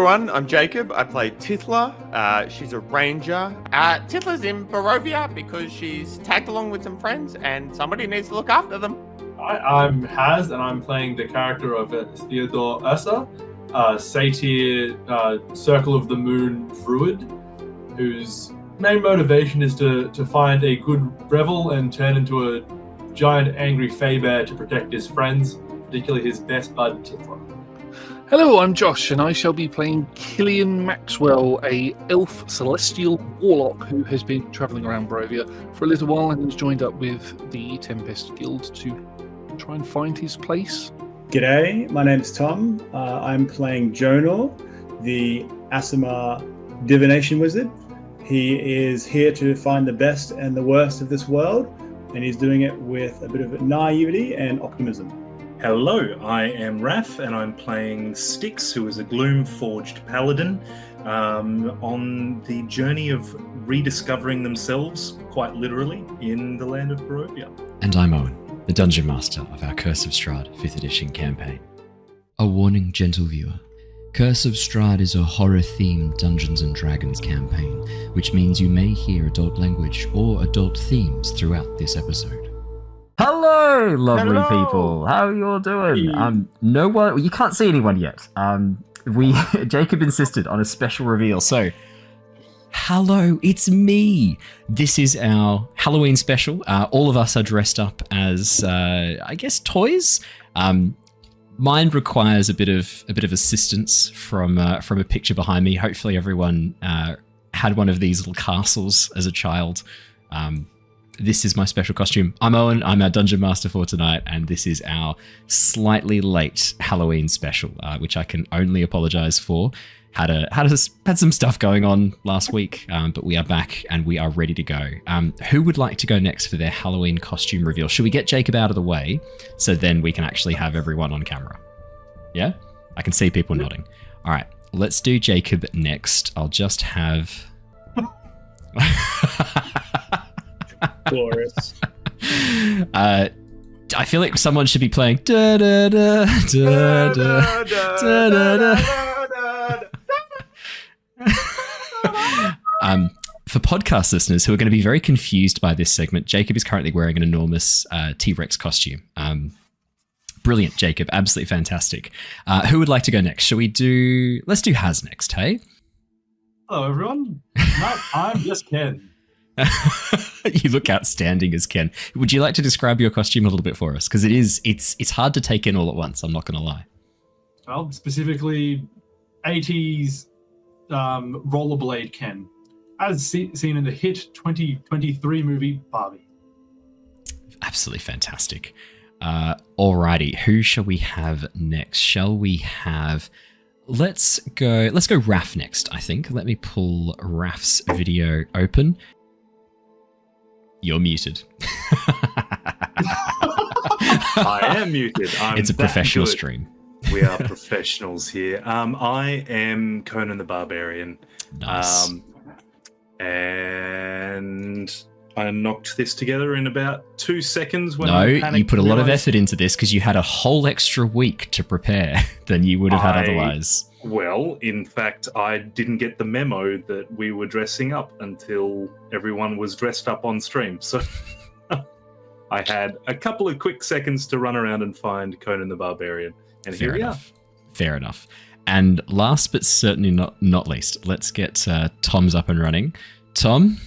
everyone, I'm Jacob. I play Tithla. She's a ranger. Tithla's in Barovia because she's tagged along with some friends and somebody needs to look after them. Hi, I'm Haz, and I'm playing the character of Theodore, Satyr, Circle of the Moon Druid, whose main motivation is to find a good revel and turn into a giant angry fey bear to protect his friends, particularly his best bud Tithla. Hello, I'm Josh, and I shall be playing Killian Maxwell, a elf celestial warlock who has been travelling around Barovia for a little while and has joined up with the Tempest Guild to try and find his place. G'day, my name's Tom. I'm playing Jonor, the Aasimar divination wizard. He is here to find the best and the worst of this world, and he's doing it with a bit of naivety and optimism. Hello, I am Raph, and I'm playing Styx, who is a Gloomforged Paladin, on the journey of rediscovering themselves, quite literally, in the land of Barovia. And I'm Owen, the Dungeon Master of our Curse of Strahd 5th edition campaign. A warning, gentle viewer. Curse of Strahd is a horror-themed Dungeons & Dragons campaign, which means you may hear adult language or adult themes throughout this episode. Hello, lovely people. How are you all doing? No one. You can't see anyone yet. Jacob insisted on a special reveal. So, hello, it's me. This is our Halloween special. All of us are dressed up as, I guess, toys. Mine requires a bit of assistance from a picture behind me. Hopefully, everyone had one of these little castles as a child. This is my special costume. I'm Owen, I'm our Dungeon Master for tonight, and this is our slightly late Halloween special, which I can only apologise for. Had some stuff going on last week, but we are back and we are ready to go. Who would like to go next for their Halloween costume reveal? Should we get Jacob out of the way so then we can actually have everyone on camera? Yeah? I can see people nodding. All right, let's do Jacob next. I'll just have... Glorious. I feel like someone should be playing da da da da da da da da. For podcast listeners who are going to be very confused by this segment, Jacob is currently wearing an enormous T-Rex costume. Brilliant, Jacob. Absolutely fantastic. Who would like to go next? Let's do Haz next, hey? Hello, everyone. I'm just Ken. You look outstanding as Ken. Would you like to describe your costume a little bit for us? Because it's hard to take in all at once, I'm not going to lie. Well, specifically 80s rollerblade Ken, as seen in the hit 2023 movie Barbie. Absolutely fantastic. Alrighty, who shall we have next? Shall we have... Let's go Raph next, I think. Let me pull Raph's video open. You're muted. I am muted. It's a professional stream. We are professionals here. I am Conan the Barbarian. Nice. And I knocked this together in about 2 seconds. You put a lot of effort into this because you had a whole extra week to prepare than you would have had otherwise. Well, in fact, I didn't get the memo that we were dressing up until everyone was dressed up on stream. So I had a couple of quick seconds to run around and find Conan the Barbarian. And here we are. Fair enough. And last but certainly not least, let's get Tom's up and running. Tom,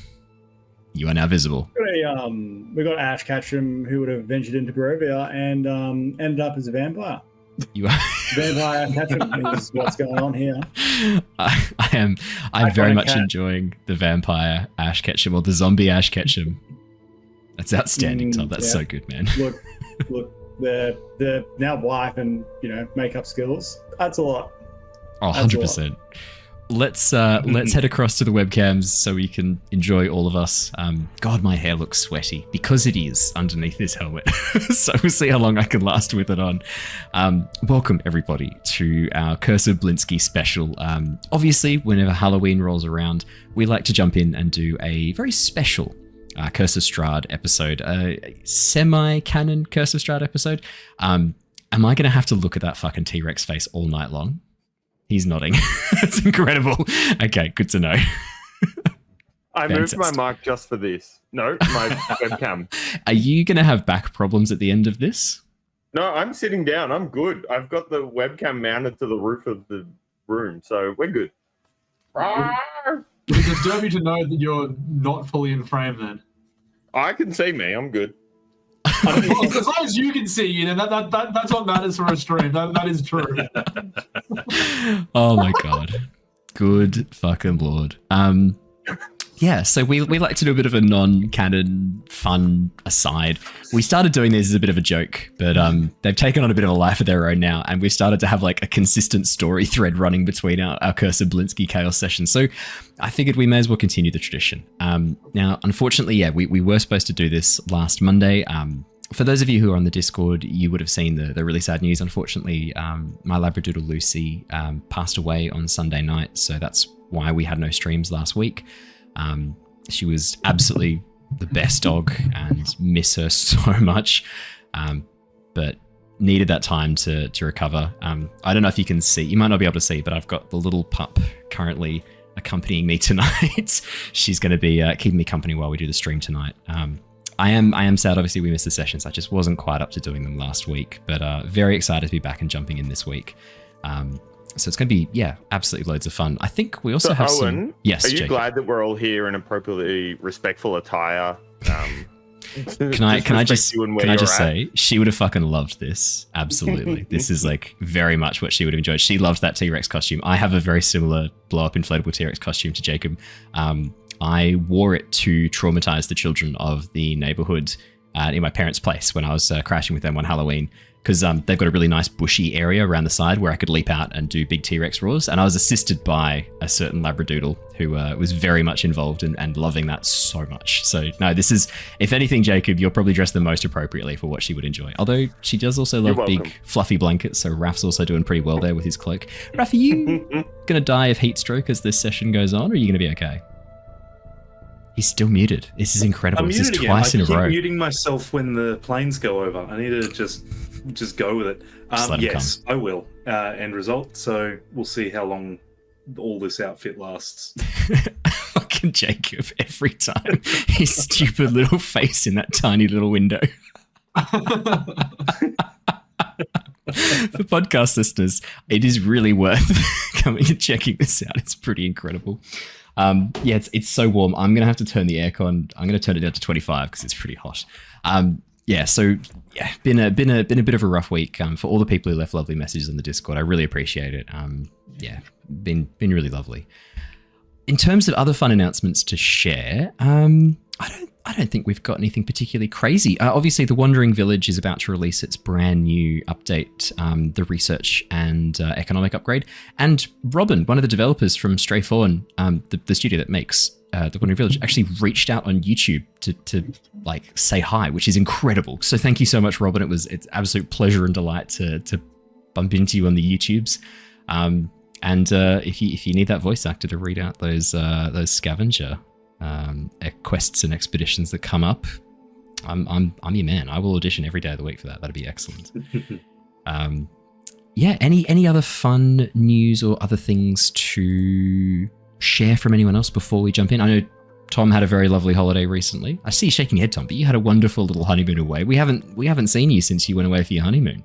you are now visible. We got Ash Ketchum, who would have ventured into Barovia and ended up as a vampire. You are Vampire Ketchum is what's going on here. I'm very much enjoying the vampire Ash Ketchum or the zombie Ash Ketchum. That's outstanding, Tom. That's so good, man. Look, the now wife and makeup skills. That's a lot. Oh, 100%. Let's head across to the webcams so we can enjoy all of us. God, my hair looks sweaty because it is underneath this helmet. So we'll see how long I can last with it on. Welcome everybody to our Curse of Blinsky special. Obviously, whenever Halloween rolls around, we like to jump in and do a very special Curse of Strahd episode, a semi-canon Curse of Strahd episode. Am I going to have to look at that fucking T-Rex face all night long? He's nodding. That's incredible. Okay, good to know. I moved my mic just for this. No, my webcam. Are you going to have back problems at the end of this? No, I'm sitting down. I'm good. I've got the webcam mounted to the roof of the room, so we're good. Would it disturb you to know that you're not fully in frame then? I can see me. I'm good. As long as you can see you, then that's what matters for a stream. That is true. Oh my god. Good fucking lord. Yeah, so we like to do a bit of a non-canon fun aside. We started doing these as a bit of a joke, but they've taken on a bit of a life of their own now, and we've started to have like a consistent story thread running between our Curse of Blinsky Chaos sessions. So I figured we may as well continue the tradition. Now, unfortunately, yeah, we were supposed to do this last Monday. For those of you who are on the Discord, you would have seen the really sad news. Unfortunately, my Labradoodle Lucy passed away on Sunday night, so that's why we had no streams last week. She was absolutely the best dog and miss her so much, but needed that time to recover. I don't know if you can see, you might not be able to see, but I've got the little pup currently accompanying me tonight. She's going to be keeping me company while we do the stream tonight. I am sad, obviously we missed the sessions. I just wasn't quite up to doing them last week, but very excited to be back and jumping in this week. So it's going to be, yeah, absolutely loads of fun. I think we also have Owen, some... Yes, are you Jacob. glad that we're all here in appropriately respectful attire? Can I just say, she would have fucking loved this. Absolutely. This is like very much what she would have enjoyed. She loved that T-Rex costume. I have a very similar blow-up inflatable T-Rex costume to Jacob. I wore it to traumatize the children of the neighborhood in my parents' place when I was crashing with them on Halloween. Because they've got a really nice bushy area around the side where I could leap out and do big T-Rex roars. And I was assisted by a certain Labradoodle who was very much involved and loving that so much. So no, this is, if anything, Jacob, you're probably dressed the most appropriately for what she would enjoy. Although she does also love big fluffy blankets. So Raph's also doing pretty well there with his cloak. Raph, are you going to die of heat stroke as this session goes on, or are you going to be okay? He's still muted. This is incredible. This is twice in a row. I keep muting myself when the planes go over. I need to just go with it. Yes, I will. End result. So we'll see how long all this outfit lasts. Fucking Jacob, every time. His stupid little face in that tiny little window. For podcast listeners, it is really worth coming and checking this out. It's pretty incredible. Yeah, it's so warm. I'm gonna have to turn the aircon. I'm gonna turn it down to 25 because it's pretty hot. Yeah, so yeah, been a bit of a rough week. For all the people who left lovely messages on the Discord, I really appreciate it. Yeah, been really lovely. In terms of other fun announcements to share, I don't think we've got anything particularly crazy. Obviously, the Wandering Village is about to release its brand new update, the research and economic upgrade. And Robin, one of the developers from Stray Fawn, the studio that makes the Wandering Village, actually reached out on YouTube to like say hi, which is incredible. So thank you so much, Robin. It's absolute pleasure and delight to bump into you on the YouTubes. And if you need that voice actor to read out those scavenger quests and expeditions that come up, I'm your man. I will audition every day of the week for that. That'd be excellent. Yeah, any other fun news or other things to share from anyone else before we jump in? I know Tom had a very lovely holiday recently. I see you shaking your head, Tom, but you had a wonderful little honeymoon away. We haven't seen you since you went away for your honeymoon.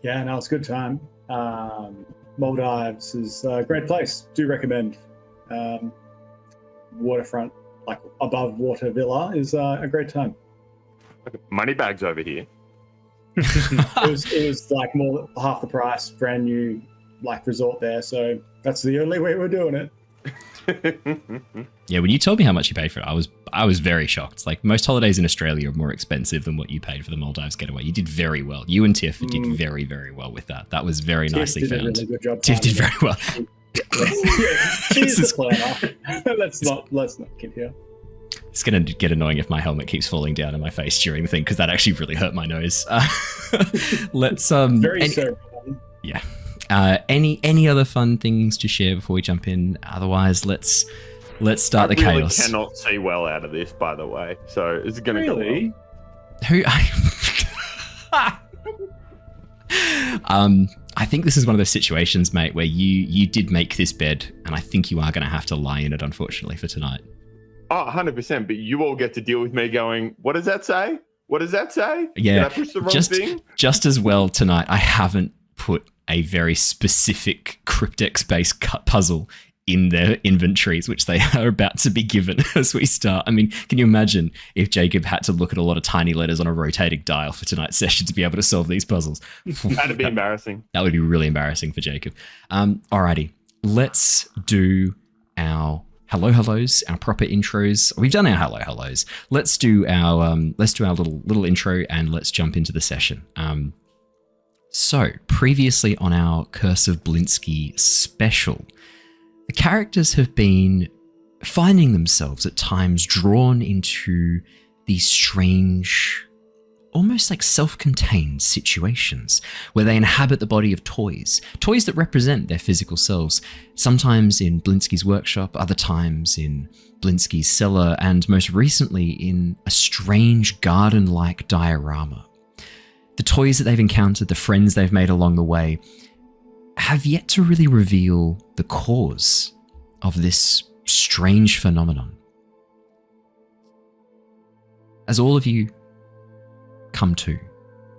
Yeah, no, it's a good time. Maldives is a great place. Do recommend. Waterfront, like above water villa, is a great time. Moneybags over here. It was like more half the price, brand new like resort there. So that's the only way we're doing it. Yeah, when you told me how much you paid for it, I was very shocked. Like most holidays in Australia are more expensive than what you paid for the Maldives getaway. You did very well. You and Tiff did very, very well with that. That was very nicely found. Tiff did a really good job. Tiff did very well. She's the planner. Let's not kid here. It's going to get annoying if my helmet keeps falling down in my face during the thing, because that actually really hurt my nose. Let's yeah. Any other fun things to share before we jump in? Otherwise, let's start the chaos. I cannot see well out of this, by the way. So it's going to go well. I think this is one of those situations, mate, where you did make this bed, and I think you are going to have to lie in it, unfortunately, for tonight. Oh, 100%. But you all get to deal with me going, what does that say? What does that say? Yeah, Did I push the wrong thing? Just as well tonight, I haven't put a very specific Cryptex-based puzzle in their inventories, which they are about to be given as we start. I mean, can you imagine if Jacob had to look at a lot of tiny letters on a rotating dial for tonight's session to be able to solve these puzzles? That'd be embarrassing. That would be really embarrassing for Jacob. Alrighty, let's do our hellos, our proper intros. We've done our hellos. Let's do our little intro and let's jump into the session. So previously on our Curse of Blinsky special, the characters have been finding themselves at times drawn into these strange, almost like self-contained situations where they inhabit the body of toys that represent their physical selves, sometimes in Blinsky's workshop, other times in Blinsky's cellar, and most recently in a strange garden-like diorama. The toys that they've encountered, the friends they've made along the way, have yet to really reveal the cause of this strange phenomenon. As all of you come to,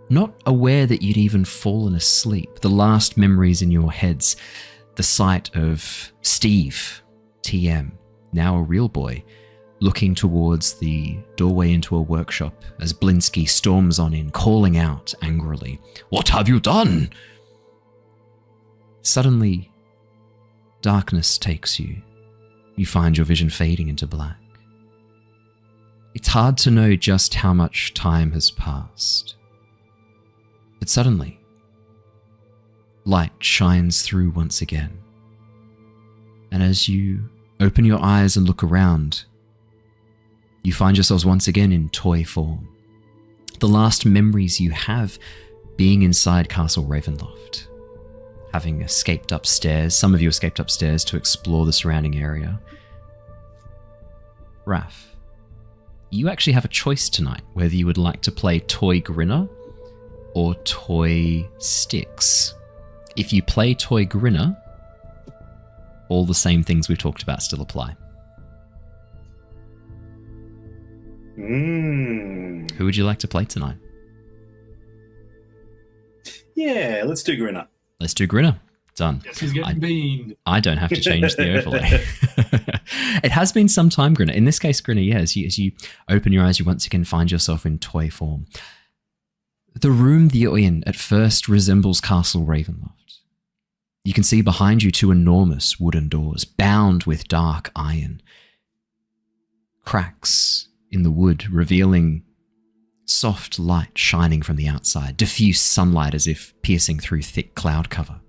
not aware that you'd even fallen asleep, the last memories in your heads, the sight of Steve, TM, now a real boy, looking towards the doorway into a workshop as Blinsky storms on in, calling out angrily, "What have you done?" Suddenly, darkness takes you. You find your vision fading into black. It's hard to know just how much time has passed. But suddenly, light shines through once again. And as you open your eyes and look around, you find yourselves once again in toy form. The last memories you have being inside Castle Ravenloft, having escaped upstairs. Some of you escaped upstairs to explore the surrounding area. Raph, you actually have a choice tonight whether you would like to play Toy Grinner or Toy Styx. If you play Toy Grinner, all the same things we've talked about still apply. Who would you like to play tonight? Yeah, let's do Grinner. Let's do Grinner. Done. Yes, he's getting beaned. I don't have to change the overlay. It has been some time, Grinner. In this case, Grinner, yeah, as you open your eyes, you once again find yourself in toy form. The room that you're in at first resembles Castle Ravenloft. You can see behind you two enormous wooden doors, bound with dark iron. Cracks in the wood revealing soft light shining from the outside, diffuse sunlight as if piercing through thick cloud cover.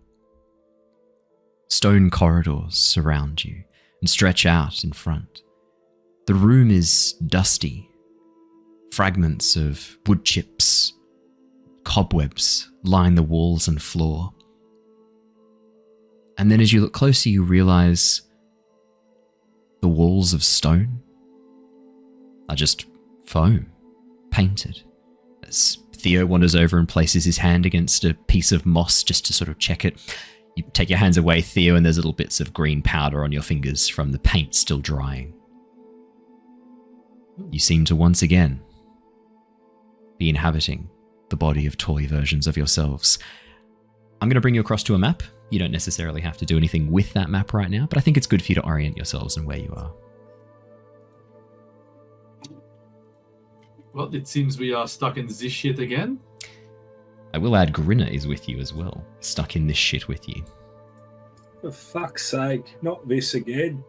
Stone corridors surround you and stretch out in front. The room is dusty. Fragments of wood chips, cobwebs line the walls and floor. And then as you look closer, you realize the walls of stone are just foam, painted. As Theo wanders over and places his hand against a piece of moss just to sort of check it, you take your hands away, Theo, and there's little bits of green powder on your fingers from the paint still drying. You seem to once again be inhabiting the body of toy versions of yourselves. I'm going to bring you across to a map. You don't necessarily have to do anything with that map right now, but I think it's good for you to orient yourselves and where you are. Well, it seems we are stuck in this shit again. I will add Grinner is with you as well, stuck in this shit with you. For fuck's sake, not this again.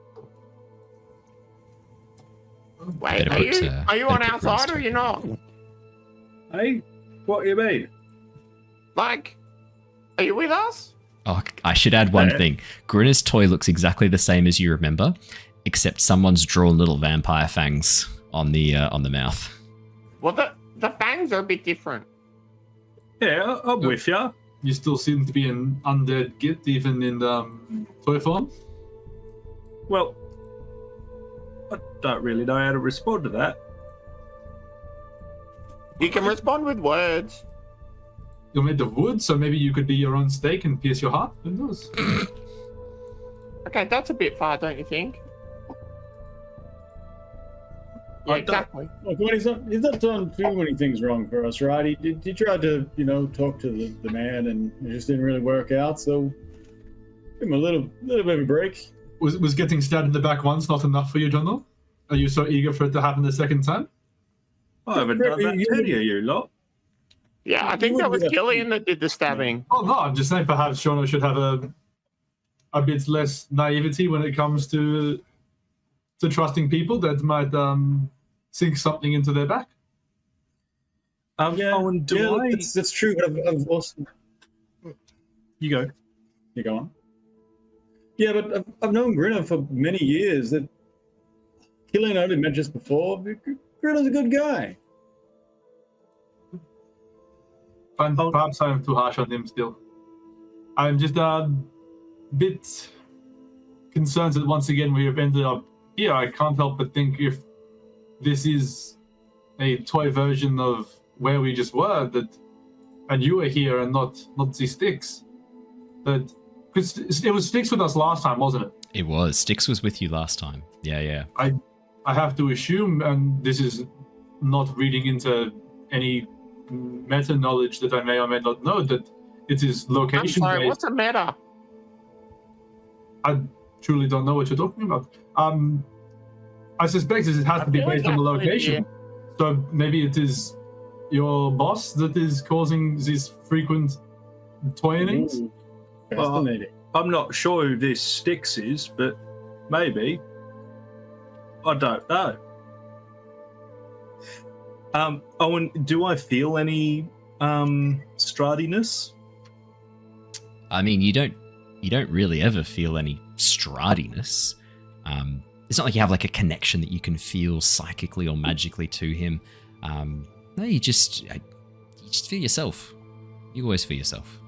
Wait, are you on our side or are you not? Hey, what do you mean? Like, are you with us? Oh, I should add one thing. Grinner's toy looks exactly the same as you remember, except someone's drawn little vampire fangs on the mouth. Well, the fangs are a bit different. Yeah, I'm with you. You still seem to be an undead git, even in the toy form. Well, I don't really know how to respond to that. You can respond with words. you're made of wood, so maybe you could be your own stake and pierce your heart. Who knows? Okay, that's a bit far, don't you think? Yeah, exactly. Look, well, he's not done too many things wrong for us, right? He tried to, talk to the man, and it just didn't really work out. So give him a little bit of a break. Was getting stabbed in the back once not enough for you, Jonor? Are you so eager for it to happen the second time? I haven't done that to you lot. Yeah, I think that was Killian that did the stabbing. Oh no, I'm just saying perhaps Jonor should have a bit less naivety when it comes to trusting people that might sink something into their back. Owen, that's true. But I've also... You go. You go on. Yeah, but I've known Grinner for many years. That Killian only met just before. Grinner's a good guy. And perhaps I'm too harsh on him still. I'm just a bit concerned that once again we have ended up here. I can't help but think if this is a toy version of where we just were, and you were here and not the Styx, because it was Styx with us last time, wasn't it? It was. Styx was with you last time. Yeah. I have to assume, and this is not reading into any meta knowledge that I may or may not know, that it is location I'm sorry, based. what's a meta? I truly don't know what you're talking about. I suspect it has to be based on the location. So maybe it is your boss that is causing these frequent toy innings? Fascinating. I'm not sure who this Styx is, but maybe. I don't know. Owen, do I feel any Strahdiness? I mean, you don't really ever feel any Strahdiness. It's not like you have like a connection that you can feel psychically or magically to him. No, you just feel yourself. You always feel yourself.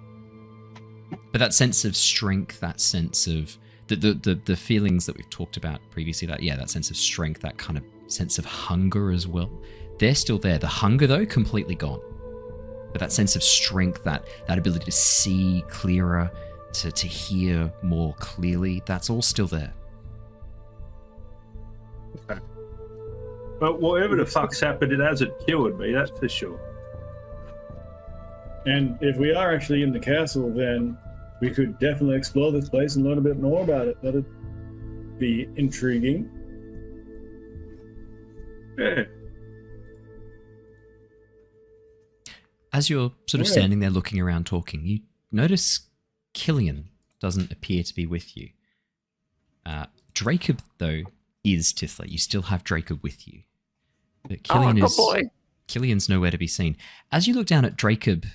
But that sense of strength, that sense of the feelings that we've talked about previously, that sense of strength, that kind of sense of hunger as well, they're still there. The hunger, though, completely gone. But that sense of strength, that ability to see clearer, to hear more clearly, that's all still there. Okay. But whatever the fuck's happened, it hasn't killed me, that's for sure. And if we are actually in the castle, then we could definitely explore this place and learn a bit more about it. That'd be intriguing. Yeah. As you're sort of standing there looking around talking, you notice Killian doesn't appear to be with you. Dracob, though, is Tithla. You still have Dracob with you. But Killian's nowhere to be seen. As you look down at Dracob,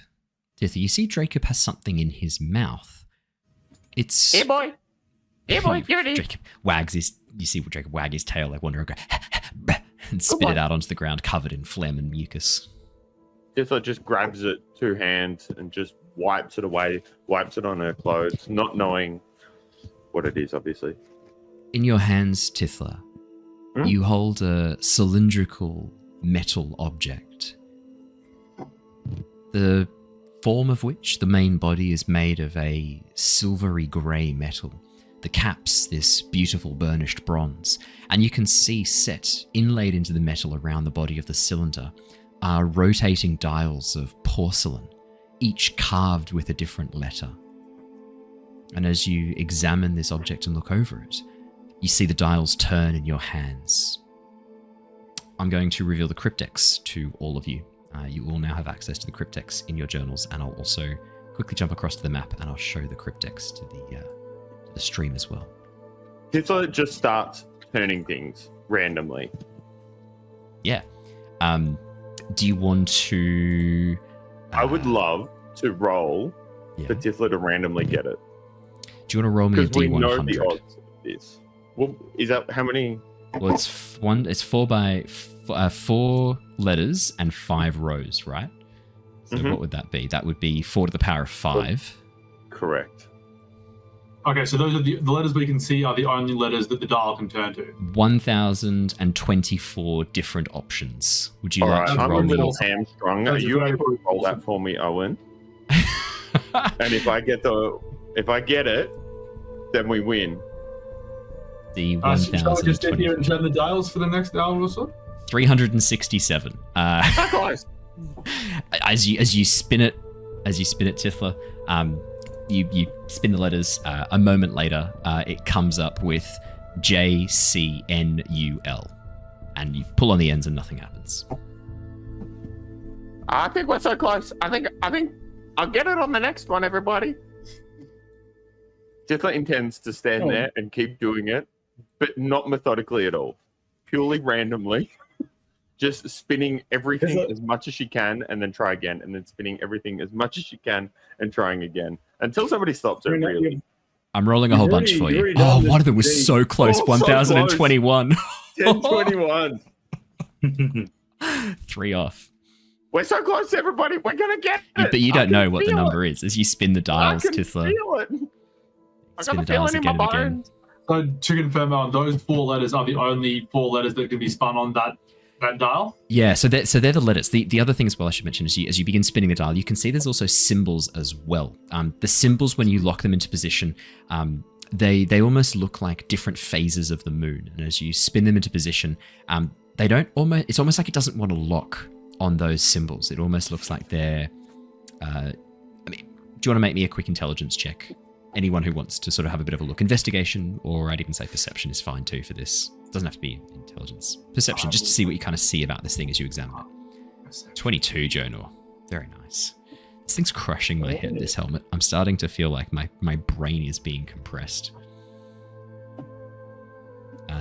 Tithla, you see Dracob has something in his mouth. It's... Hey, boy, here it is. Dracob wags his... You see Dracob wag his tail like wandering, and spit it out onto the ground, covered in phlegm and mucus. Tithla just grabs it 2 hands and just wipes it away, wipes it on her clothes, not knowing what it is, obviously. In your hands, Tithla, you hold a cylindrical metal object. The form of which, the main body, is made of a silvery grey metal. The caps, this beautiful burnished bronze. And you can see set, inlaid into the metal around the body of the cylinder, are rotating dials of porcelain, each carved with a different letter. And as you examine this object and look over it, you see the dials turn in your hands. I'm going to reveal the Cryptex to all of you. You will now have access to the Cryptex in your journals, and I'll also quickly jump across to the map and I'll show the Cryptex to the stream as well. Tithla just starts turning things randomly. Yeah. Do you want to... I would love to roll for Tithla to randomly get it. Do you want to roll me a D100? Because we know the odds of this. Well, is that how many? Well, it's 4 by 4 letters and 5 rows, right? So what would that be? That would be 4 to the power of 5. Correct. Okay, so those are the letters we can see are the only letters that the dial can turn to. 1,024 different options. Would you like to I'm roll a little me? hamstrung. Are you able to roll that for me, Owen? And if I get it, then we win. The Shall I just sit here and 1,024. turn the dials for the next hour or so? 367. Close. As you spin it, Tithla, you spin the letters. A moment later, it comes up with JCNUL, and you pull on the ends and nothing happens. I think we're so close. I think I'll get it on the next one, everybody. Tithla intends to stand there and keep doing it, but not methodically at all. Purely randomly. Just spinning everything as much as she can and then try again, and then spinning everything as much as she can and trying again until somebody stops her, really. I'm rolling a whole bunch for you. Oh, one of them was so close. Oh, 1,021. 1021. 3 off. We're so close, everybody. We're gonna get it. But you don't know what the feel number is as you spin the dials, I can Tithla. feel it. I Spin got the a dials feeling in my again and again. bones. So to confirm, those 4 letters are the only 4 letters that can be spun on that dial? Yeah, so they're the letters. The other thing as well I should mention is as you begin spinning the dial, you can see there's also symbols as well. The symbols, when you lock them into position, they almost look like different phases of the moon. And as you spin them into position, it's almost like it doesn't want to lock on those symbols. It almost looks like they're... do you want to make me a quick intelligence check? Anyone who wants to sort of have a bit of a look. Investigation, or I'd even say perception is fine too for this. It doesn't have to be intelligence. Perception, just to see what you kind of see about this thing as you examine it. 22, Jonor. Very nice. This thing's crushing my head, this helmet. I'm starting to feel like my brain is being compressed.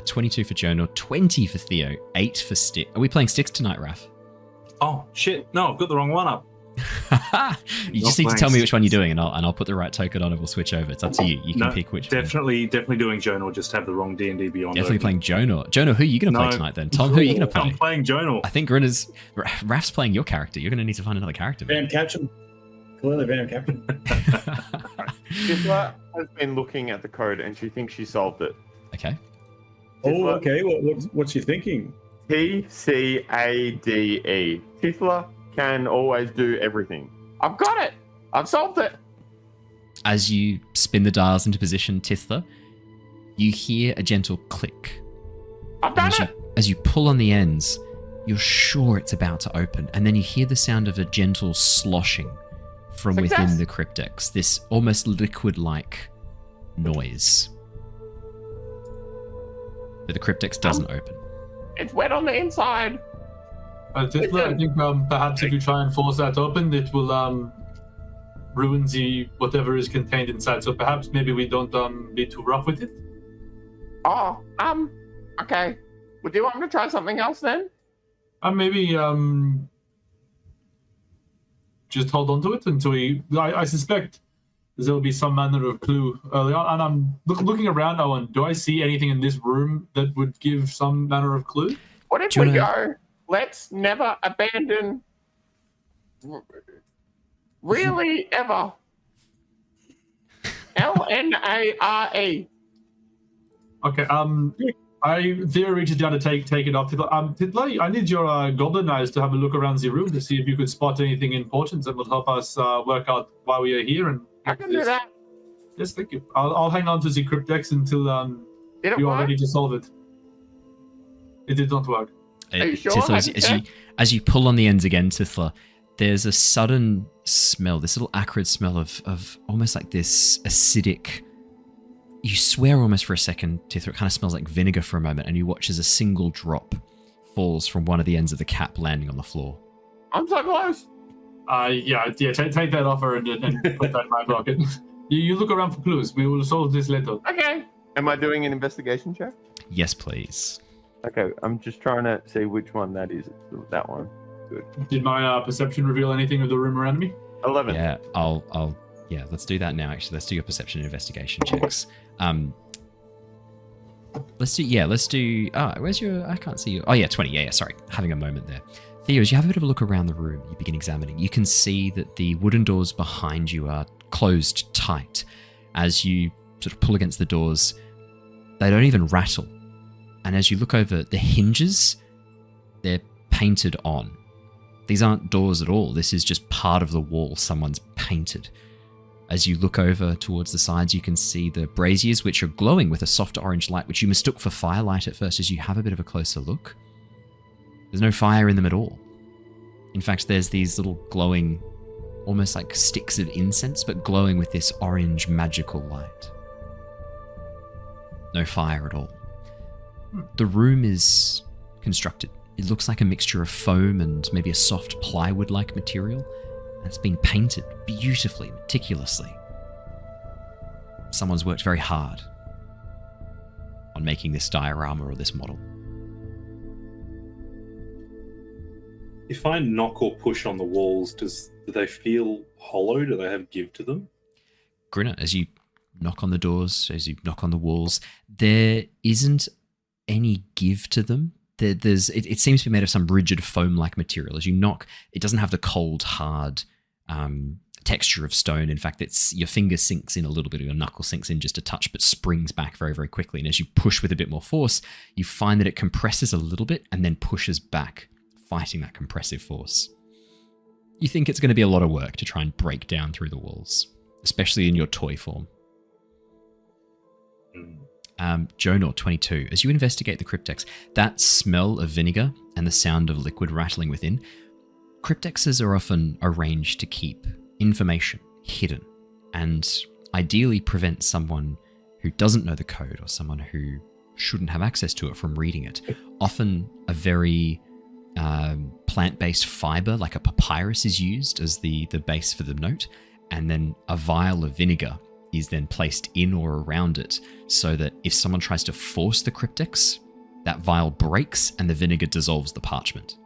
22 for Jonor, 20 for Theo, 8 for Styx. Are we playing Styx tonight, Raph? Oh shit! No, I've got the wrong one up. You just need to tell me which one you're doing, and I'll put the right token on, and we'll switch over. It's up to you. You can pick which. Definitely doing Jonor. Just have the wrong D&D Beyond. Definitely playing Jonor. Jonor, who are you going to play tonight then? Tom, who are you going to play? I'm playing Jonor. I think Raph's playing your character. You're going to need to find another character. Van Catcham. Clearly Van Catcham. Tithla has been looking at the code and she thinks she solved it. Okay. Oh, okay. What's she thinking? TCADE. Tithla can always do everything. I've got it. I've solved it. As you spin the dials into position, Tithla, you hear a gentle click. I've done it. As you pull on the ends, you're sure it's about to open, and then you hear the sound of a gentle sloshing from within the cryptex. This almost liquid-like noise. But the cryptex doesn't open. It's wet on the inside. Tithla, I think perhaps if you try and force that open, it will ruin whatever is contained inside. So perhaps maybe we don't be too rough with it. Oh, okay. Would you want me to try something else then? Maybe just hold on to it until I suspect there will be some manner of clue early on. And I'm looking around, Owen. Do I see anything in this room that would give some manner of clue? What if we go? Let's never abandon. Really, ever. LNARE. Okay. Theo reaches down to take it off. Tithla, I need your goblin eyes to have a look around the room to see if you could spot anything important that will help us work out why we are here. And I can do that. Yes, thank you. I'll hang on to the cryptex until you are ready to solve it. It did not work. Are you sure? Tithla, as you pull on the ends again, Tithla, there's a sudden smell, this little acrid smell of almost like this acidic. You swear almost for a second, Tithla, it kind of smells like vinegar for a moment, and you watch as a single drop falls from one of the ends of the cap, landing on the floor. I'm so close. Take that offer and put that in my pocket. You look around for clues. We will solve this later. Okay. Am I doing an investigation check? Yes, please. Okay, I'm just trying to see which one that is. It's that one. Good. Did my perception reveal anything of the room around me? 11. Yeah, let's do that now. Actually, let's do your perception and investigation checks. Let's do. Where's your? I can't see you. Oh yeah, 20. Yeah. Sorry, having a moment there. Theo, as you have a bit of a look around the room, you begin examining. You can see that the wooden doors behind you are closed tight. As you sort of pull against the doors, they don't even rattle. And as you look over the hinges, they're painted on. These aren't doors at all. This is just part of the wall someone's painted. As you look over towards the sides, you can see the braziers, which are glowing with a soft orange light, which you mistook for firelight at first as you have a bit of a closer look. There's no fire in them at all. In fact, there's these little glowing, almost like sticks of incense, but glowing with this orange magical light. No fire at all. The room is constructed. It looks like a mixture of foam and maybe a soft plywood-like material. And it's been painted beautifully, meticulously. Someone's worked very hard on making this diorama or this model. If I knock or push on the walls, do they feel hollow? Do they have give to them? Grinner, as you knock on the doors, as you knock on the walls, there isn't any give to them. It seems to be made of some rigid foam-like material. As you knock, it doesn't have the cold, hard texture of stone. In fact, your finger sinks in a little bit, or your knuckle sinks in just a touch, but springs back very, very quickly. And as you push with a bit more force, you find that it compresses a little bit and then pushes back, fighting that compressive force. You think it's going to be a lot of work to try and break down through the walls, especially in your toy form. Jonor, 22. As you investigate the cryptex, that smell of vinegar and the sound of liquid rattling within, cryptexes are often arranged to keep information hidden and ideally prevent someone who doesn't know the code or someone who shouldn't have access to it from reading it. Often a very plant-based fiber, like a papyrus, is used as the base for the note, and then a vial of vinegar is then placed in or around it so that if someone tries to force the cryptex, that vial breaks and the vinegar dissolves the parchment,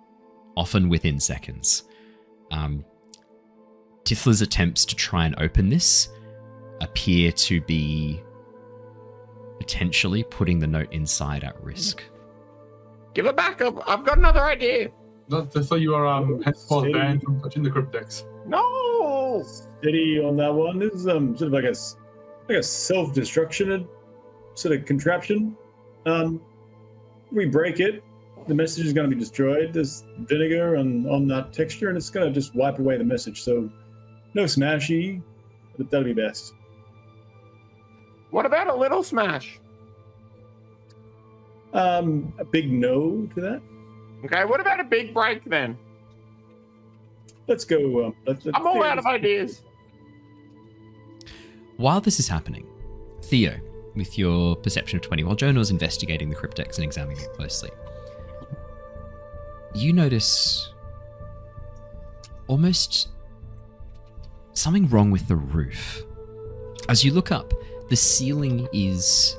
often within seconds. Tithla's attempts to try and open this appear to be potentially putting the note inside at risk. Give it back. I've got another idea. I thought you were henceforth banned from touching the cryptex. No. Steady on that one. This is sort of like a self-destruction sort of contraption. We break it, the message is going to be destroyed. There's vinegar on that texture, and it's going to just wipe away the message. So no smashy, but that'll be best. What about a little smash? A big no to that. Okay, what about a big break then? Let's go. I'm all out of ideas. While this is happening, Theo, with your perception of 20, while Jonor's investigating the cryptex and examining it closely, you notice almost something wrong with the roof. As you look up, the ceiling is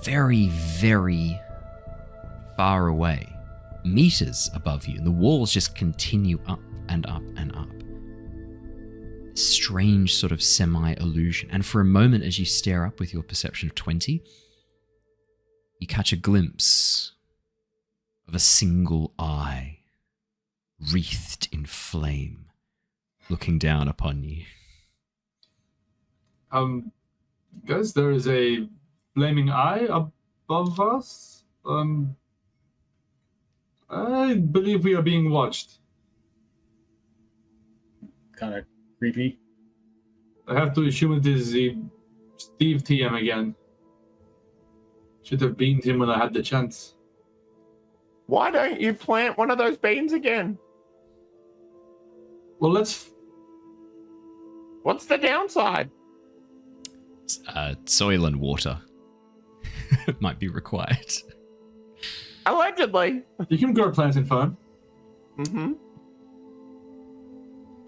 very, very far away, meters above you, and the walls just continue up and up and up. Strange sort of semi-illusion. And for a moment, as you stare up with your perception of 20, you catch a glimpse of a single eye, wreathed in flame, looking down upon you. Guys, there is a flaming eye above us. I believe we are being watched. Kind of creepy. I have to assume it is the Steve TM again. Should have beamed him when I had the chance. Why don't you plant one of those beans again? Well, let's... What's the downside? Soil and water might be required. Allegedly. You can grow plants in foam. Mm-hmm.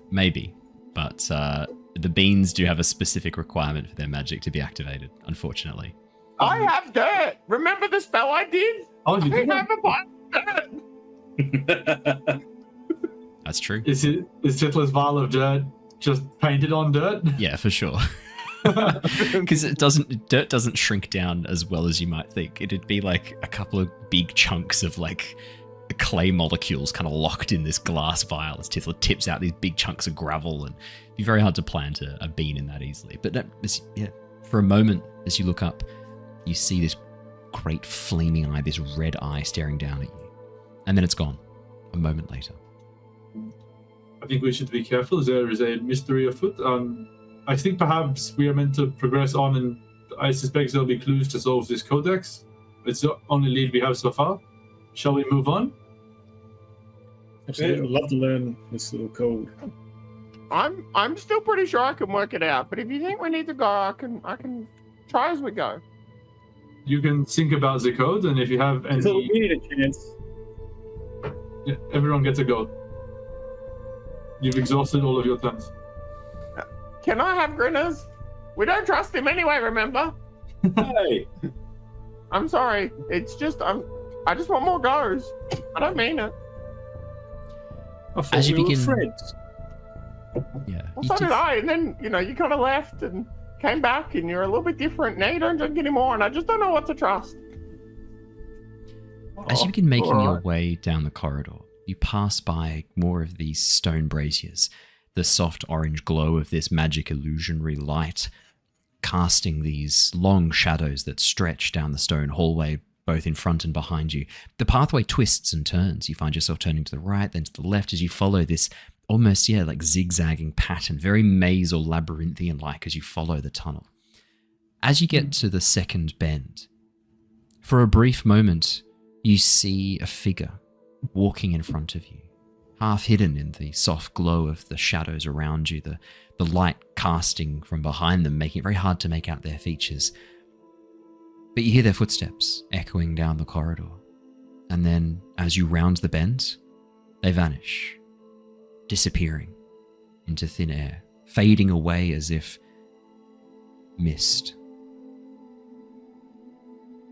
Maybe, but the beans do have a specific requirement for their magic to be activated, unfortunately. I have dirt. Remember the spell I did? Oh, you I did? have a bunch of dirt. That's true. Is Tithla's vial of dirt just painted on dirt? Yeah, for sure. Because dirt doesn't shrink down as well as you might think. It'd be like a couple of big chunks of like clay molecules kind of locked in this glass vial as Tithla tips out these big chunks of gravel, and it'd be very hard to plant a bean in that easily. But for a moment, as you look up, you see this great flaming eye, this red eye staring down at you. And then it's gone. a moment later. I think we should be careful. There is a mystery afoot. I think perhaps we are meant to progress on, and I suspect there'll be clues to solve this codex. It's the only lead we have so far. Shall we move on? I'd love to learn this little code. I'm still pretty sure I can work it out, but if you think we need to go, I can try as we go. You can think about the code, and if you have any... So we need a chance. Yeah, everyone gets a go. You've exhausted all of your turns. Can I have Grinners? We don't trust him anyway, remember? Hey, I'm sorry. It's just I just want more goes. I don't mean it. I thought As you we were begin- friends. Yeah. Well, you so do- did I, and then you kind of left and came back, and you're a little bit different. Now you don't drink anymore, and I just don't know what to trust. As you begin making your alright. way down the corridor, you pass by more of these stone braziers, the soft orange glow of this magic illusionary light casting these long shadows that stretch down the stone hallway, both in front and behind you. The pathway twists and turns. You find yourself turning to the right, then to the left as you follow this almost, like zigzagging pattern, very maze or labyrinthian-like as you follow the tunnel. As you get to the second bend, for a brief moment, you see a figure walking in front of you, half hidden in the soft glow of the shadows around you, the light casting from behind them, making it very hard to make out their features. But you hear their footsteps echoing down the corridor. And then, as you round the bend, they vanish, disappearing into thin air, fading away as if mist.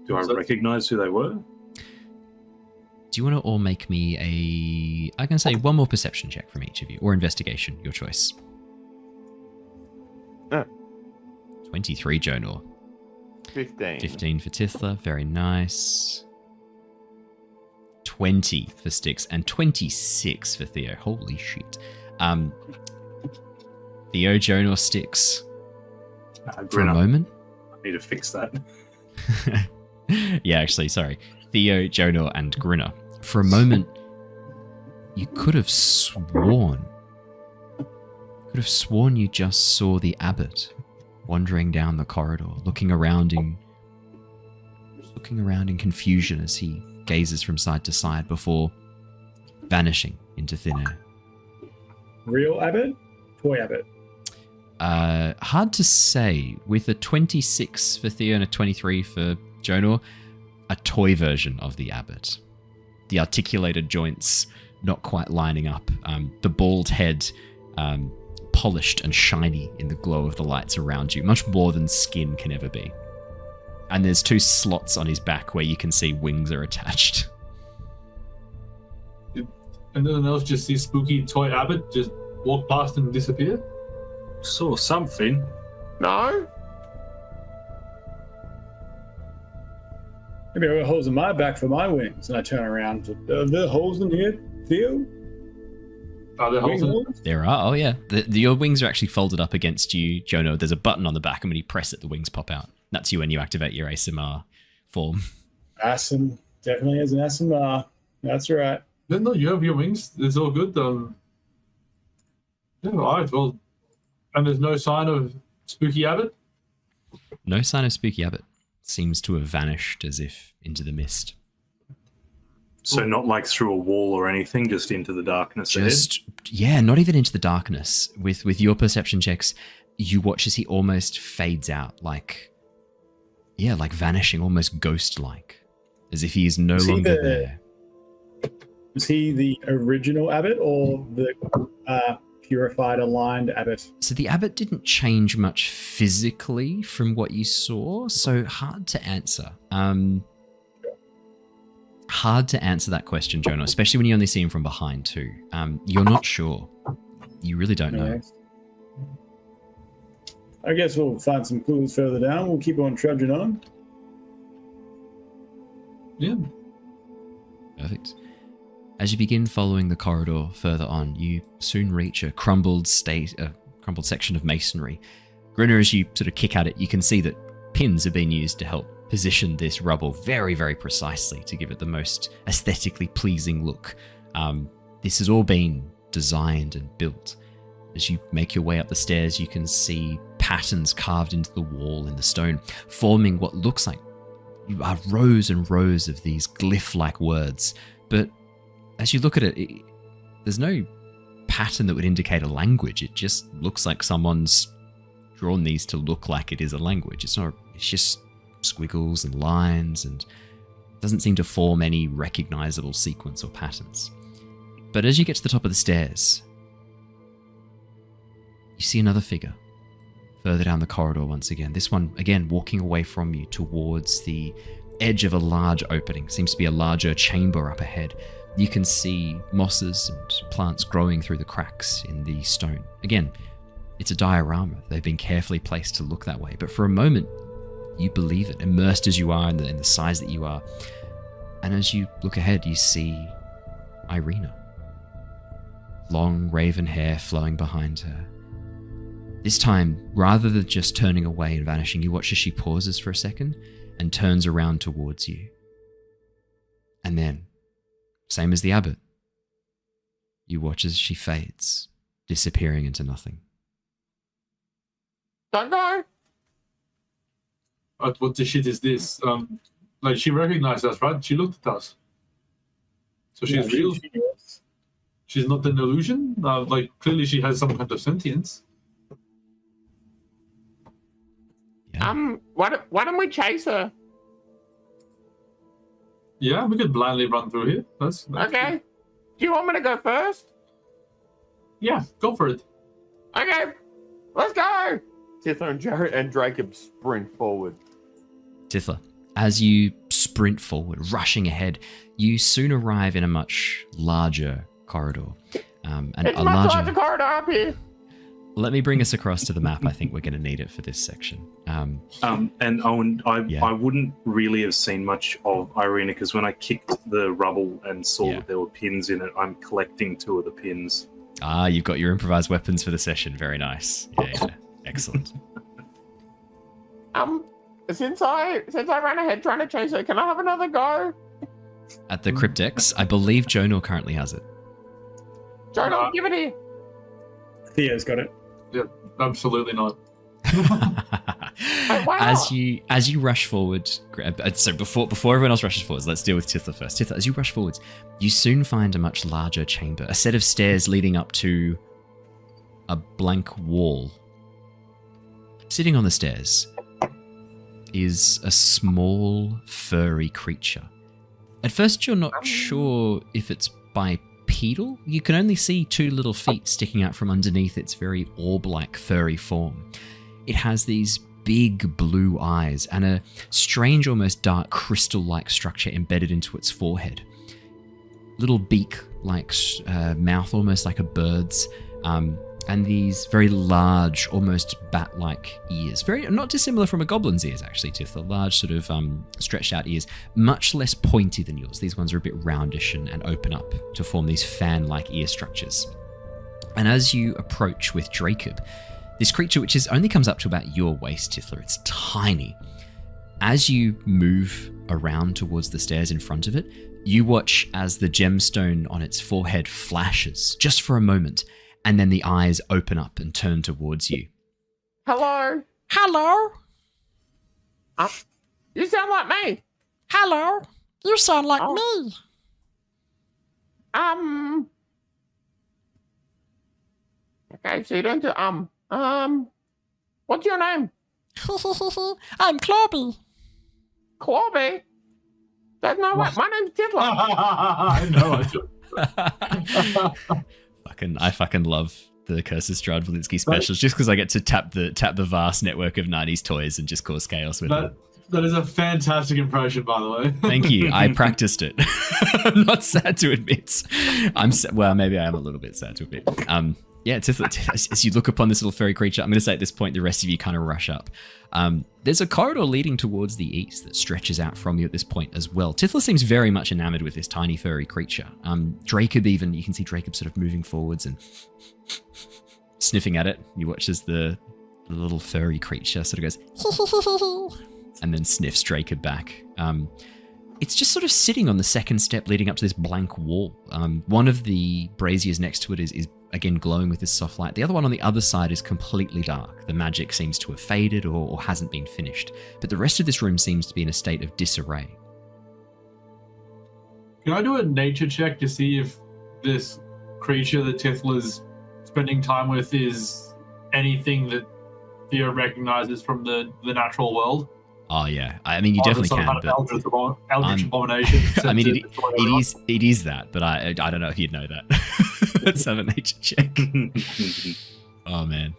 Do I recognize who they were? Do you want to all make me I can say one more perception check from each of you, or investigation, your choice. 23, Jonor. 15. 15 for Tithla, very nice. 20 for Styx, and 26 for Theo. Holy shit. Theo, Jonor, Styx. For a Grinner. moment. I need to fix that. Yeah, actually, sorry. Theo, Jonor, and Grinner. For a moment, you could have sworn you just saw the abbot wandering down the corridor, looking around in confusion as he gazes from side to side before vanishing into thin air. Real abbot? Toy abbot? Hard to say. With a 26 for Theo and a 23 for Jonor, a toy version of the abbot. The articulated joints not quite lining up. The bald head polished and shiny in the glow of the lights around you, much more than skin can ever be. And there's 2 slots on his back where you can see wings are attached. And then else just see spooky toy abbot just walk past and disappear? Saw something. No? Maybe I got holes in my back for my wings, and I turn around. Are there holes in here, Theo? Are there holes in Wing it? There are, oh yeah. Your wings are actually folded up against you, Jonor. There's a button on the back, and when you press it, the wings pop out. That's you when you activate your Aasimar form. Aasim definitely has an Aasimar. That's right. No, you have your wings. It's all good. Yeah, all right. Well, and there's no sign of spooky abbot? No sign of Spooky Abbot. Seems to have vanished as if into the mist. So not like through a wall or anything, just into the darkness ahead? Yeah, not even into the darkness. With your perception checks, you watch as he almost fades out, like vanishing, almost ghost-like, as if he is no longer there. Was he the original abbot or the purified, aligned abbot? So the abbot didn't change much physically from what you saw, so hard to answer. Hard to answer that question, Jonor, especially when you only see him from behind too. You're not sure. You really don't know. Nice. I guess we'll find some clues further down. We'll keep on trudging on. Yeah. Perfect. As you begin following the corridor further on, you soon reach a crumbled section of masonry. Grinner, as you sort of kick at it, you can see that pins have been used to help position this rubble very, very precisely to give it the most aesthetically pleasing look. this has all been designed and built. As you make your way up the stairs, you can see patterns carved into the wall in the stone, forming what looks like rows and rows of these glyph-like words. But as you look at it, there's no pattern that would indicate a language. It just looks like someone's drawn these to look like it is a language. It's just squiggles and lines, and doesn't seem to form any recognizable sequence or patterns. But as you get to the top of the stairs, you see another figure further down the corridor once again. This one, again, walking away from you towards the edge of a large opening. Seems to be a larger chamber up ahead. You can see mosses and plants growing through the cracks in the stone. Again, it's a diorama. They've been carefully placed to look that way. But for a moment, you believe it, immersed as you are in the size that you are. And as you look ahead, you see Irina. Long raven hair flowing behind her. This time, rather than just turning away and vanishing, you watch as she pauses for a second and turns around towards you. And then, same as the abbot, you watch as she fades, disappearing into nothing. Don't go! What the shit is this? Like, she recognized us, right? She looked at us. So she's real? She's not an illusion? Like, clearly she has some kind of sentience. Yeah. Why don't we chase her? Yeah, we could blindly run through here. That's Okay. good. Do you want me to go first? Yeah, go for it. Okay. Let's go! Tithla and Jacob sprint forward. Tithla, as you sprint forward, rushing ahead, you soon arrive in a much larger corridor. It's much larger corridor up here. Let me bring us across to the map. I think we're going to need it for this section. And Owen, Yeah. I wouldn't really have seen much of Irina because when I kicked the rubble and saw Yeah. that there were pins in it, I'm collecting 2 of the pins. Ah, you've got your improvised weapons for the session. Very nice. Yeah. Excellent. Since I ran ahead trying to chase her, can I have another go? At the Cryptex, I believe Jonor currently has it. Jonor, give it here. Theo's got it. Yeah, absolutely not. Why as not? you rush forward, so before everyone else rushes forwards, let's deal with Tithla first. Tithla, as you rush forwards, you soon find a much larger chamber, a set of stairs leading up to a blank wall. Sitting on the stairs is a small, furry creature. At first, you're not sure if it's bipedal. You can only see 2 little feet sticking out from underneath its very orb-like furry form. It has these big blue eyes and a strange, almost dark crystal-like structure embedded into its forehead. Little beak-like mouth, almost like a bird's, and these very large, almost bat-like ears. Very not dissimilar from a goblin's ears, actually, Tithla. Large, sort of stretched-out ears, much less pointy than yours. These ones are a bit roundish and open up to form these fan-like ear structures. And as you approach with Jacob, this creature, which only comes up to about your waist, Tithla, it's tiny. As you move around towards the stairs in front of it, you watch as the gemstone on its forehead flashes, just for a moment, and then the eyes open up and turn towards you. Hello? Hello? You sound like me. Hello? You sound like Oh. me. Okay, so you don't do what's your name? I'm Clawby. Clawby? That's not what. My name's Tithla. I know. I fucking love the Curse of Strahd Blinsky specials just because I get to tap the vast network of 90s toys and just cause chaos with it. That is a fantastic impression, by the way. Thank you. I practiced it. I'm not sad to admit. Well, maybe I am a little bit sad to admit. Yeah, Tithla, as you look upon this little furry creature, I'm going to say at this point, the rest of you kind of rush up. There's a corridor leading towards the east that stretches out from you at this point as well. Tithla seems very much enamored with this tiny furry creature. Jacob even, you can see Jacob sort of moving forwards and sniffing at it. You watch as the little furry creature sort of goes and then sniffs Jacob back. it's just sort of sitting on the second step leading up to this blank wall. One of the braziers next to it is again glowing with this soft light. The other one on the other side is completely dark. The magic seems to have faded or hasn't been finished. But the rest of this room seems to be in a state of disarray. Can I do a nature check to see if this creature that Tithla's spending time with is anything that Theo recognizes from the natural world? Oh yeah, I mean you definitely can. Kind of eldritch abomination. I mean it is that, but I don't know if you'd know that. Let's have a nature check. Oh man,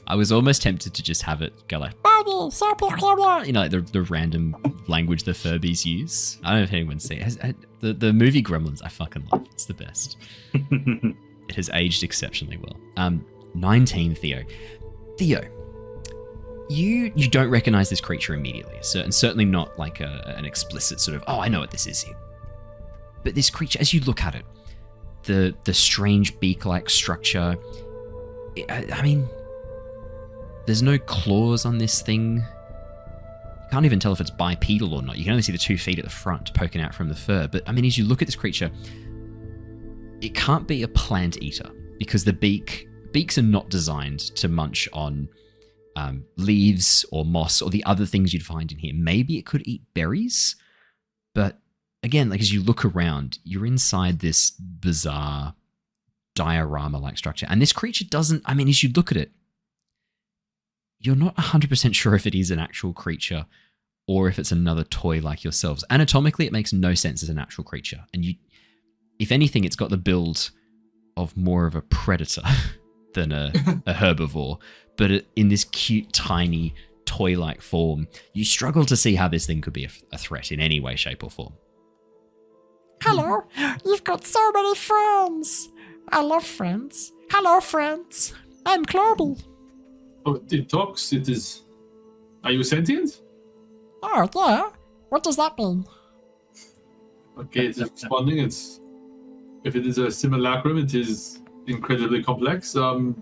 I was almost tempted to just have it go like, you know, like the random language the Furbies use. I don't know if anyone's seen it. The movie Gremlins. I fucking love it. It's the best. It has aged exceptionally well. 19, Theo. You don't recognize this creature immediately, and certainly not like an explicit sort of, oh, I know what this is here. But this creature, as you look at it, the strange beak-like structure, I mean, there's no claws on this thing. You can't even tell if it's bipedal or not. You can only see the 2 feet at the front poking out from the fur. But I mean, as you look at this creature, it can't be a plant eater because the beaks are not designed to munch on leaves or moss or the other things you'd find in here. Maybe it could eat berries, but again, like as you look around, you're inside this bizarre diorama-like structure, and this creature doesn't. I mean, as you look at it, you're not 100% sure if it is an actual creature or if it's another toy like yourselves. Anatomically, it makes no sense as an actual creature, and if anything, it's got the build of more of a predator than a herbivore. But in this cute, tiny, toy-like form, you struggle to see how this thing could be a threat in any way, shape, or form. Hello, you've got so many friends. I love friends. Hello, friends. I'm Clorby. Oh, it talks. It is. Are you sentient? Oh, yeah. What does that mean? Okay, it's responding. If it is a simulacrum, it is incredibly complex. What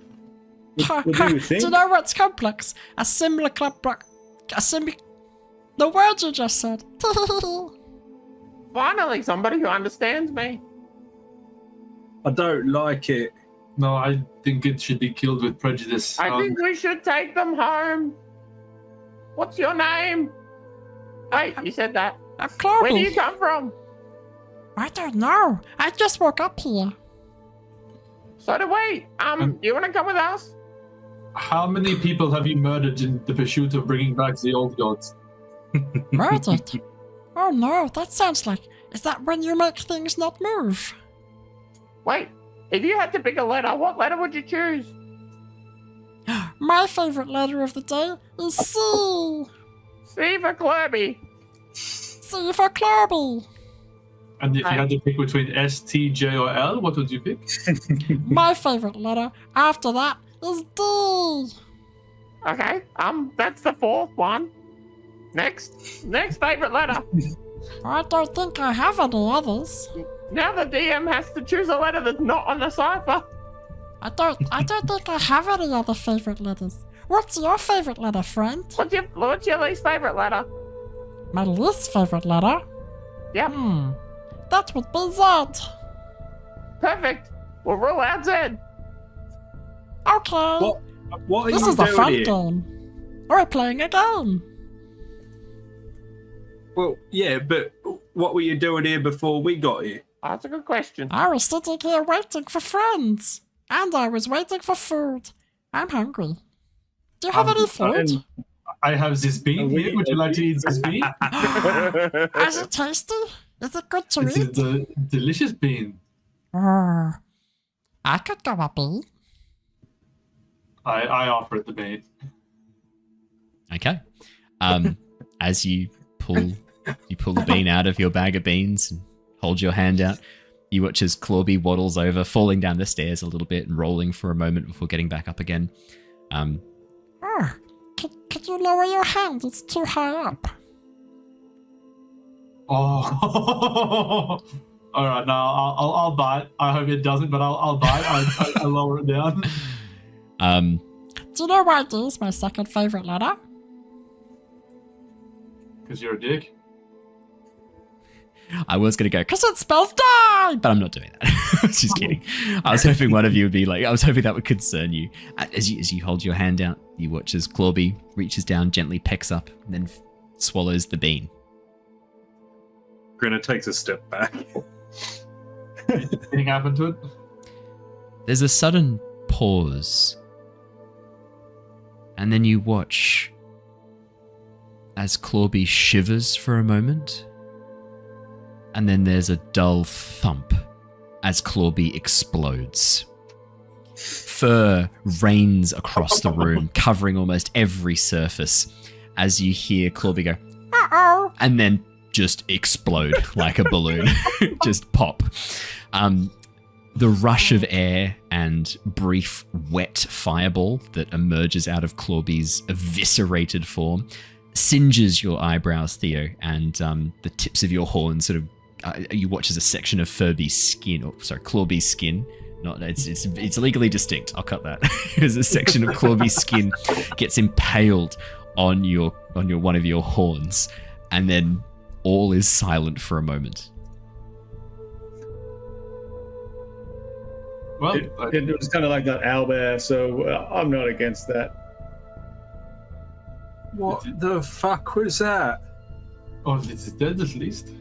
do you think? Do you know what's complex? A similar the word you just said. Finally, somebody who understands me. I don't like it. No, I think it should be killed with prejudice. I think we should take them home. What's your name? Hey, you said that. I'm Clorby. Where do you come from? I don't know. I just woke up here. So do we. You want to come with us? How many people have you murdered in the pursuit of bringing back the old gods? Murdered? Oh no, that sounds like... Is that when you make things not move? Wait, if you had to pick a letter, what letter would you choose? My favourite letter of the day is C. C for Clorby. C for Clorby. And if you had to pick between S, T, J, or L, what would you pick? My favourite letter after that is D. Okay, that's the 4th one. Next favourite letter. I don't think I have any others. Now the DM has to choose a letter that's not on the cipher. I don't think I have any other favourite letters. What's your favourite letter, friend? What's your least favourite letter? My least favourite letter? Yep. That would be Z. Perfect. We'll rule out Z. Okay. What are this you is a doing fun here? game. We're playing a game. Well, yeah, but what were you doing here before we got here? That's a good question. I was sitting here waiting for friends. And I was waiting for food. I'm hungry. Do you have any food? I have this bean here. Would you like to eat this bean? Is it tasty? Is it good to This eat? is the delicious bean. I could go a bean. I offered the bean. Okay. As you pull the bean out of your bag of beans and hold your hand out, you watch as Clorby waddles over, falling down the stairs a little bit and rolling for a moment before getting back up again. Could you lower your hand? It's too high up. Oh. All right, now I'll bite. I hope it doesn't, but I'll bite. I lower it down. Do you know why D is my second favourite letter? Because you're a dick. I was going to go, because it spells die, but I'm not doing that. Just kidding. I was hoping one of you would be like, I was hoping that would concern you. As you hold your hand out, you watch as Clawby reaches down, gently pecks up, and then swallows the bean. Grinner takes a step back. Anything happened to it? There's a sudden pause. And then you watch as Clawby shivers for a moment. And then there's a dull thump as Clawby explodes. Fur rains across the room, covering almost every surface as you hear Clawby go, uh-oh, and then just explode like a balloon. Just pop. The rush of air and brief wet fireball that emerges out of Clawby's eviscerated form singes your eyebrows, Theo, and the tips of your horns sort of you watch as a section of Clawby's skin. It's legally distinct. I'll cut that. As a section of Clawby's skin gets impaled on one of your horns, and then all is silent for a moment. Well, It was kind of like that owlbear, so I'm not against that. What the fuck was that? oh, it's dead at least.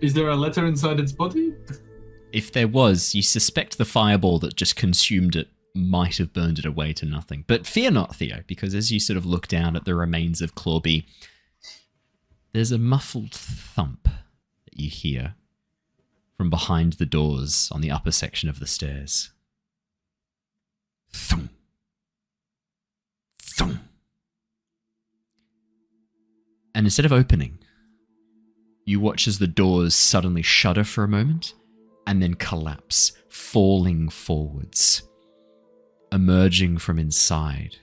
Is there a letter inside its body? If there was, you suspect the fireball that just consumed it might have burned it away to nothing. But fear not, Theo, because as you sort of look down at the remains of Clawby, there's a muffled thump that you hear from behind the doors on the upper section of the stairs. Thump. Thump. And instead of opening, you watch as the doors suddenly shudder for a moment and then collapse, falling forwards. Emerging from inside,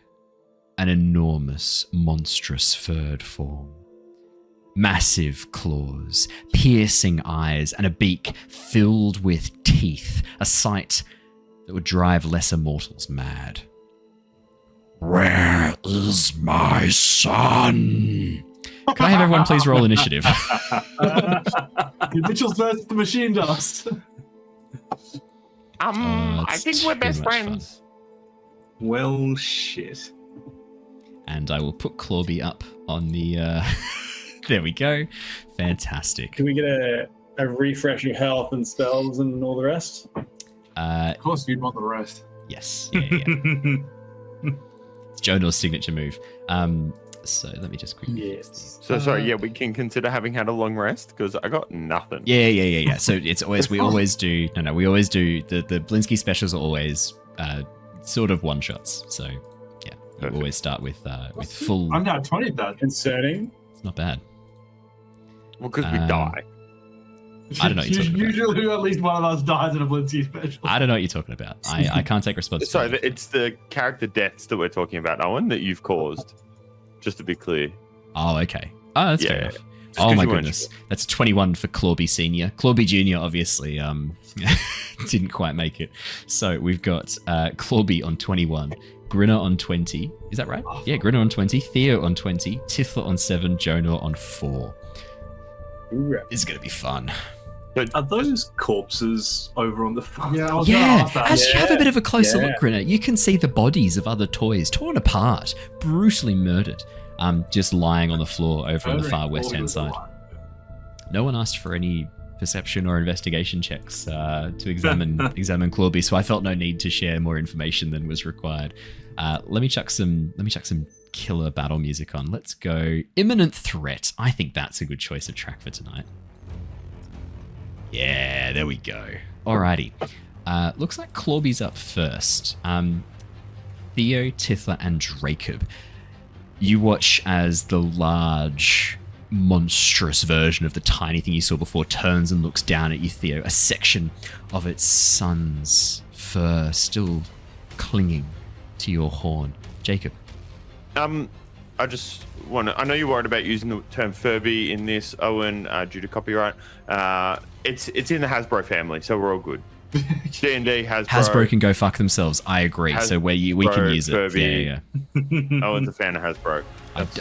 an enormous, monstrous furred form. Massive claws, piercing eyes, and a beak filled with teeth, a sight that would drive lesser mortals mad. Where is my son? Can I have everyone please roll initiative? Mitchell's versus the machine dust. I think we're best friends. Well, shit. And I will put Clawby up on the... There we go. Fantastic. Can we get a refresh of health and spells and all the rest? Of course you'd want the rest. Yes. Yeah. It's Jonor's signature move. So let me just quickly fix these. So sorry, we can consider having had a long rest because I got nothing. Yeah. So it's always we always do the Blinsky specials are always sort of one shots. So yeah, we always start with full. I'm now 20 that. Concerning. It's not bad. Well, because we die. I don't know what you're talking about. Usually at least one of us dies in a Blinsky special. I don't know what you're talking about. I can't take responsibility. Sorry, it's the character deaths that we're talking about, Owen, that you've caused. Just to be clear. Oh, okay. Oh, that's fair enough. Oh my goodness. That's 21 for Clawby Senior. Clawby Junior obviously didn't quite make it. So we've got Clawby on 21, Grinner on 20. Is that right? Yeah, Grinner on 20, Theo on 20, Tithla on 7, Jonor on 4. This is going to be fun. Are those corpses over on the front? Yeah, as you have a bit of a closer look, Grinner, you can see the bodies of other toys torn apart, brutally murdered, just lying on the floor over on the far west-hand side. No one asked for any perception or investigation checks to examine Clawby, so I felt no need to share more information than was required. Let me chuck some killer battle music on. Let's go Imminent Threat. I think that's a good choice of track for tonight. Yeah, there we go. Alrighty. Looks like Clawby's up first. Theo, Tithla, and Dracob. You watch as the large, monstrous version of the tiny thing you saw before turns and looks down at you, Theo. A section of its son's fur still clinging to your horn. Jacob. I just want to... I know you're worried about using the term Furby in this, Owen, due to copyright. It's in the Hasbro family, so we're all good. D&D Hasbro can go fuck themselves. I agree. So we can use it. Furby. Yeah. Owen's a fan of Hasbro.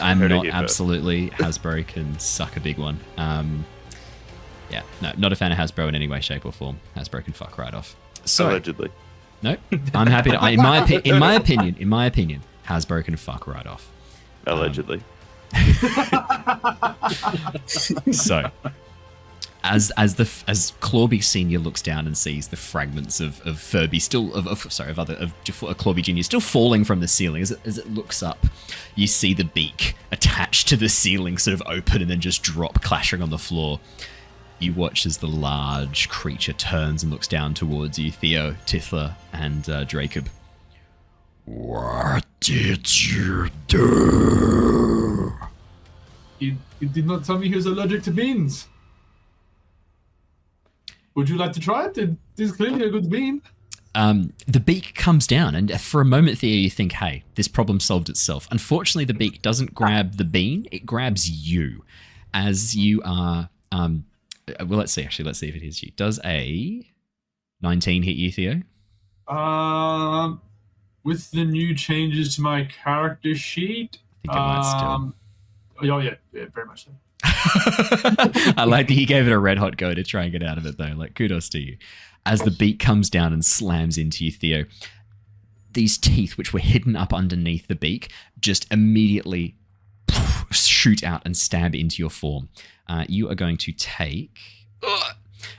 I'm not absolutely. Hasbro can suck a big one. Yeah, no, not a fan of Hasbro in any way, shape, or form. Hasbro can fuck right off. So, allegedly. No, I'm happy to. In my opinion, Hasbro can fuck right off. Allegedly. So, as Clawby Senior looks down and sees the fragments of Furby of Clawby Junior still falling from the ceiling, as it looks up, you see the beak attached to the ceiling sort of open and then just drop, clashing on the floor. You watch as the large creature turns and looks down towards you, Theo, Tithla, and Dracob. What did you do? You did not tell me he was allergic to beans. Would you like to try it? It is clearly a good bean. The beak comes down, and for a moment, Theo, you think, hey, this problem solved itself. Unfortunately, the beak doesn't grab the bean, it grabs you. As you are... well, let's see if it hits you. Does a 19 hit you, Theo? With the new changes to my character sheet, I think it might still. Oh yeah, very much so. I like that he gave it a red hot go to try and get out of it, though. Like, kudos to you. As the beak comes down and slams into you, Theo, these teeth, which were hidden up underneath the beak, just immediately shoot out and stab into your form. You are going to take...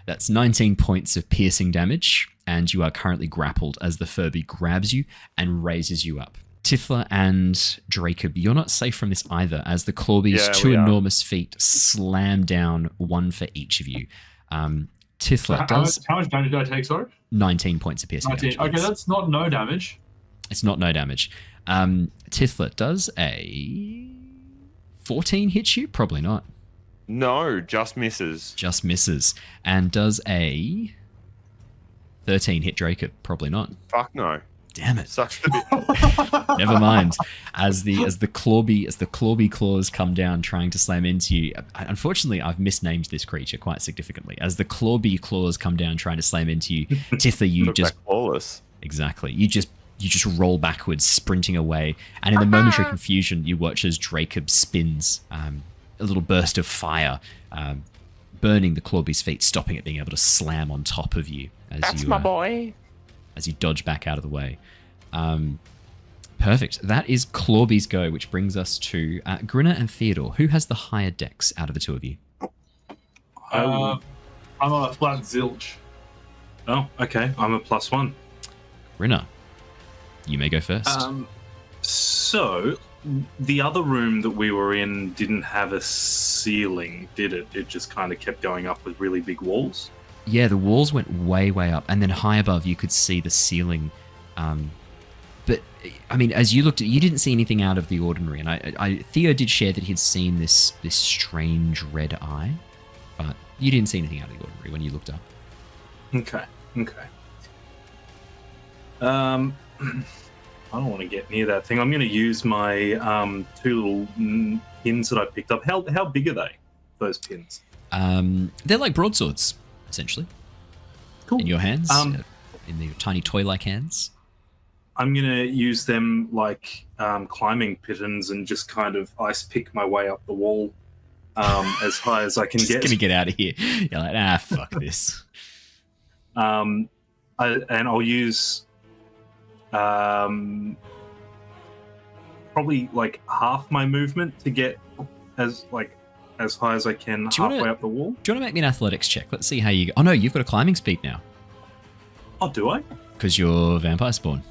that's 19 points of piercing damage, and you are currently grappled as the Furby grabs you and raises you up. Tithla and Dracob, you're not safe from this either, as the Clawby's two enormous feet slam down, one for each of you. Tithla does... How much damage did I take, sorry? 19 points of piercing damage. Okay, that's not no damage. It's not no damage. Tithla does a... 14 hit you? Probably not. No, just misses. Just misses. And does a 13 hit Dracob? Probably not. Fuck no. Damn it. Sucks to be. Never mind. As the Clawby claws come down trying to slam into you. Unfortunately, I've misnamed this creature quite significantly. As the Clawby claws come down trying to slam into you, Tithla, you just... flawless. Exactly. You just roll backwards, sprinting away, and in the momentary confusion, you watch as Dracob spins, a little burst of fire, burning the Clawby's feet, stopping it being able to slam on top of you. That's my boy. As you dodge back out of the way. Perfect. That is Clawby's go, which brings us to Grinner and Theodore. Who has the higher dex out of the two of you? I'm a flat zilch. Oh, okay. I'm a +1. Grinner, you may go first. So, the other room that we were in didn't have a ceiling, did it? It just kind of kept going up with really big walls? Yeah, the walls went way, way up, and then high above you could see the ceiling. But, I mean, as you looked at, you didn't see anything out of the ordinary, and Theo did share that he'd seen this strange red eye, but you didn't see anything out of the ordinary when you looked up. Okay. I don't want to get near that thing. I'm going to use my two little pins that I picked up. How big are they, those pins? They're like broadswords, essentially. Cool. In your hands, in your tiny toy-like hands. I'm going to use them like climbing pittons and just kind of ice pick my way up the wall as high as I can just get. Just going to get out of here. You're like, fuck this. And I'll use... probably like half my movement to get as high as I can halfway up the wall. Do you want to make me an athletics check? Let's see how you go. Oh no, you've got a climbing speed now. Oh, do I? Because you're vampire spawn.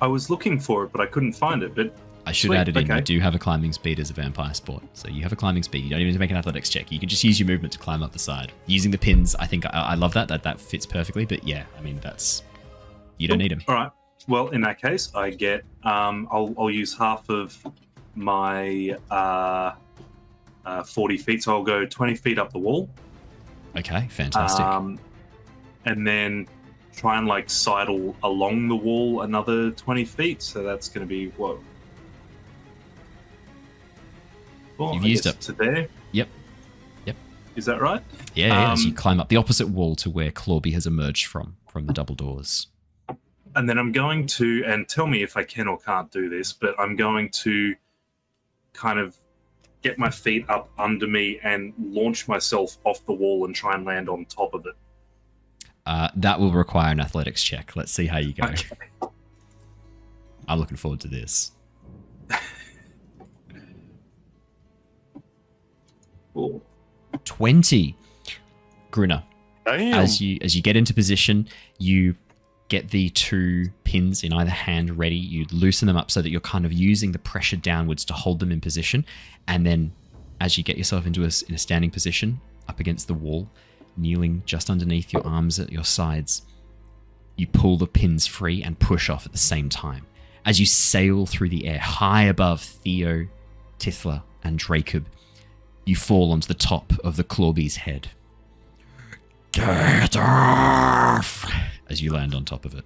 I was looking for it, but I couldn't find it. But I should add it in. You do have a climbing speed as a vampire spawn. So you have a climbing speed. You don't even have to make an athletics check. You can just use your movement to climb up the side. Using the pins, I think I love that fits perfectly. But yeah, I mean, you don't need them. All right. Well, in that case, I get. I'll use half of my 40 feet, so I'll go 20 feet up the wall. Okay, fantastic. And then try and sidle along the wall another 20 feet. So that's going to be what? Well, You've used it to there. Yep. Is that right? Yeah. As you climb up the opposite wall to where Clawby has emerged from from the double doors. And then I'm going to, and tell me if I can or can't do this, but I'm going to kind of get my feet up under me and launch myself off the wall and try and land on top of it. That will require an athletics check. Let's see how you go. Okay. I'm looking forward to this. Cool. 20. Grinner. Damn. As you get into position, you get the 2 pins in either hand ready. You loosen them up so that you're kind of using the pressure downwards to hold them in position. And then as you get yourself in a standing position up against the wall, kneeling just underneath your arms at your sides, you pull the pins free and push off at the same time. As you sail through the air high above Theo, Tithla, and Dracob, you fall onto the top of the Clawbee's head. Get off! As you land on top of it.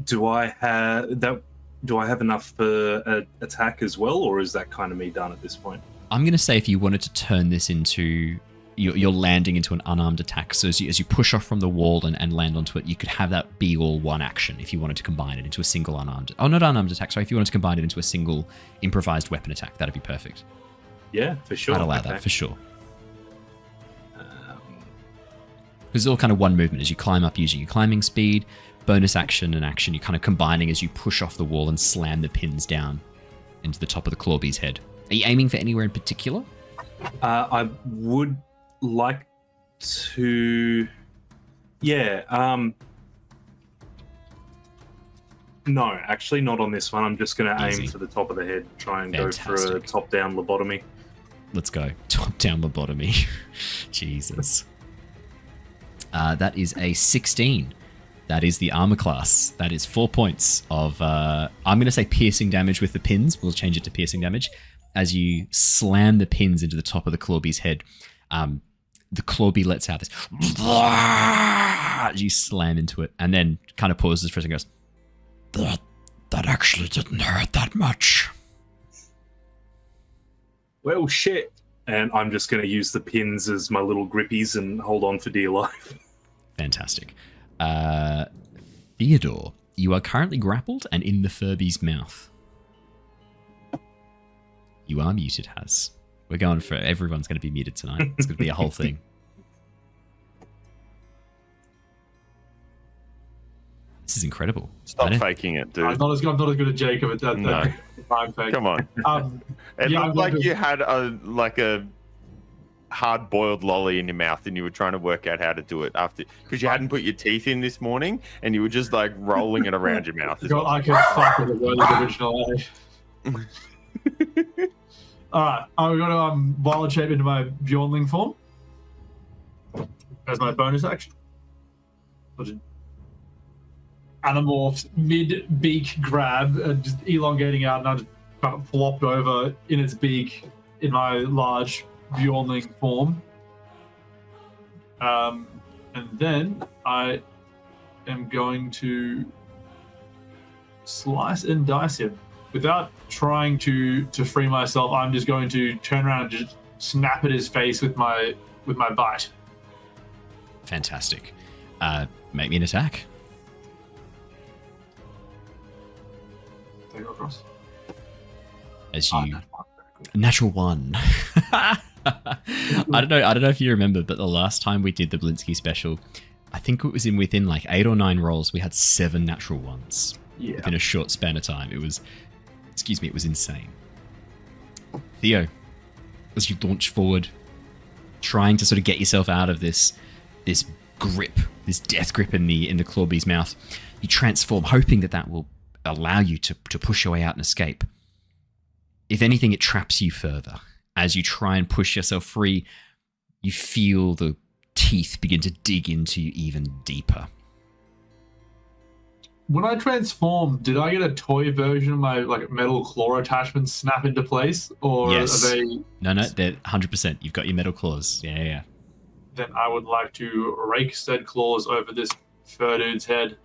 Do I have enough for attack as well, or is that kind of me done at this point? I'm going to say if you wanted to turn this into... You're landing into an unarmed attack, so as you push off from the wall and land onto it, you could have that be all one action if you wanted to combine it into a single unarmed... Oh, not unarmed attack, sorry. If you wanted to combine it into a single improvised weapon attack, that'd be perfect. Yeah, for sure. I'd allow that, for sure. Because it's all kind of one movement. As you climb up using your climbing speed, bonus action and action, you're kind of combining as you push off the wall and slam the pins down into the top of the Clawbee's head. Are you aiming for anywhere in particular? I would like to... Yeah. No, actually not on this one. I'm just going to aim for the top of the head, try and go for a top-down lobotomy. Let's go. Top-down lobotomy. Jesus. That is a 16. That is the armor class. That is 4 points of, I'm going to say piercing damage with the pins. We'll change it to piercing damage. As you slam the pins into the top of the Clawbee's head, the Clawbee lets out this... As you slam into it, and then kind of pauses for a second and goes, That actually didn't hurt that much. Well, shit. And I'm just going to use the pins as my little grippies and hold on for dear life. Fantastic. Theodore, you are currently grappled and in the Furby's mouth. You are muted, Has. We're going for... Everyone's going to be muted tonight. It's going to be a whole thing. This is incredible. Stop faking it, dude. I'm not as good as Jacob at that. No. Time fake. Come on. It looked like you had a hard-boiled lolly in your mouth and you were trying to work out how to do it after, because you hadn't put your teeth in this morning and you were just like rolling it around your mouth. God, I can fuck with the word of the original. Alright, I'm going to violent shape into my Bjornling form as my bonus action. Animorphs mid-beak grab, just elongating out, and I just kind of flopped over in its beak in my large Bjornling form. And then I am going to slice and dice him. Without trying to free myself, I'm just going to turn around and just snap at his face with my bite. Fantastic. Make me an attack. Take it across. As you... Natural 1. I don't know if you remember, but the last time we did the Blinsky special, I think it was within like 8 or 9 rolls, we had 7 natural 1s within a short span of time. It was insane. Theo, as you launch forward, trying to sort of get yourself out of this grip, this death grip in the Clawbee's mouth, you transform, hoping that will allow you to push your way out and escape. If anything, it traps you further. As you try and push yourself free, you feel the teeth begin to dig into you even deeper. When I transformed, did I get a toy version of my metal claw attachments snap into place, or yes. Are they? No, they're 100%. You've got your metal claws. Yeah. Then I would like to rake said claws over this fur dude's head.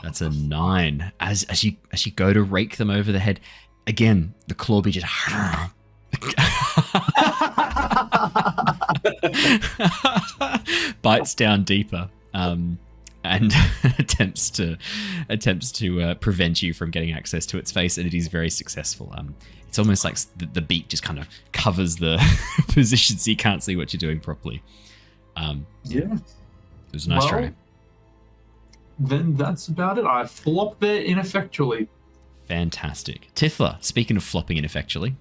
That's a 9. As you go to rake them over the head, again the Clawbee just bites down deeper, and attempts to prevent you from getting access to its face, and it is very successful. It's almost like the beak just kind of covers the position, so you can't see what you're doing properly. Yeah. It was a nice try. Then that's about it. I flop there ineffectually. Fantastic. Tithla, speaking of flopping ineffectually.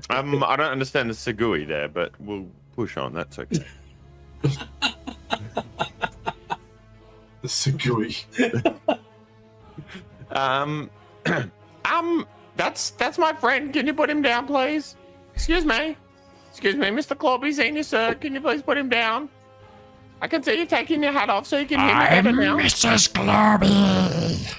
I don't understand the Sagui there, but we'll push on. That's okay. The Sagui. That's my friend. Can you put him down, please? Excuse me, Mr. Clawby, senior sir. Can you please put him down? I can see you taking your hat off so you can hear me better now. Mrs. Globby.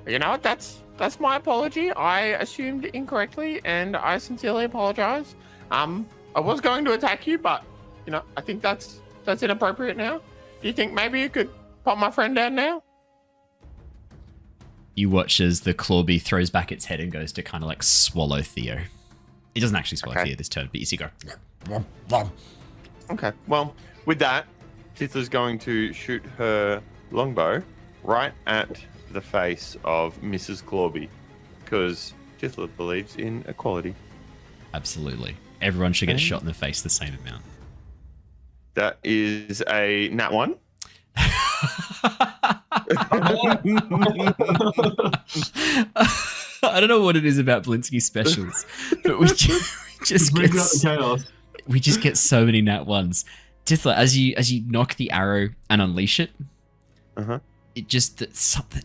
You know what? That's my apology. I assumed incorrectly, and I sincerely apologize. I was going to attack you, but I think that's inappropriate now. Do you think maybe you could pop my friend down now? You watch as the Clawby throws back its head and goes to kind of like swallow Theo. It doesn't actually swallow Theo this turn, but you see go. Okay, well, with that, Tithla's going to shoot her longbow right at the face of Mrs. Clawby, because Tithla believes in equality. Absolutely. Everyone should get shot in the face the same amount. That is a nat 1. I don't know what it is about Blinsky specials, but we just get so many nat 1s. Tithla, as you knock the arrow and unleash it, it just something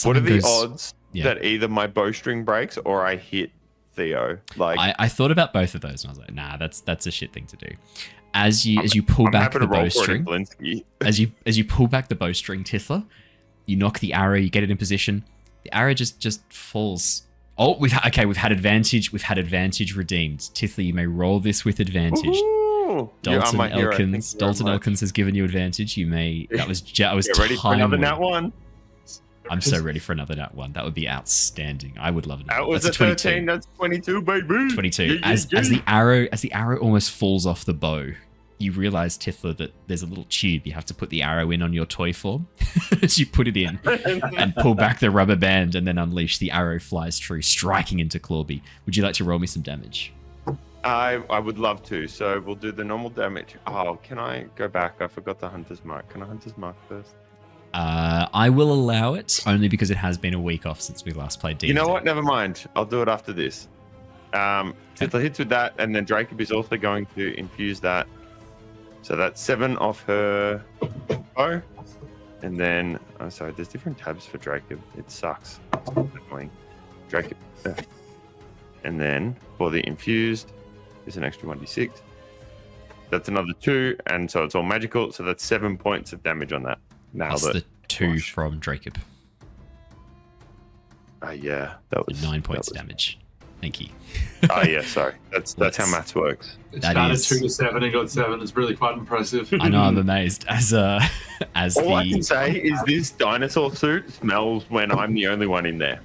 what are the goes, odds that either my bowstring breaks or I hit Theo? Like I thought about both of those and I was like, nah, that's a shit thing to do. As you pull back the bowstring, as you pull back the bowstring, Tithla, you knock the arrow, you get it in position. The arrow just falls. Oh, we've had advantage. We've had advantage redeemed. Tithla, you may roll this with advantage. Woo-hoo! Dalton Elkins has given you advantage. You may. That was Get ready for another nat 1. I'm so ready for another nat 1. That would be outstanding. I would love it. That was a 13. That's 22, baby. 22. As the arrow almost falls off the bow, you realize, Tithla, that there's a little tube you have to put the arrow in on your toy form. As you put it in and pull back the rubber band and then unleash, the arrow flies through, striking into Clawby. Would you like to roll me some damage? I would love to. So we'll do the normal damage. Oh, can I go back? I forgot the Hunter's Mark. Can I Hunter's Mark first? I will allow it, only because it has been a week off since we last played D&D. You know what? Never mind. I'll do it after this. Tithla hits with that, and then Jacob is also going to infuse that. So that's 7 off her bow. And then, sorry, there's different tabs for Jacob. It sucks. It's annoying. Jacob. And then for the infused, there's an extra 1d6. That's another 2, and so it's all magical. So that's 7 points of damage on that. Now that's the 2 from Jacob. Yeah, that was 9 points of damage. Thank you. Yeah, sorry. That's how maths works. It started 2 to 7 and got 7. It's really quite impressive. I know, I'm amazed. As all I can say is this dinosaur suit smells when I'm the only one in there.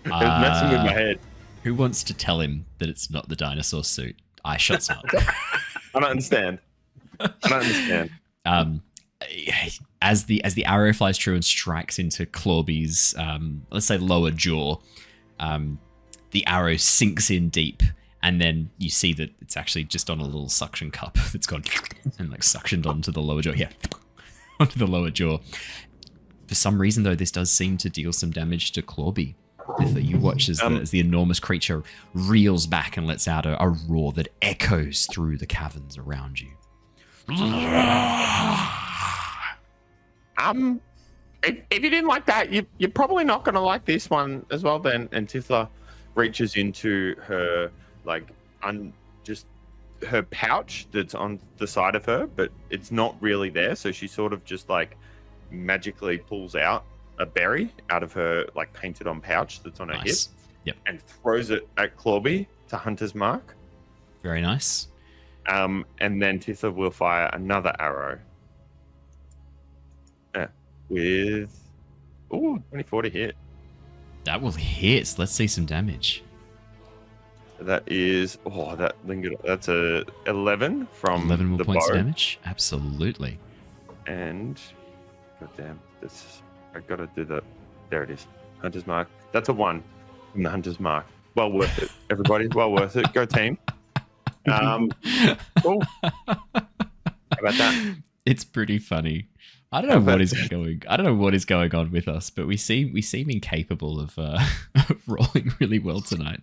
It's messing with my head. Who wants to tell him that it's not the dinosaur suit? I shut up. I don't understand. As the arrow flies through and strikes into Clawby's, let's say lower jaw, the arrow sinks in deep, and then you see that it's actually just on a little suction cup that's gone and like suctioned onto the lower jaw. Yeah, onto the lower jaw. For some reason, though, this does seem to deal some damage to Clawby. You watch as the enormous creature reels back and lets out a roar that echoes through the caverns around you. If you didn't like that, you're probably not going to like this one as well. Then, and Tithla reaches into her just her pouch that's on the side of her, but it's not really there. So she sort of just like magically pulls out a berry out of her like painted on pouch that's on her hip, and throws it at Clawby to Hunter's Mark. Very nice. And then Tithla will fire another arrow. With 24 to hit. That will hit. Let's see some damage. That is that lingered. That's a 11 from 11 more the points bow. of damage. Absolutely. And goddamn, I gotta do the. There it is. Hunter's mark. That's a 1 from the hunter's mark. Well worth it, everybody. Well worth it. Go team. Cool. How about that? It's pretty funny. I don't know what is going. I don't know what is going on with us, but we seem incapable of rolling really well tonight.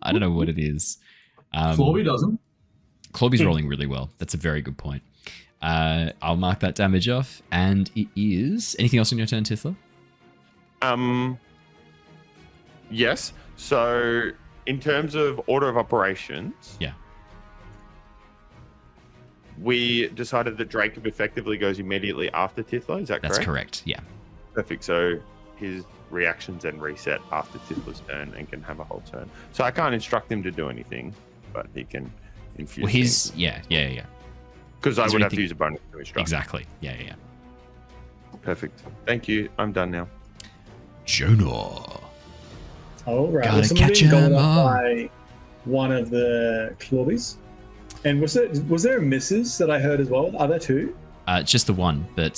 I don't know what it is. Clawby doesn't. Clawby's rolling really well. That's a very good point. I'll mark that damage off, and it is anything else on your turn, Tithla? Yes. So, in terms of order of operations, Yeah. we decided that Jacob effectively goes immediately after Tithla. Is that correct? That's correct. Yeah. Perfect. So his reactions then reset after Tithla's turn and can have a whole turn. So I can't instruct him to do anything, but he can infuse. Well, yeah. Because I Is would there have to anything- use a bonus to instruct. Exactly. Yeah. Perfect. Thank you. I'm done now. Jonor. All right. Gotta Was somebody catch 'em going up all. by one of the Clawbies? And was there a misses that I heard as well? Are there two? Just the one, but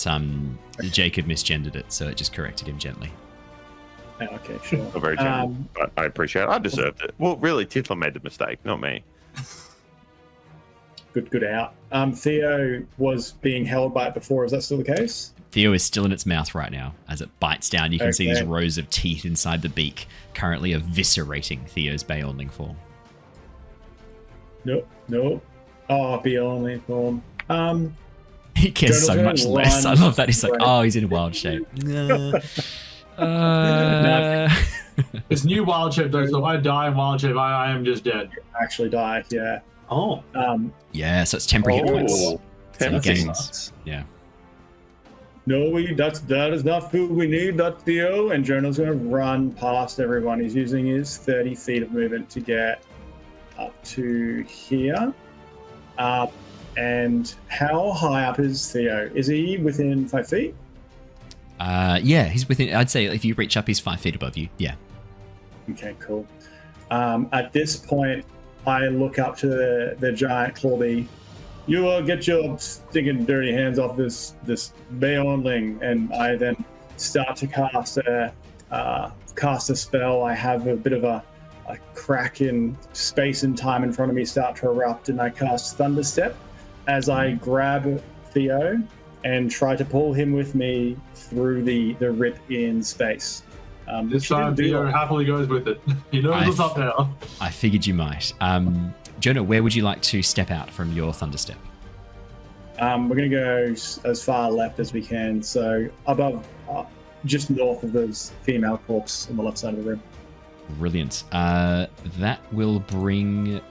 Jacob misgendered it, so it just corrected him gently. Oh, okay, sure. Not very gentle, but I appreciate it. I deserved it. Well, really, Tithla made the mistake, not me. Good out. Theo was being held by it before. Is that still the case? Theo is still in its mouth right now. As it bites down, you can see these Okay. rows of teeth inside the beak, currently eviscerating Theo's Bayonling form. Nope. Oh, be only form. He cares Jonah's so gonna much less. I run love that. He's like, right. oh, he's in wild shape. It's new wild shape though, so if I die in wild shape, I am just dead. Actually die. Yeah. Oh. Yeah, so it's temporary hit points. Oh, So he tempting. gains. Yeah. No, that is not food we need. That's Theo. And Jonah's going to run past everyone. He's using his 30 feet of movement to get up to here. And how high up is Theo? Is he within 5 feet? Yeah, he's within. I'd say if you reach up, he's 5 feet above you. Yeah. Okay, cool. At this point, I look up to the giant Clawby. You will get your stinking dirty hands off this Bayonling, and I then start to cast a spell. I have a bit of a crack in space and time in front of me start to erupt, and I cast Thunderstep as I grab Theo and try to pull him with me through the rip in space. This time Theo happily goes with it. He knows what's up now. I figured you might. Jonah, where would you like to step out from your Thunderstep? We're going to go as far left as we can, so above, just north of the female corpse on the left side of the room. Brilliant. That will bring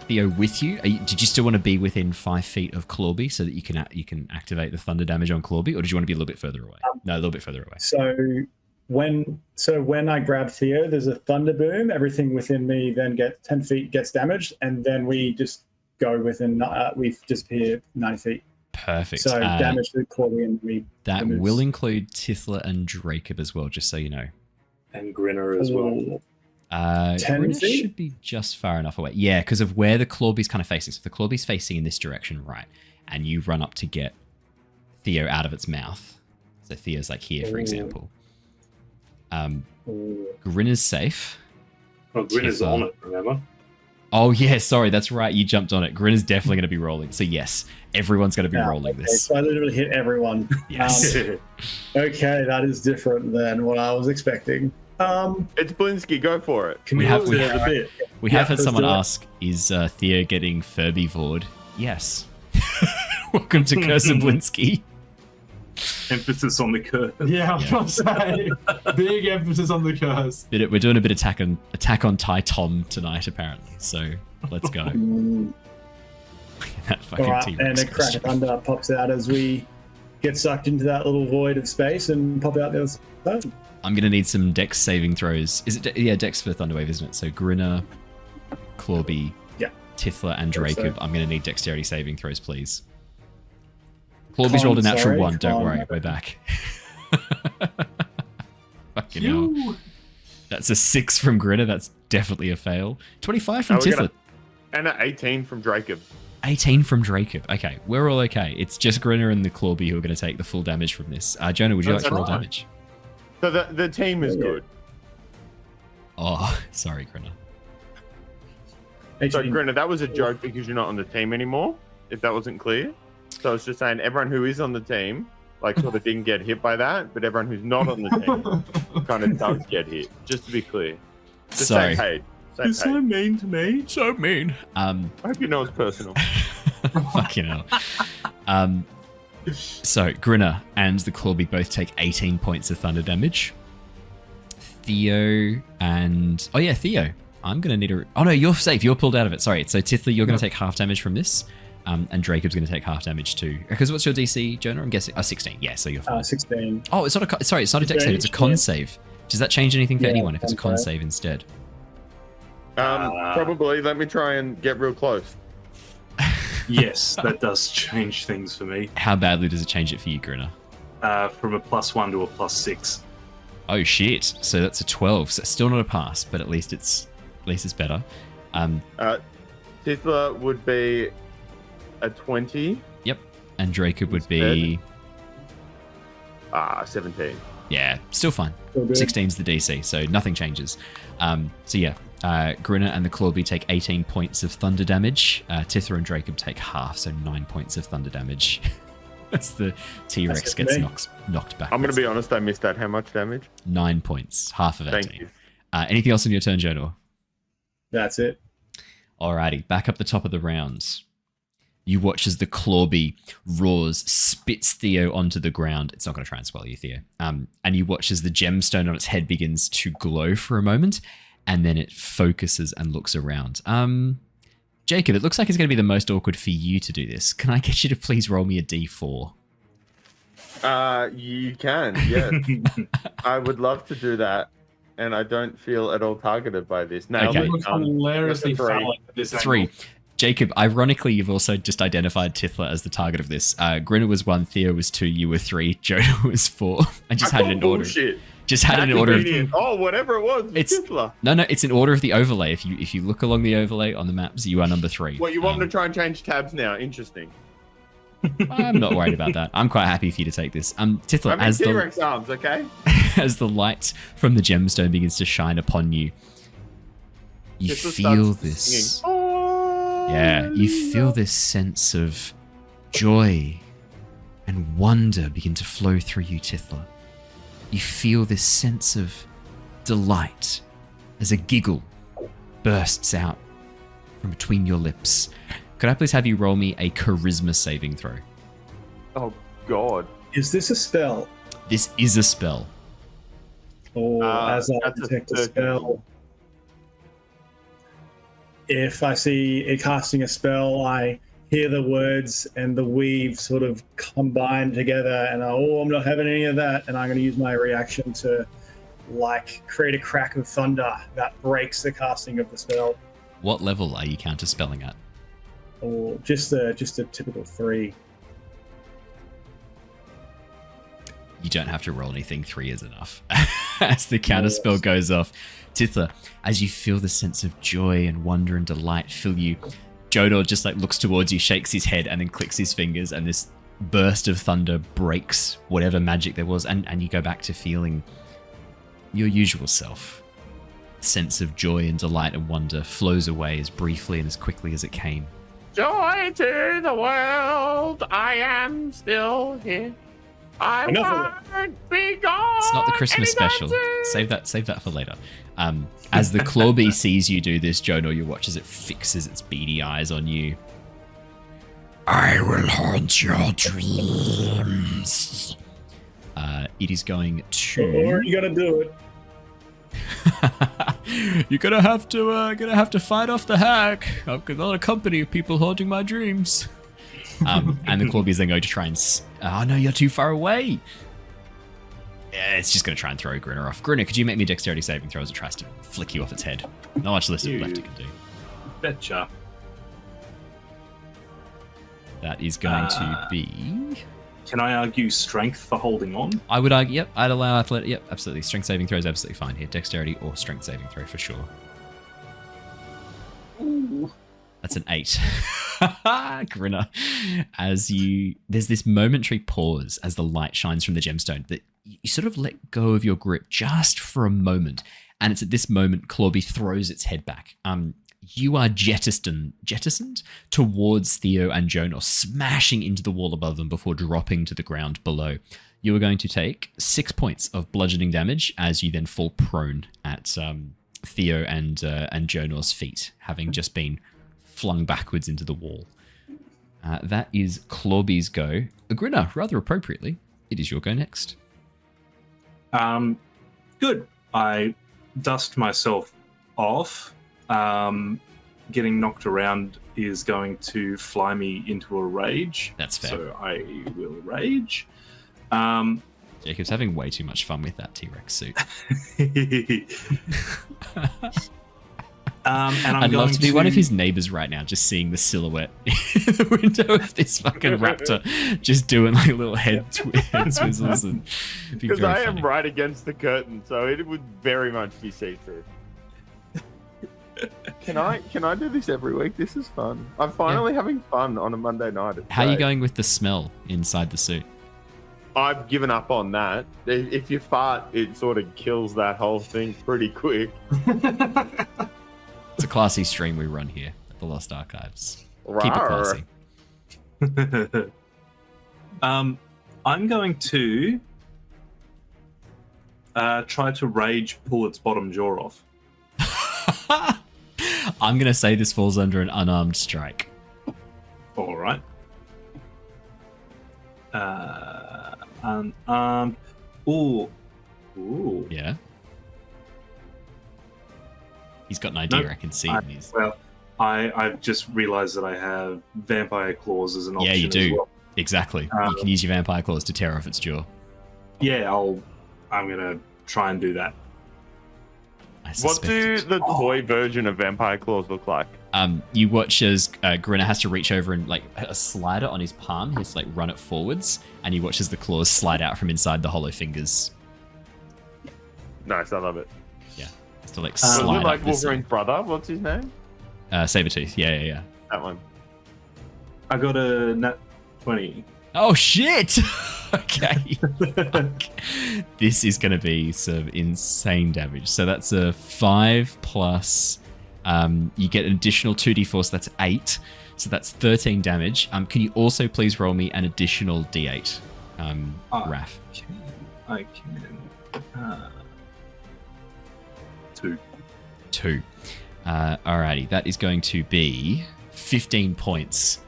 Theo with you. Did you still want to be within 5 feet of Clawby so that you can activate the thunder damage on Clawby, or did you want to be a little bit further away? No, a little bit further away. So when I grab Theo, there's a thunder boom. Everything within me then gets 10 feet gets damaged, and then we just go within. We disappear 90 feet. Perfect. So damage to Clawby, and we. That will include Tithla and Jacob as well, just so you know. And Grinner as well. 10 Grinner feet? should be just far enough away. Yeah, because of where the Clawby's kind of facing. So the Clawby's facing in this direction, right? And you run up to get Theo out of its mouth. So Theo's like here, for example. Grinner's safe. Oh, Grinner's on it, remember? Oh, yeah, sorry, that's right. You jumped on it. Grinner's definitely going to be rolling. So, yes, everyone's going to be rolling Okay, this. so I literally hit everyone. Yes. Okay, that is different than what I was expecting. It's Blinsky. Go for it. We have had let's someone do it. ask, is Theo getting Furby-vored? Yes. Welcome to Curse of Blinsky. Emphasis on the curse. Yeah, I was going to say, big emphasis on the curse. We're doing a bit of attack on Ty Tom tonight, apparently. So, let's go. That fucking All right, T-Rex and a crack costume. of thunder pops out as we get sucked into that little void of space and pop out the other side. I'm going to need some Dex saving throws. Is it? Yeah, Dex for Thunderwave, isn't it? So Grinner, Clawby, Yeah. Tifla, and Think so. Jacob. I'm going to need dexterity saving throws, please. Clawby's rolled a natural sorry, 1. Don't con. worry, we're back. Fucking hell. That's a 6 from Grinner. That's definitely a fail. 25 from Now we're Tithla. And an 18 from Jacob. 18 from Jacob. Okay, we're all okay. It's just Grinner and the Clawby who are going to take the full damage from this. Jonor, would you like to roll damage? So the team is good. Oh, sorry, Grinner. So, Grinner, that was a joke because you're not on the team anymore, if that wasn't clear. So I was just saying everyone who is on the team, like, sort of didn't get hit by that, but everyone who's not on the team kind of does get hit, just to be clear. Just Sorry. Say paid. You're so mean to me. So mean. I hope you know it's personal. Fucking hell. So, Grinner and the Clawby both take 18 points of thunder damage. Theo and... Oh, yeah, Theo. I'm going to need a... Oh, no, you're safe. You're pulled out of it. Sorry. So, Tithla, you're going to take half damage from this. And Jacob's going to take half damage too. Because what's your DC, Jonor? I'm guessing 16. Yeah, so you're fine. 16. Oh, it's not a... Sorry, it's not a dex save. It's a con save. Does that change anything for anyone if it's a con save instead? Probably. Let me try and get real close. Yes, that does change things for me. How badly does it change it for you, Grinner? From a +1 to a +6. Oh shit! So that's a 12. So it's still not a pass, but at least it's better. Tithla would be a 20. Yep. And Jacob would be 17. Yeah, still fine. 16's the DC, so nothing changes. So yeah, Grinner and the Clawby take 18 points of thunder damage. Tithla and Jacob take half, so 9 points of thunder damage. As the T-Rex gets knocked back. I'm going to be honest, I missed that. How much damage? 9 points, half of 18. Thank you. Anything else on your turn, Jonor? That's it. Alrighty, back up the top of the round. You watch as the Clawby roars, spits Theo onto the ground. It's not going to try and swallow you, Theo. And you watch as the gemstone on its head begins to glow for a moment, and then it focuses and looks around. Jacob, it looks like it's going to be the most awkward for you to do this. Can I get you to please roll me a d4? You can, yes. I would love to do that, and I don't feel at all targeted by this. Now, Okay. Hilariously phallic at this 3. angle. Jacob, ironically, you've also just identified Tithla as the target of this. Grinner was 1, Theo was 2, you were 3, Jonor was 4. I just had it in order. Bullshit. Just had it in order of... Oh, whatever it was, It's Tithla. No, it's in order of the overlay. If you look along the overlay on the maps, you are number 3. What, you want me to try and change tabs now? Interesting. I'm not worried about that. I'm quite happy for you to take this. Tithla, I'm in as T-Rex arms, okay? as the light from the gemstone begins to shine upon you, you Tithla feel starts this. singing. Yeah, you feel this sense of joy and wonder begin to flow through you, Tithla. You feel this sense of delight as a giggle bursts out from between your lips. Could I please have you roll me a charisma saving throw? Oh, God. Is this a spell? This is a spell. Or as I that's a detect a 13. spell? If I see it casting a spell, I hear the words and the weave sort of combine together, and I'm not having any of that, and I'm going to use my reaction to create a crack of thunder that breaks the casting of the spell. What level are you counterspelling at? Or just a typical 3. You don't have to roll anything, 3 is enough. As the counterspell goes off, Tithla, as you feel the sense of joy and wonder and delight fill you, Jonor just looks towards you, shakes his head, and then clicks his fingers, and this burst of thunder breaks whatever magic there was, and you go back to feeling your usual self. The sense of joy and delight and wonder flows away as briefly and as quickly as it came. Joy to the world, I am still here. I won't be gone. It's not the Christmas special. Save that for later. As the Clawby sees you do this, Jonor, you watch as it fixes its beady eyes on you. I will haunt your dreams. It is going to. Or you gotta do it. You're gonna have to fight off the hack. I've got a lot of company of people haunting my dreams. And the Clawby is then going to try and... Oh no, you're too far away. Yeah, it's just going to try and throw Grinner off. Grinner, could you make me a dexterity saving throw as it tries to flick you off its head? Not much left it can do. Betcha. That is going to be... Can I argue strength for holding on? I would argue, yep, I'd allow athletic, yep, absolutely. Strength saving throw is absolutely fine here. Dexterity or strength saving throw for sure. That's an 8. Grinner. There's this momentary pause as the light shines from the gemstone that you sort of let go of your grip just for a moment. And it's at this moment Clawby throws its head back. You are jettisoned towards Theo and Jonor, smashing into the wall above them before dropping to the ground below. You are going to take 6 points of bludgeoning damage as you then fall prone at Theo and Jonor's feet, having just been flung backwards into the wall. That is Clawby's go. Grinner, rather appropriately, it is your go next. Good. I dust myself off. Getting knocked around is going to fly me into a rage. That's fair. So I will rage. Jacob's having way too much fun with that T-Rex suit. And I'd love to be one of his neighbors right now, just seeing the silhouette in the window of this fucking raptor, just doing like little head swizzles. And because I am right against the curtain, so it would very much be see-through. Can I do this every week? This is fun. I'm finally having fun on a Monday night. How are you going with the smell inside the suit? I've given up on that. If you fart, it sort of kills that whole thing pretty quick. It's a classy stream we run here at the Lost Archives. Rawr. Keep it classy. I'm going to try to rage pull its bottom jaw off. I'm going to say this falls under an unarmed strike. All right. Unarmed. Ooh. Yeah. He's got an idea, I can see. I've just realised that I have vampire claws as an option. Yeah, you do. As well. Exactly. You can use your vampire claws to tear off its jaw. Yeah, I'm going to try and do that. What do the toy version of vampire claws look like? You watch as Grinner has to reach over and like a slider on his palm. He has to like run it forwards, and you watch as the claws slide out from inside the hollow fingers. Nice, I love it. Yeah, it's to like slide. Like Wolverine's brother. What's his name? Sabretooth. Yeah. That one. I got a nat 20. Oh shit! Okay. This is going to be some insane damage. So that's a 5 plus. You get an additional 2d4, so that's 8. So that's 13 damage. Can you also please roll me an additional d8, Raph? I can. 2. Alrighty, that is going to be 15 points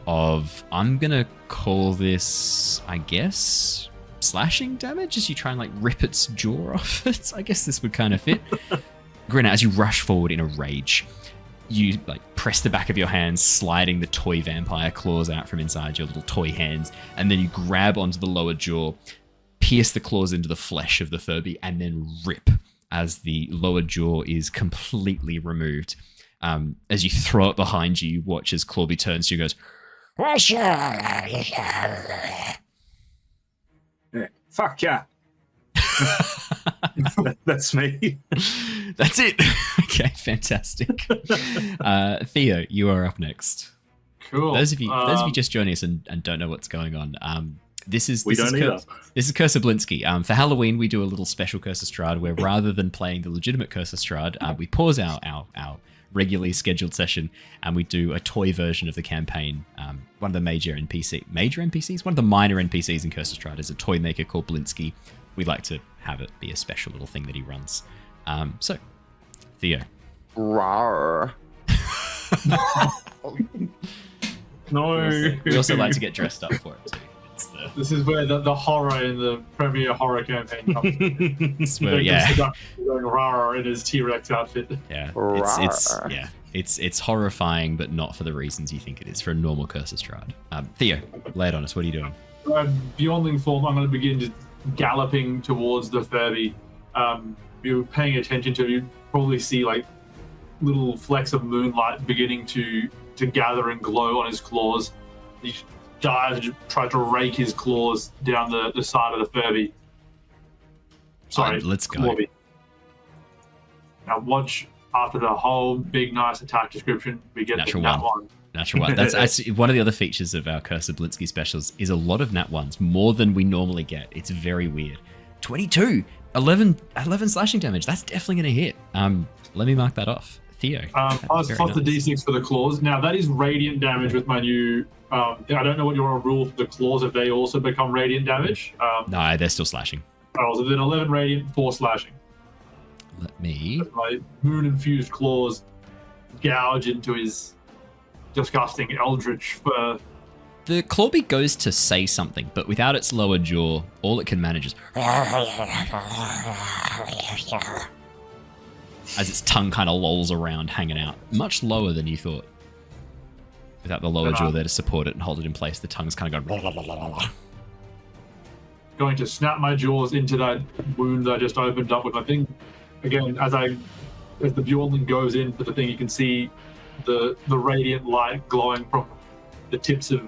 of, I'm going to call this, I guess, slashing damage as you try and like rip its jaw off it. I guess this would kind of fit. Grinner, as you rush forward in a rage, you like press the back of your hands, sliding the toy vampire claws out from inside your little toy hands, and then you grab onto the lower jaw, pierce the claws into the flesh of the Furby, and then rip as the lower jaw is completely removed. As you throw it behind you, you watch as Clawby turns to you and goes, fuck yeah. That's me. That's it. Okay, fantastic. Theo, you are up next. Cool. Those of you just joining us and don't know what's going on, this is Curse of Blinsky. For Halloween, we do a little special Curse of Strahd where rather than playing the legitimate Curse of Strahd, we pause our regularly scheduled session and we do a toy version of the campaign. One of the one of the minor NPCs in Curse of Strahd is a toy maker called Blinsky. We like to have it be a special little thing that he runs. So, Theo. Rawr. No. We also like to get dressed up for it too. This is where the horror in the premier horror campaign comes. Going rawr in his T-Rex outfit. Yeah, it's horrifying, but not for the reasons you think it is for a normal Curse of Strahd. Theo, lay it on us. What are you doing? Beyonding form, I'm going to begin just galloping towards the Furby. You're paying attention to. You probably see like little flecks of moonlight beginning to gather and glow on his claws. He dives, tries to rake his claws down the side of the Furby. Sorry, let's go. Clawby. Now watch after the whole big, nice attack description, we get Natural the nat one. one. Natural one. That's actually one of the other features of our Curse of Blinsky specials is a lot of nat ones, more than we normally get. It's very weird. 22, 11 slashing damage. That's definitely going to hit. Let me mark that off. Theo. Plus the d6 for the claws. Now that is radiant damage with my new. I don't know what your rule for the claws. If they also become radiant damage. No, they're still slashing. Oh, so then 11 radiant, 4 slashing. Let me. My moon infused claws gouge into his disgusting eldritch fur. The clawbeak goes to say something, but without its lower jaw, all it can manage is as its tongue kind of lolls around, hanging out, much lower than you thought. Without the lower jaw there to support it and hold it in place, the tongue's kind of going. Going to snap my jaws into that wound that I just opened up with my thing. Again, as the Bjornling goes in for the thing, you can see the radiant light glowing from the tips of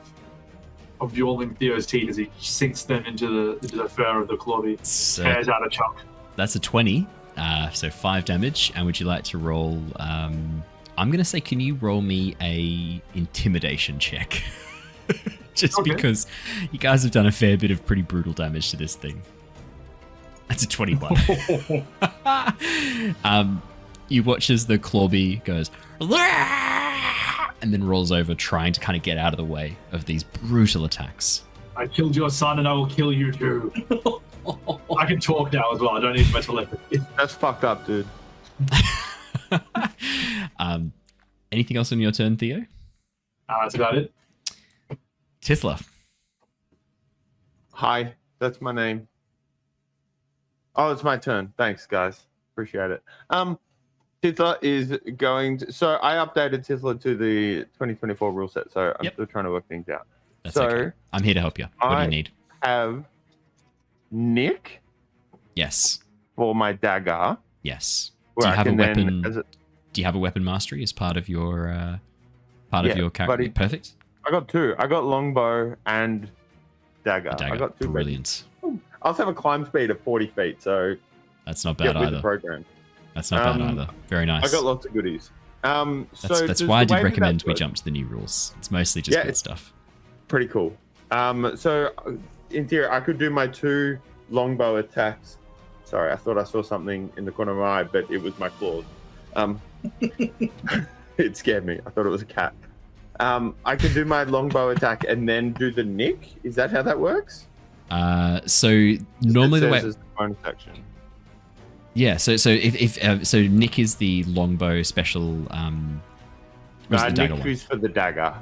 Bjornling Theo's teeth as he sinks them into the fur of the clawbeak. Tears out a chunk. That's a 20, so 5 damage. And would you like to roll? I'm going to say, can you roll me a intimidation check? Just because you guys have done a fair bit of pretty brutal damage to this thing. That's a 21. You watch as the clawbee goes and then rolls over, trying to kind of get out of the way of these brutal attacks. I killed your son and I will kill you too. I can talk now as well. I don't need my telepathy. That's fucked up, dude. Anything else on your turn, Theo? That's about it. Tithla. Hi, that's my name. Oh, it's my turn. Thanks, guys. Appreciate it. Tithla is going to... So I updated Tithla to the 2024 rule set, so I'm still trying to work things out. That's okay. I'm here to help you. What do you need? I have Nick. Yes. For my dagger. Yes. Do you have a weapon? Do you have a weapon mastery as part of your your character? Perfect. I got 2. I got longbow and dagger. I got 2. Brilliant. I also have a climb speed of 40 feet, so that's not bad either. The program. That's not bad either. Very nice. I got lots of goodies. That's why I did recommend we jump to the new rules. It's mostly just good stuff. Pretty cool. So in theory, I could do my 2 longbow attacks. Sorry, I thought I saw something in the corner of my eye, but it was my claws. It scared me. I thought it was a cat. I could do my longbow attack and then do the nick. Is that how that works? So normally the way is the bonus action. Yeah. So if nick is the longbow special. Nick is for the dagger.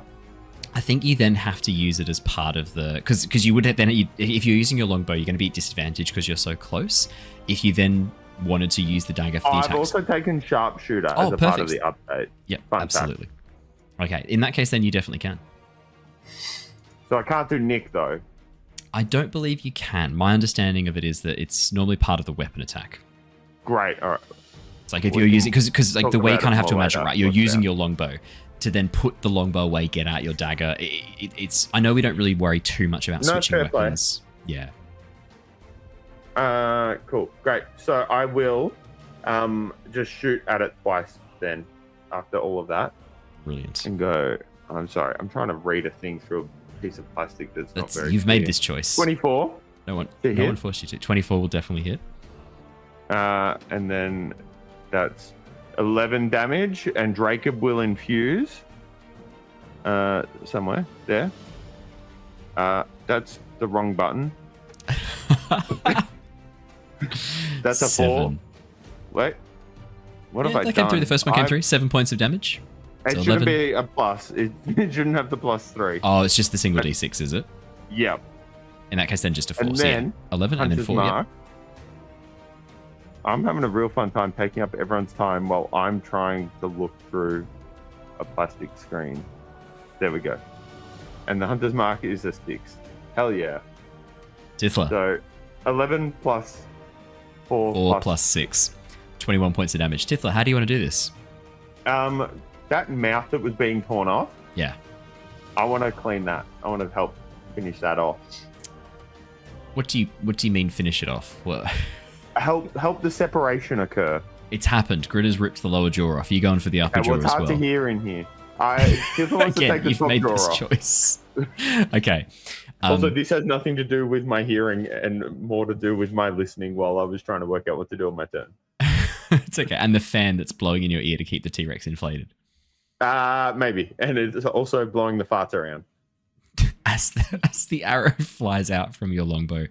I think you then have to use it as part of the because you would have then if you're using your longbow, you're going to be at disadvantage because you're so close. If you then wanted to use the dagger for the attacks. I've also taken sharpshooter as a part of the update. Yep, absolutely. Okay, in that case, then you definitely can. So I can't do nick though. I don't believe you can. My understanding of it is that it's normally part of the weapon attack. Great. All right. It's like if you're using because like the way you kind of have to imagine, right? You're using your longbow to then put the longbow away, get out your dagger. It's. I know we don't really worry too much about switching weapons. Yeah. Cool. Great. So I will just shoot at it twice then after all of that. Brilliant. And go. I'm sorry. I'm trying to read a thing through a piece of plastic that's not very You've clear. made this choice. 24. No one forced you to. 24 will definitely hit. And then that's 11 damage, and Dracob will infuse somewhere there. That's the wrong button. That's a 4. Wait, what have I done? Came through. The first one came through. 7 points of damage. It shouldn't 11. be a plus. It shouldn't have the +3. Oh, it's just the single d6, is it? Yep. In that case, then just a 4. And so then 11 and then 4. Yep. I'm having a real fun time taking up everyone's time while I'm trying to look through a plastic screen. There we go. And the hunter's mark is a Styx. Hell yeah. Tithla. So 11 plus 4 plus 6. 21 points of damage. Tithla, how do you want to do this? That mouth that was being torn off. Yeah. I want to clean that. I want to help finish that off. What do you mean finish it off? What? Help the separation occur. It's happened. Grinner's ripped the lower jaw off. Are you going for the upper jaw What's as hard well? to hear in here? Tithla wants to Again, take the you've top made jaw this off. choice. Okay. Also, this has nothing to do with my hearing and more to do with my listening while I was trying to work out what to do on my turn. It's okay. And the fan that's blowing in your ear to keep the T-Rex inflated. Maybe. And it's also blowing the farts around. As the arrow flies out from your longbow,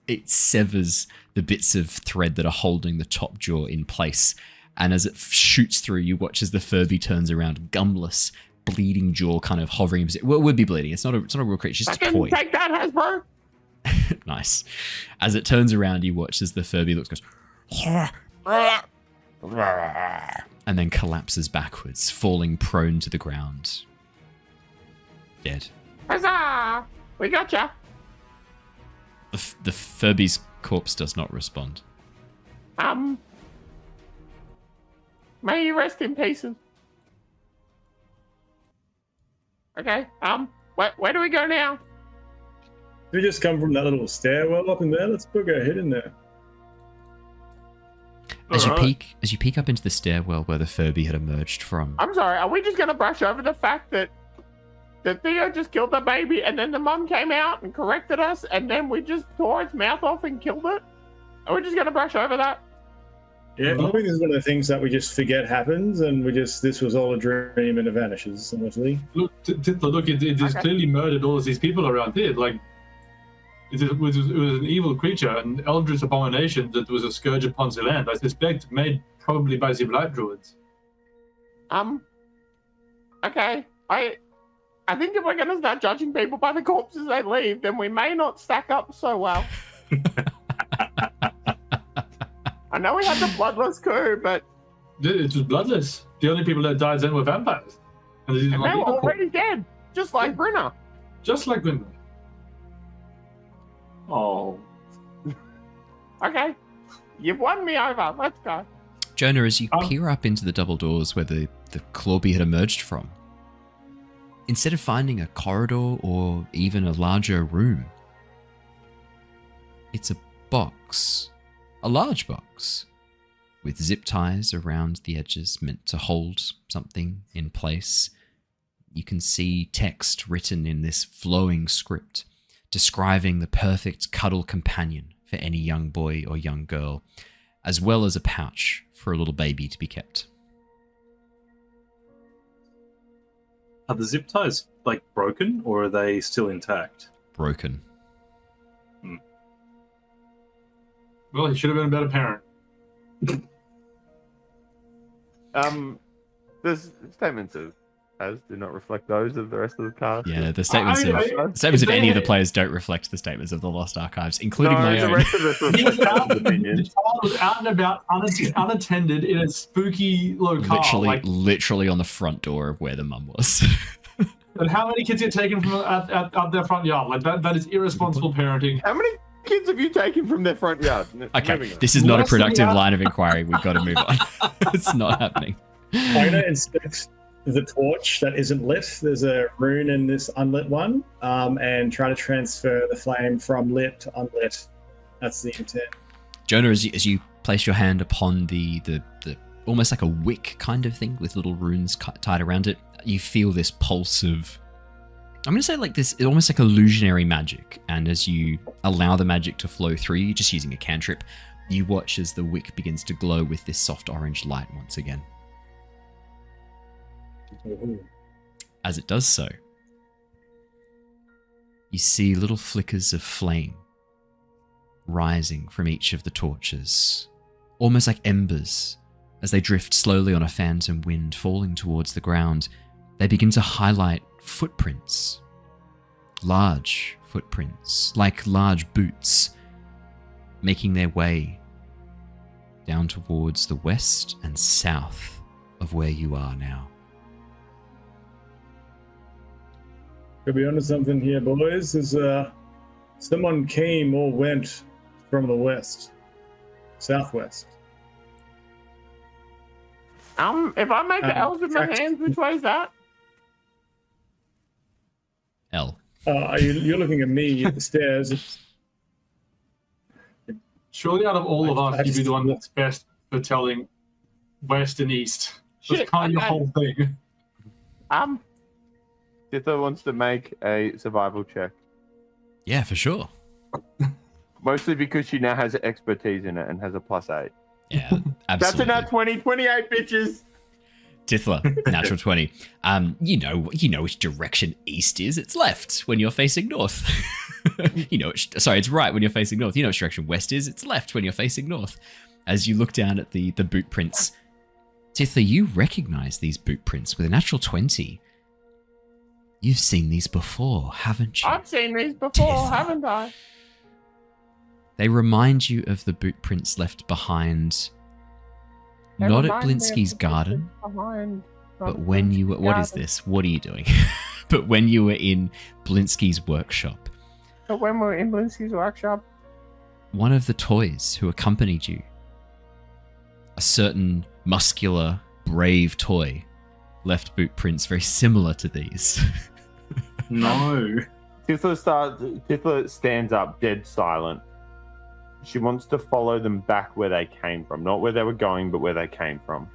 it severs the bits of thread that are holding the top jaw in place. And as it shoots through, you watch as the Furby turns around, gumless, bleeding jaw kind of hovering. Well, it would be bleeding. It's not a real creature. It's just a toy. Take that, Hasbro. Nice. As it turns around, you watch as the Furby goes, and then collapses backwards, falling prone to the ground. Dead. Huzzah! We gotcha. The Furby's corpse does not respond. May you rest in pieces. Okay, where do we go now? We just come from that little stairwell up in there. Let's book our head in there. As you peek up into the stairwell where the Furby had emerged from. I'm sorry, are we just gonna brush over the fact that Theo just killed the baby and then the mum came out and corrected us and then we just tore its mouth off and killed it? Are we just gonna brush over that? Yeah, I think this is one of the things that we just forget happens, and this was all a dream and it vanishes, honestly. Look, it is clearly murdered all of these people around here. Like, it was an evil creature, an eldritch abomination that was a scourge upon the land. I suspect made probably by the Black Druids. Okay. I think if we're gonna start judging people by the corpses they leave, then we may not stack up so well. I know we had the bloodless coup, but it was bloodless. The only people that died then were vampires. And they were already dead, just like Grinner. Just like Grinner. Oh. Okay. You've won me over. Let's go. Jonor, as you peer up into the double doors where the Clawbee had emerged from, instead of finding a corridor or even a larger room, it's a box. A large box with zip ties around the edges meant to hold something in place. You can see text written in this flowing script describing the perfect cuddle companion for any young boy or young girl, as well as a pouch for a little baby to be kept. Are the zip ties like broken or are they still intact? Broken. Well, he should have been a better parent. The statements of as do not reflect those of the rest of the cast. Yeah, the statements of any of the players don't reflect the statements of the Lost Archives, including my own. The rest of us The child was out and about, unattended in a spooky locale. Literally on the front door of where the mum was. And how many kids get taken from out their front yard? Like that is irresponsible parenting. How many kids have you taken from their front yard? Okay, this is not a productive line of inquiry. We've got to move on. It's not happening. I'm going to inspect the torch that isn't lit. There's a rune in this unlit one, and try to transfer the flame from lit to unlit. That's the intent. Jonor, as you place your hand upon the almost like a wick kind of thing with little runes tied around it, you feel this pulse of, I'm going to say like this, almost like illusionary magic. And as you allow the magic to flow through you, just using a cantrip, you watch as the wick begins to glow with this soft orange light once again. As it does so, you see little flickers of flame rising from each of the torches, almost like embers. As they drift slowly on a phantom wind falling towards the ground, they begin to highlight footprints. Large footprints, like large boots, making their way down towards the west and south of where you are now. To be honest, something here, boys, is someone came or went from the west, southwest. If I make the L's with my hands, which way is that? L. You're looking at me at the stairs. Surely out of all of us, you'd be the one that's best for telling west and east. Shit, That's kind of the whole thing. Tithla wants to make a survival check. Yeah, for sure. Mostly because she now has expertise in it and has a +8. Yeah, absolutely. That's a nat 20, 28 bitches. Tithla, natural 20. You know which direction east is. It's left when you're facing north. It's right when you're facing north. You know which direction west is. It's left when you're facing north. As you look down at the boot prints, Tithla, you recognize these boot prints with a natural 20. You've seen these before, haven't you? I've seen these before, Tithla. haven't I? They remind you of the boot prints left behind, not at Blinsky's garden, but when you were... What is this? What are you doing? But when you were in Blinsky's workshop. But when we were in Blinsky's workshop. One of the toys who accompanied you, a certain muscular, brave toy, left boot prints very similar to these. No. Tithla stands up, dead silent. She wants to follow them back where they came from. Not where they were going, but where they came from.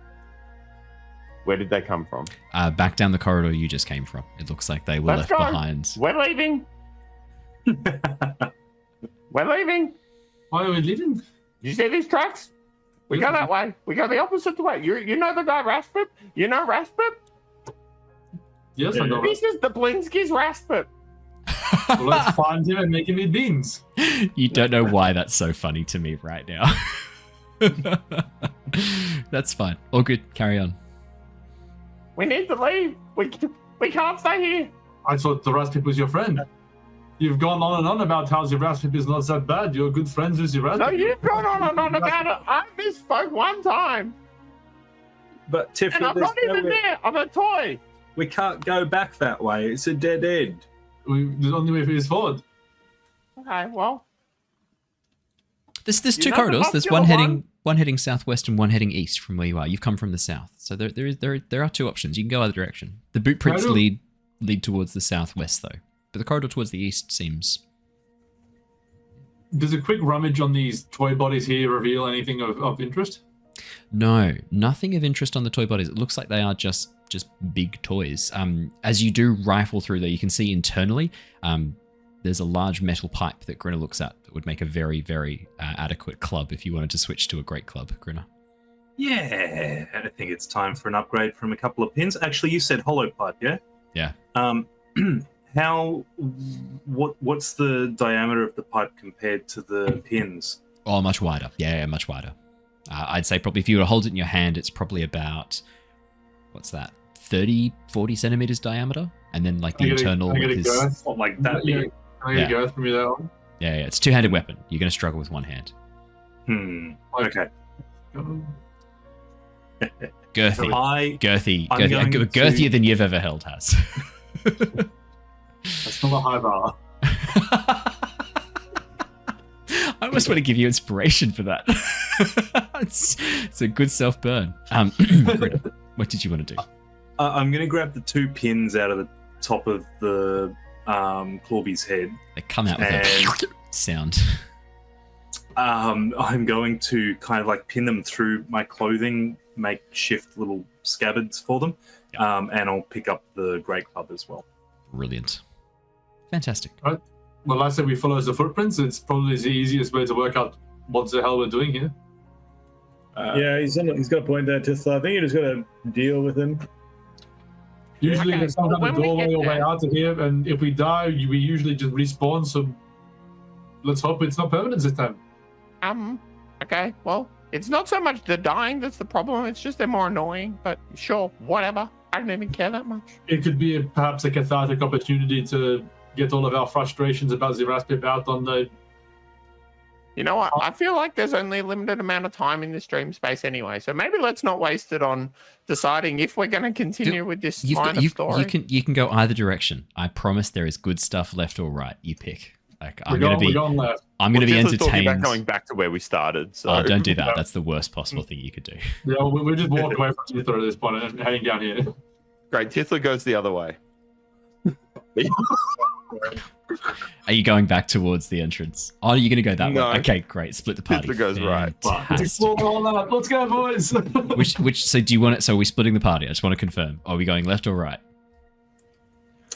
Where did they come from? Back down the corridor you just came from. It looks like they were Let's left go. behind. We're leaving. We're leaving. Why are we leaving? Did you see these tracks? We go that way. We go the opposite way. You know the guy Raspip? You know Raspip? Yes, I know. This is the Blinsky's Raspip. Well, let's find him and make him eat beans. You don't know why that's so funny to me right now. That's fine. All good. Carry on. We need to leave. We can't stay here. I thought the Raspip was your friend. You've gone on and on about how the Raspip is not that bad. You're good friends with the Raspip. No, you've gone on and on about it. I misspoke one time. But Tiffany, And I'm not even there. I'm a toy. We can't go back that way. It's a dead end. The only way is forward. Okay, well. There's You two know the corridors. There's muscular one heading southwest and one heading east from where you are. You've come from the south, so there are two options. You can go either direction. The boot prints lead towards the southwest though, but the corridor towards the east seems. Does a quick rummage on these toy bodies here reveal anything of interest? No, nothing of interest on the toy bodies. It looks like they are just big toys. As you do rifle through there, you can see internally there's a large metal pipe that Grinner looks at that would make a very, very adequate club if you wanted to switch to a great club, Grinner. Yeah, I think it's time for an upgrade from a couple of pins. Actually, you said hollow pipe, yeah? Yeah. What's the diameter of the pipe compared to the pins? Oh, much wider. Yeah, much wider. I'd say probably if you were to hold it in your hand, it's probably about, what's that, 30, 40 centimeters diameter? And then like the internal is... Not like that big. Can I get a girth from you that one? Yeah, it's a two-handed weapon. You're going to struggle with one hand. Okay. Girthy. I'm going Girthier than you've ever held, has. That's not a high bar. I almost want to give you inspiration for that. it's a good self-burn. What did you want to do? I'm going to grab the two pins out of the top of the Clawby's head. They come out with a sound. I'm going to kind of like pin them through my clothing, makeshift little scabbards for them, and I'll pick up the great club as well. Brilliant. Fantastic. Right. Well, I said we follow the footprints. It's probably the easiest way to work out what the hell we're doing here. Yeah, he's got a point there, Tithla. I think you just got to deal with him. Usually, Okay, we start well, at the when we doorway get or way there- out of here, and if we die, we usually just respawn. So let's hope it's not permanent this time. Okay, well, it's not so much the dying that's the problem. It's just they're more annoying. But sure, whatever. I don't even care that much. It could be perhaps a cathartic opportunity to get all of our frustrations about the Raspip out on the... You know what? I feel like there's only a limited amount of time in this dream space anyway. So maybe let's not waste it on deciding if we're going to continue with this line of story. You can go either direction. I promise there is good stuff left or right. You pick. Like We're going left. I'm going to be Tithla's talking entertained. about going back to where we started. So. Oh, don't do that. That's the worst possible thing you could do. Yeah, we just walk away from Tithla at this point and heading down here. Great, Tithla goes the other way. Are you going back towards the entrance? Oh, you're going to go that No. way? Okay, great. Split the party. Tithla goes right. Fantastic. Let's go, boys. So do you want it? So are we splitting the party? I just want to confirm. Are we going left or right?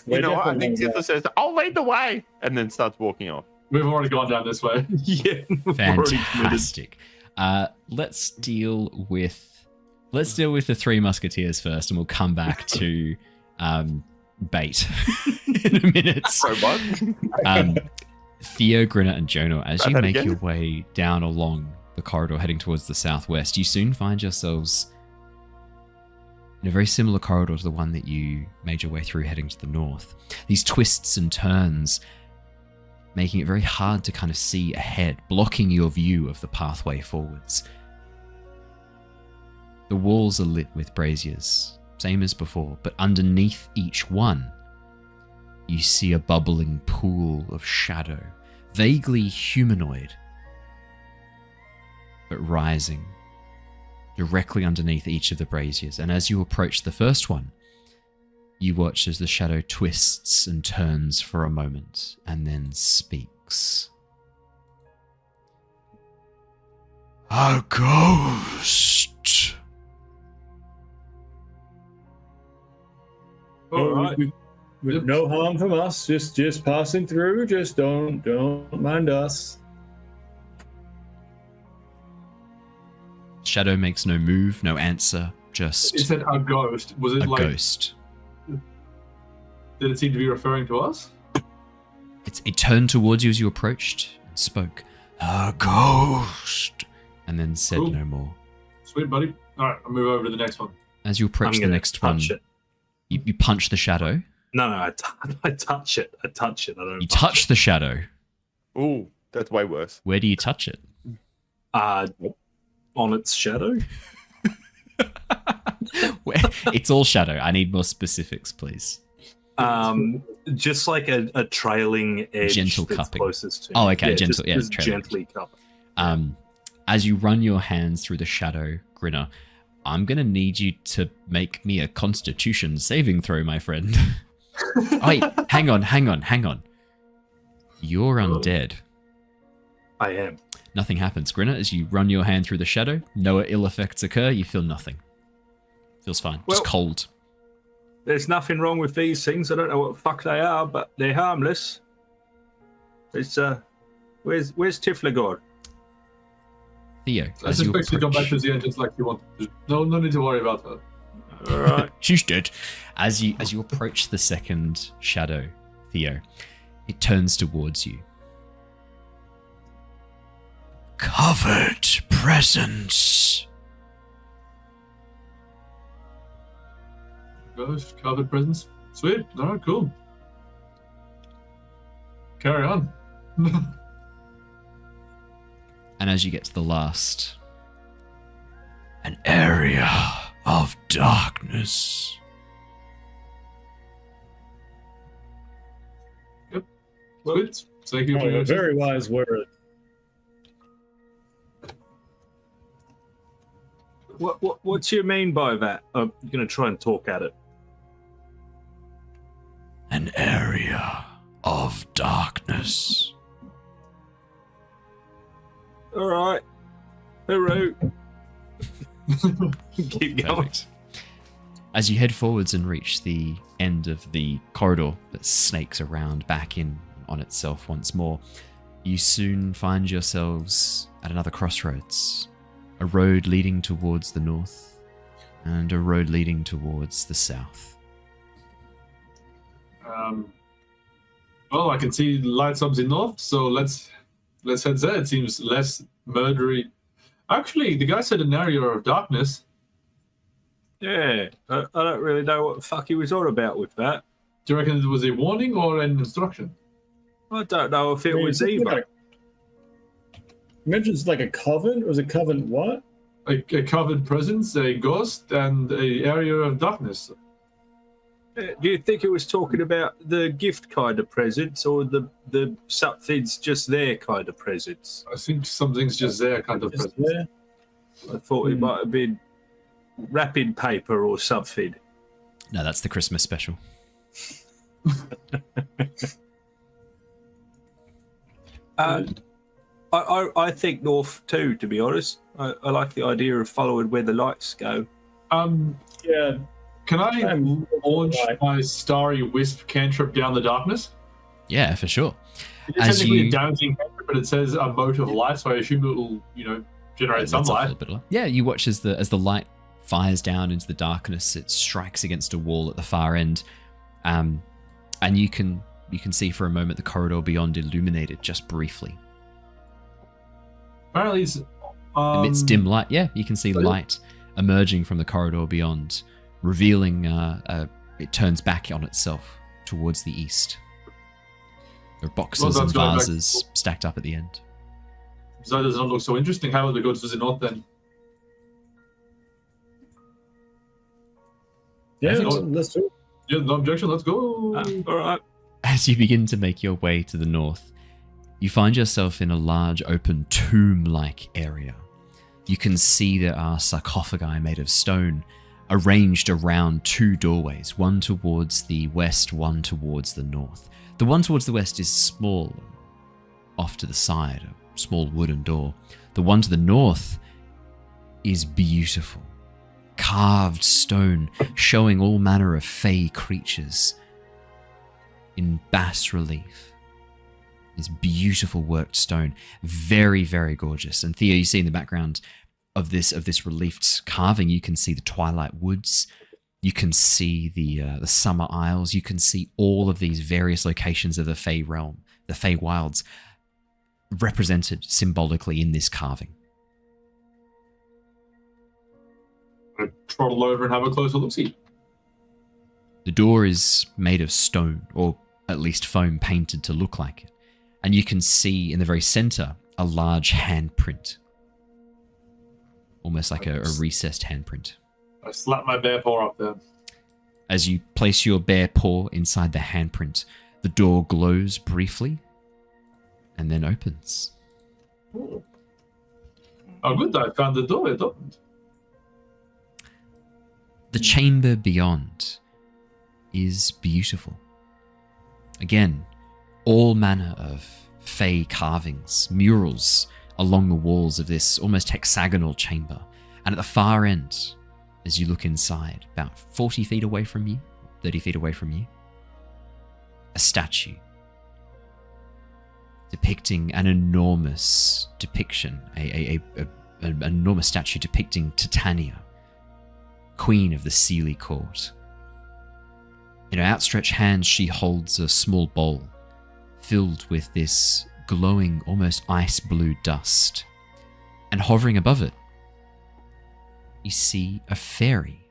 You know what? I think Tithla says, I'll lead the way, and then starts walking off. We've already gone down this way. Yeah, we've already committed. Fantastic. Let's deal with the Three Musketeers first, and we'll come back to bait in a minute. Theo, Grinner, and Jonor, as you make your way down along the corridor heading towards the southwest, you soon find yourselves in a very similar corridor to the one that you made your way through heading to the north. These twists and turns making it very hard to kind of see ahead, blocking your view of the pathway forwards. The walls are lit with braziers, same as before, but underneath each one, you see a bubbling pool of shadow, vaguely humanoid, but rising directly underneath each of the braziers. And as you approach the first one, you watch as the shadow twists and turns for a moment and then speaks. A ghost. All right. With no harm from us, just passing through. Just don't mind us. Shadow makes no move, no answer, just It said a ghost. Was it a like? ghost. Did it seem to be referring to us? It turned towards you as you approached and spoke. A ghost. And then said Cool. no more. Sweet, buddy. All right, I'll move over to the next one. As you approach I'm the gonna next one, touch it. you punch the shadow. No, I touch it. I touch it. I don't. You touch the shadow. Ooh, that's way worse. Where do you touch it? On its shadow. Where? It's all shadow. I need more specifics, please. Just like a trailing edge. Gentle that's cupping. Closest to. Oh, okay, Yeah, gentle. Just trailing. gently cup. As you run your hands through the shadow, Grinner, I'm gonna need you to make me a Constitution saving throw, my friend. Wait, hang on. You're undead. I am. Nothing happens, Grinner. As you run your hand through the shadow, no ill effects occur. You feel nothing. Feels fine. Well- Just cold. There's nothing wrong with these things. I don't know what the fuck they are, but they're harmless. It's where's Tithla gone? Theo, I as you suspect she got back approach, to the entrance like you wanted to. No need to worry about her. All right. she's dead. As you approach the second shadow, Theo, it turns towards you. Covered presence. Ghost, covered presence. Sweet. All right, cool. Carry on. And as you get to the last, an area of darkness. Sweet. Thank you for Oh, your a very wise word. What do you mean by that? I'm gonna try and talk at it. An area of darkness. All right. Hooroo. Keep going. Perfect. As you head forwards and reach the end of the corridor that snakes around back in on itself once more, you soon find yourselves at another crossroads. A road leading towards the north and a road leading towards the south. Well, I can see lights up the north, so let's head there. It seems less murdery. Actually, the guy said an area of darkness. Yeah, I don't really know what the fuck he was on about with that. Do you reckon it was a warning or an instruction? I don't know if it was You either. mentioned like a coven. Was a coven what? A covered presence, a ghost, and a area of darkness. Do you think it was talking about the gift kind of presents or the something's just there kind of presents? I think something's just there, kind of Just presence. there? I thought it might have been wrapping paper or something. No, that's the Christmas special. I think north too, to be honest. I like the idea of following where the lights go. Yeah. Can I launch my Starry Wisp cantrip down the darkness? Yeah, for sure. It's technically a damaging cantrip, but it says a mote of light, so I assume it will, generate some light. Yeah, you watch as the light fires down into the darkness. It strikes against a wall at the far end, and you can see for a moment the corridor beyond illuminated just briefly. Apparently, it's amidst dim light. Yeah, you can see light emerging from the corridor beyond, revealing it turns back on itself towards the east. There are boxes and vases stacked up at the end. So that does not look so interesting. How would we go to the north then? Yeah, let's do it. Yeah, no objection, let's go. All right. As you begin to make your way to the north, you find yourself in a large open tomb-like area. You can see there are sarcophagi made of stone arranged around two doorways, one towards the west, one towards the north. The one towards the west is small, off to the side, a small wooden door. The one to the north is beautiful. Carved stone, showing all manner of fey creatures in bas relief. This beautiful worked stone, very, very gorgeous. And Theo, you see in the background of this reliefed carving, you can see the Twilight Woods. You can see the Summer Isles. You can see all of these various locations of the Fey realm, the Fey Wilds, represented symbolically in this carving. I trottle over and have a closer look-see. The door is made of stone, or at least foam painted to look like it. And you can see in the very center a large handprint. Almost like a recessed handprint. I slap my bare paw up there. As you place your bare paw inside the handprint, the door glows briefly and then opens. Oh, good. I found the door. It opened. The chamber beyond is beautiful. Again, all manner of fey carvings, murals along the walls of this almost hexagonal chamber. And at the far end, as you look inside, about 40 feet away from you, 30 feet away from you, a statue depicting an enormous depiction, an enormous statue depicting Titania, Queen of the Sealy Court. In her outstretched hands, she holds a small bowl filled with this glowing, almost ice blue dust. And hovering above it, you see a fairy.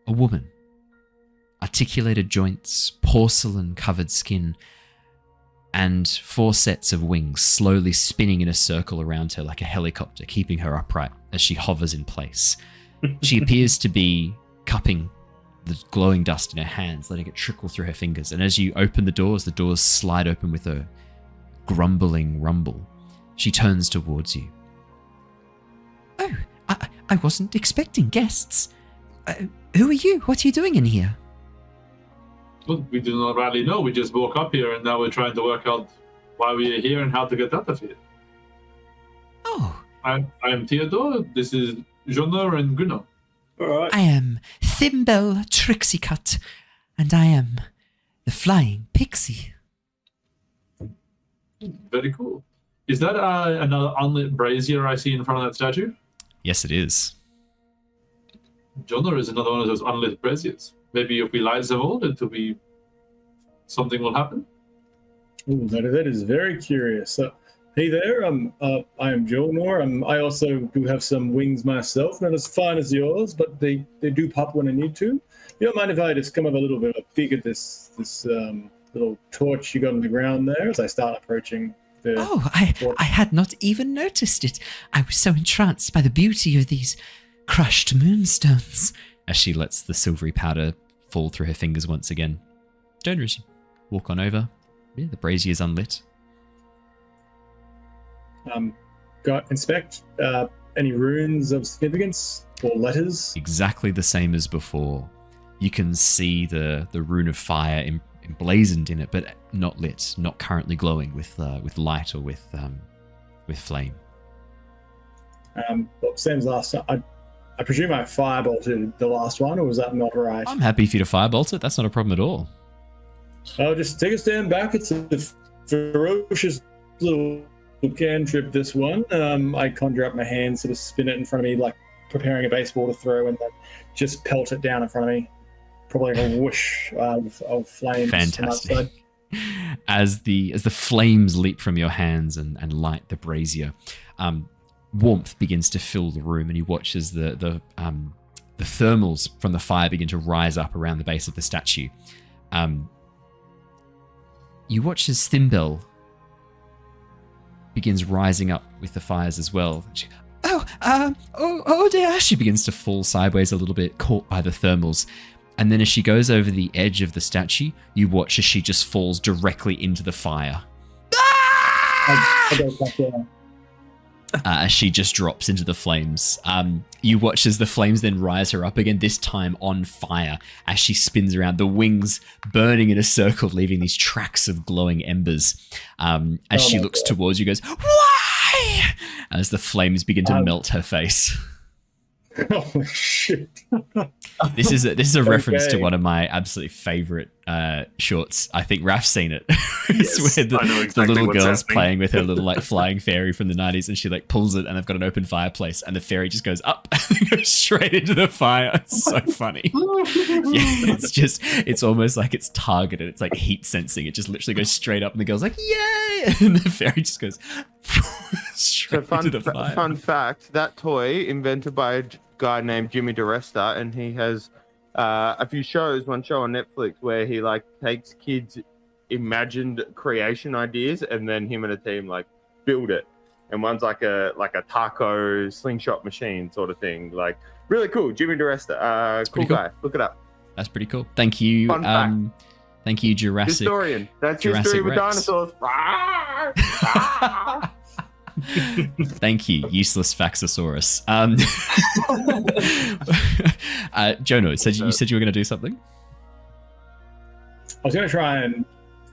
A woman. Articulated joints, porcelain-covered skin, and 4 sets of wings slowly spinning in a circle around her like a helicopter, keeping her upright as she hovers in place. She appears to be cupping the glowing dust in her hands, letting it trickle through her fingers. And as you open the doors slide open with a grumbling rumble. She turns towards you. Oh, I wasn't expecting guests. Who are you? What are you doing in here? Well, we do not really know. We just woke up here and now we're trying to work out why we are here and how to get out of here. Oh. I am Theodore. This is Jonor and Grinner. All right. I am Thimble Trixiecut, and I am the Flying Pixie. Very cool. Is that another unlit brazier I see in front of that statue? Yes, it is. Jonor is another one of those unlit braziers. Maybe if we light them all, something will happen. Ooh, that is very curious. Hey there, I am Jonor. I also do have some wings myself, not as fine as yours, but they do pop when I need to. You don't mind if I just come have a little bit of a peek at this little torch you got on the ground there as I start approaching the I had not even noticed it. I was so entranced by the beauty of these crushed moonstones. As she lets the silvery powder fall through her fingers once again. Jonor, as you walk on over, yeah, the brazier is unlit. Inspect any runes of significance or letters? Exactly the same as before. You can see the rune of fire emblazoned in it, but not lit, not currently glowing with light or with flame. Well, Sam's last. I presume I firebolted the last one, or was that not right? I'm happy for you to firebolt it. That's not a problem at all. I'll just take a stand back. It's a ferocious little cantrip, this one. I conjure up my hand, sort of spin it in front of me, like preparing a baseball to throw, and then just pelt it down in front of me. Probably like a whoosh of flames. Fantastic. As the flames leap from your hands and light the brazier, warmth begins to fill the room, and you watch as the thermals from the fire begin to rise up around the base of the statue. You watch as Thimble begins rising up with the fires as well. Oh dear! She begins to fall sideways a little bit, caught by the thermals. And then as she goes over the edge of the statue, you watch as she just falls directly into the fire. I go back there. As she just drops into the flames. You watch as the flames then rise her up again, this time on fire, as she spins around, the wings burning in a circle, leaving these tracks of glowing embers. As she looks towards you, goes, "Why?" As the flames begin to melt her face. Oh shit! This is a reference to one of my absolutely favorite shorts. I think Raph's seen it. It's Yes, where I know exactly the little what's girl's happening. playing with her little like flying fairy from the 90s, and she like pulls it, and they've got an open fireplace, and the fairy just goes up and goes straight into the fire. It's so funny. Yeah, it's almost like it's targeted. It's like heat sensing. It just literally goes straight up, and the girl's like, "Yay!" And the fairy just goes straight into the fire. Fun fact, that toy invented by a guy named Jimmy DiResta, and he has a few shows, one show on Netflix where he like takes kids' imagined creation ideas and then him and a team like build it. And one's like a taco slingshot machine sort of thing. Like really cool. Jimmy DiResta, cool guy. Look it up. That's pretty cool. Thank you. Fun fact. Thank you, Jurassic. Historian. That's Jurassic history with Rex. dinosaurs. Thank you, useless Faxosaurus. Jonor, you said you were going to do something? I was going to try and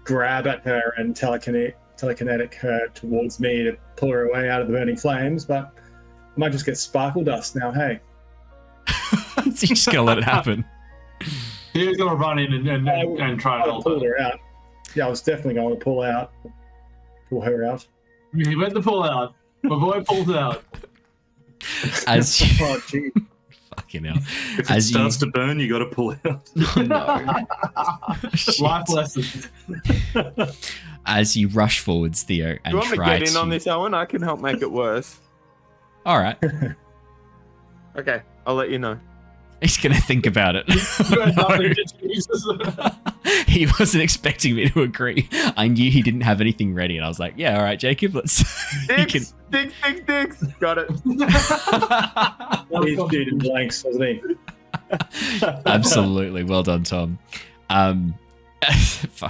grab at her and telekinetic her towards me to pull her away out of the burning flames, but I might just get sparkle dust now. Hey, So you're just going to let it happen. He's gonna run in and try to help pull her. her out. Yeah, I was definitely going to pull her out. He went to pull out. My boy pulls out. As you, Oh, gee. fucking hell. If it As starts to burn, you got to pull out. Oh, no. Shit. Life lessons. As you rush forwards, Theo, and You want me to try get in on this, Owen? I can help make it worse. All right. Okay, I'll let you know. He's going to think about it. You had nothing No. to Jesus. He wasn't expecting me to agree. I knew he didn't have anything ready, and I was like, "Yeah, all right, Jacob, let's." You can... Dicks. Got it. He's shooting blanks, wasn't he? Absolutely, well done, Tom.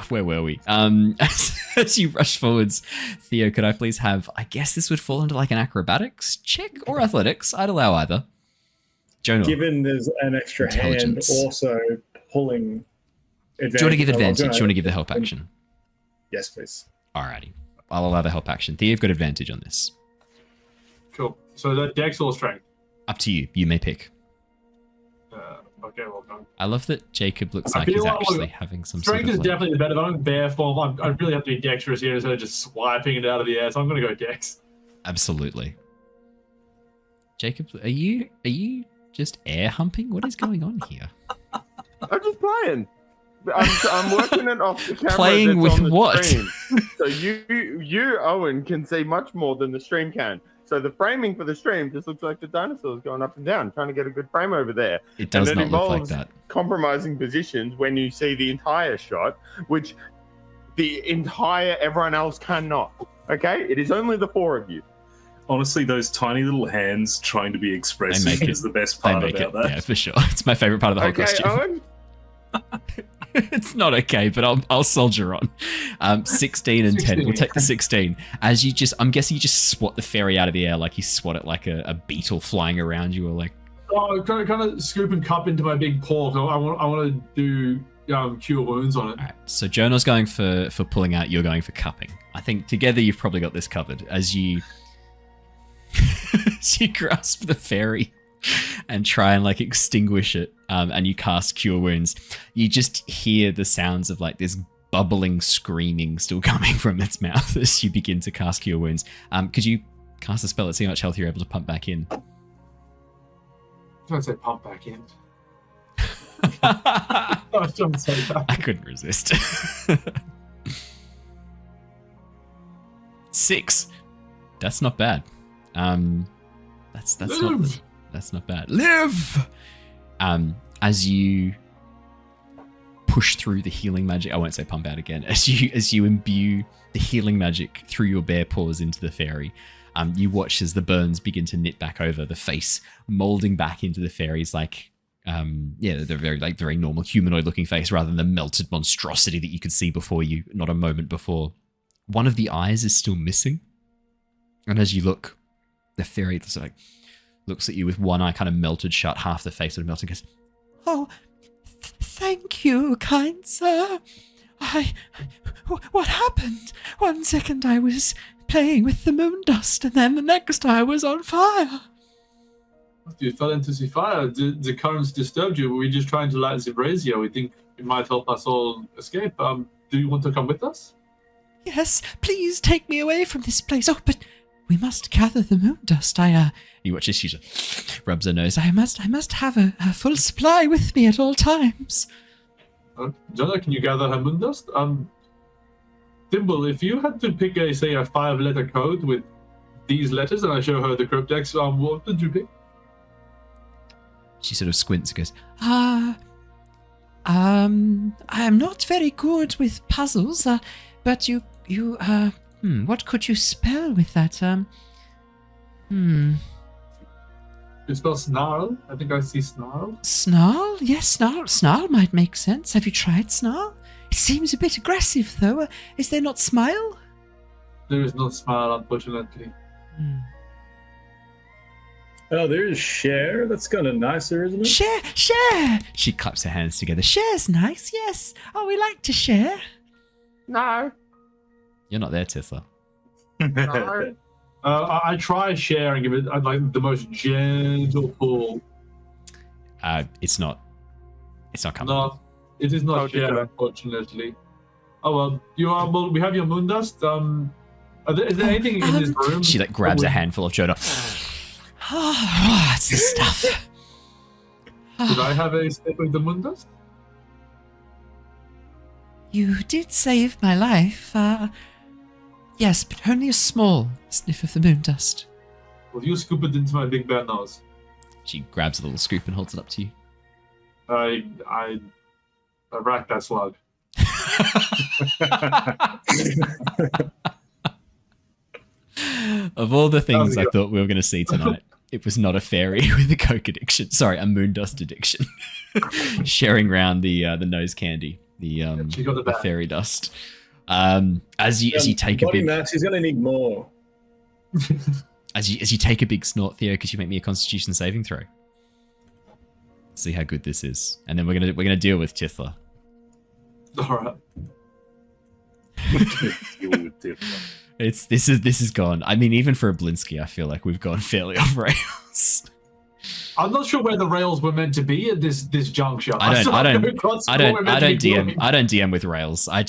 Where were we? As you rush forwards, Theo, could I please have? I guess this would fall into like an acrobatics check or athletics. I'd allow either. Jonor, Given there's an extra hand Intelligence. also pulling. do you want to give advantage? Do you want to to give the help action? Yes, please. Alrighty, I'll allow the help action. Theo, you've got advantage on this. Cool. So that Dex or Strength? Up to you. You may pick. Okay, well done. I love that Jacob looks I like he's feel like- actually having some Strength sort is of like, definitely the better, but I'm in bear form. I really have to be dexterous here instead of just swiping it out of the air, so I'm going to go Dex. absolutely. Jacob, are you just air humping? What is going on here? I'm just playing. I'm working it off the camera. Playing that's with on the what? Stream. So you, Owen, can see much more than the stream can. So the framing for the stream just looks like the dinosaurs going up and down, trying to get a good frame over there. It does And it not look like involves that. Compromising positions when you see the entire shot, which everyone else cannot. Okay, it is only the four of you. Honestly, those tiny little hands trying to be expressive They make is the best They part make it, about that. yeah, for sure. It's my favorite part of the whole Okay, costume. Owen. It's not okay, but I'll soldier on. 16 and 10. We'll take the 16. As you just, I'm guessing you just swat the fairy out of the air like you swat it like a beetle flying around you, or like. Oh, kind of scoop and cup into my big paw. So I want to do cure wounds on it. All right, so Jonor's going for pulling out. You're going for cupping. I think together you've probably got this covered. As you as you grasp the fairy and try and like extinguish it, and you cast cure wounds, you just hear the sounds of like this bubbling screaming still coming from its mouth as you begin to cast cure wounds. Could you cast a spell and see how much health you're able to pump back in? Don't say pump back in. I was trying to say that. I couldn't resist. 6. That's not bad. That's not bad. Live. As you push through the healing magic, I won't say pump out again. As you imbue the healing magic through your bare paws into the fairy, you watch as the burns begin to knit back over the face, molding back into the fairy's like, they're very normal humanoid-looking face rather than the melted monstrosity that you could see before you, not a moment before. One of the eyes is still missing, and as you look, the fairy looks at you with one eye kind of melted shut, half the face sort of melting, goes, "Oh, thank you, kind sir. What happened? 1 second I was playing with the moon dust, and then the next I was on fire." You fell into the fire. The currents disturbed you. We're just trying to light the brazier. We think it might help us all escape. Do you want to come with us? Yes, please take me away from this place. Oh, but we must gather the moon dust. You watch as she rubs her nose. I must have a full supply with me at all times. Jonor, can you gather her moon dust? Dimble, if you had to pick a 5-letter code with these letters, and I show her the Cryptex, what did you pick? She sort of squints and goes, I am not very good with puzzles, but you, what could you spell with that? You spell snarl? I think I see snarl. Snarl? Yes, snarl. Snarl might make sense. Have you tried snarl? It seems a bit aggressive, though. Is there not smile? There is no smile, unfortunately. Oh, there is share. That's kind of nicer, isn't it? Share! She claps her hands together. Share's nice, yes. Oh, we like to share. No. You're not there, Tithla. No. I try share and give it like the most gentle pull. It's not coming. No, it is not share, unfortunately. Oh well, we have your moon dust. Is there anything in this room? She grabs a handful of Jonor. Oh, it's the stuff. Did I have a sip of the moon dust? You did save my life. Yes, but only a small sniff of the moon dust. Well, you scoop it into my big bad nose. She grabs a little scoop and holds it up to you. I racked that slug. Of all the things I thought we were going to see tonight, it was not a fairy with a coke addiction. Sorry, a moon dust addiction. Sharing around the nose candy, the fairy dust. As you take a big, she's going to need more. as you take a big snort, Theo, could you make me a Constitution saving throw? See how good this is, and then we're gonna deal with Tithla. All right. This is gone. I mean, even for a Blinsky, I feel like we've gone fairly off rails. I'm not sure where the rails were meant to be at this juncture. I don't DM with rails. I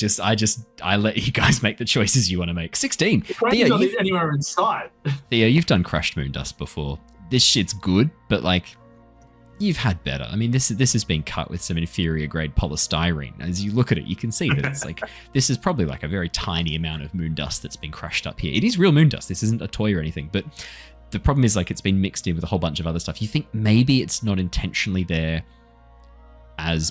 let you guys make the choices you want to make. 16. Theo, anywhere inside. Theo, you've done crushed moon dust before. This shit's good, but like, you've had better. I mean, this has been cut with some inferior grade polystyrene. As you look at it, you can see that it's like, this is probably like a very tiny amount of moon dust that's been crushed up here. It is real moon dust. This isn't a toy or anything, but the problem is like it's been mixed in with a whole bunch of other stuff. You think maybe it's not intentionally there as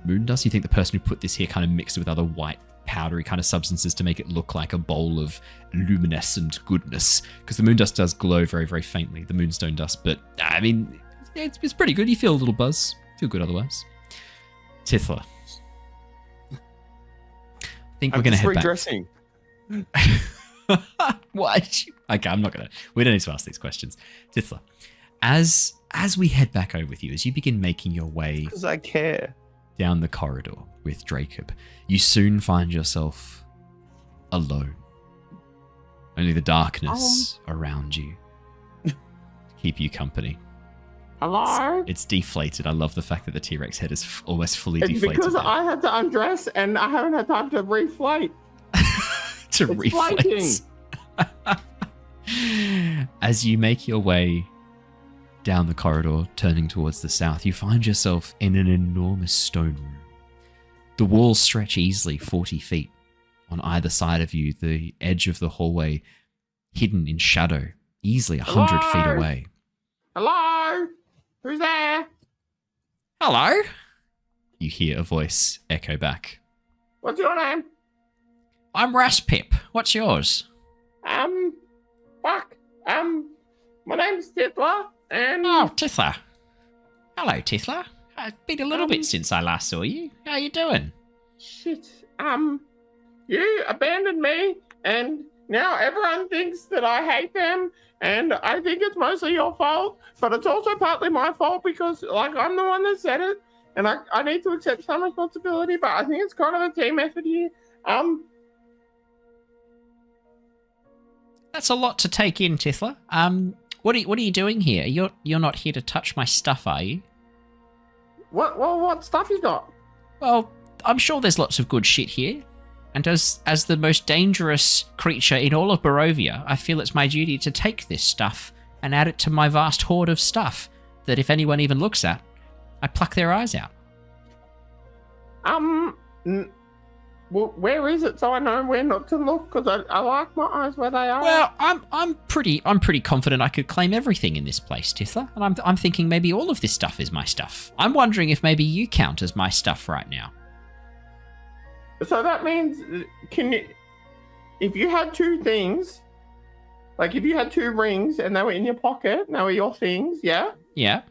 moon dust. You think the person who put this here kind of mixed it with other white powdery kind of substances to make it look like a bowl of luminescent goodness, because the moon dust does glow very, very faintly, the moonstone dust. But I mean, it's pretty good. You feel a little buzz. Feel good otherwise. Tithla. I think we're going to head redressing. back. Why? Okay, I'm not going to. We don't need to ask these questions. Tithla, as we head back over with you, as you begin making your way. Because I care. down the corridor with Jacob, you soon find yourself alone. Only the darkness around you to keep you company. Hello? It's deflated. I love the fact that the T-Rex head is almost fully It's deflated. because there. I had to undress and I haven't had time to reflate. to reflate. As you make your way down the corridor, turning towards the south, you find yourself in an enormous stone room. The walls stretch easily 40 feet. On either side of you, the edge of the hallway hidden in shadow, easily 100 feet Hello? away. Hello? Who's there? Hello? You hear a voice echo back. What's your name? I'm Raspip. What's yours? My name's Tithla, and Oh, Tithla. Hello, Tithla. It's been a little bit since I last saw you. How you doing? shit. You abandoned me, and now everyone thinks that I hate them, and I think it's mostly your fault, but it's also partly my fault because, like, I'm the one that said it, and I need to accept some responsibility, but I think it's kind of a team effort here. That's a lot to take in, Tithla. What are you doing here? You're not here to touch my stuff, are you? What stuff you got? Well, I'm sure there's lots of good shit here. And as the most dangerous creature in all of Barovia, I feel it's my duty to take this stuff and add it to my vast hoard of stuff that if anyone even looks at, I pluck their eyes out. Well, where is it so I know where not to look? Because I like my eyes where they are. Well, I'm pretty confident I could claim everything in this place, Tithla, and I'm thinking maybe all of this stuff is my stuff. I'm wondering if maybe you count as my stuff right now. So that means, if you had two things, like if you had two rings and they were in your pocket, and they were your things, yeah? Yeah,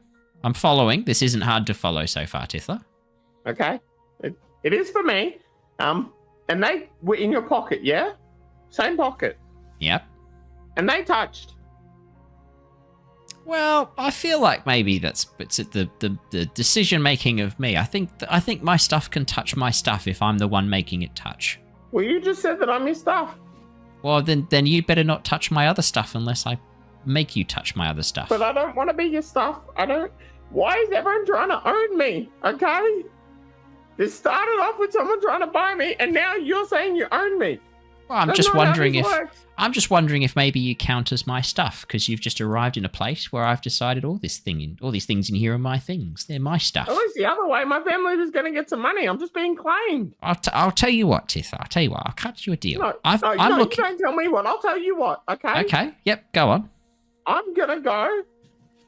I'm following. This isn't hard to follow so far, Tithla. Okay. It is for me. And they were in your pocket, yeah? Same pocket. Yep. And they touched. Well, I feel like maybe it's the decision making of me. I think my stuff can touch my stuff if I'm the one making it touch. Well, you just said that I'm your stuff. Well, then you better not touch my other stuff unless I make you touch my other stuff. But I don't want to be your stuff. Why is everyone trying to own me? Okay? This started off with someone trying to buy me, and now you're saying you own me. Well, I'm That's just not how wondering this if works. I'm just wondering if maybe you count as my stuff because you've just arrived in a place where I've decided all these things in here are my things. They're my stuff. At least the other way, my family was going to get some money. I'm just being claimed. I'll tell you what, Tithla. I'll tell you what. I'll cut you a deal. No, I'm you looking. don't tell me what. I'll tell you what. Okay. Okay. Yep. Go on. I'm gonna go.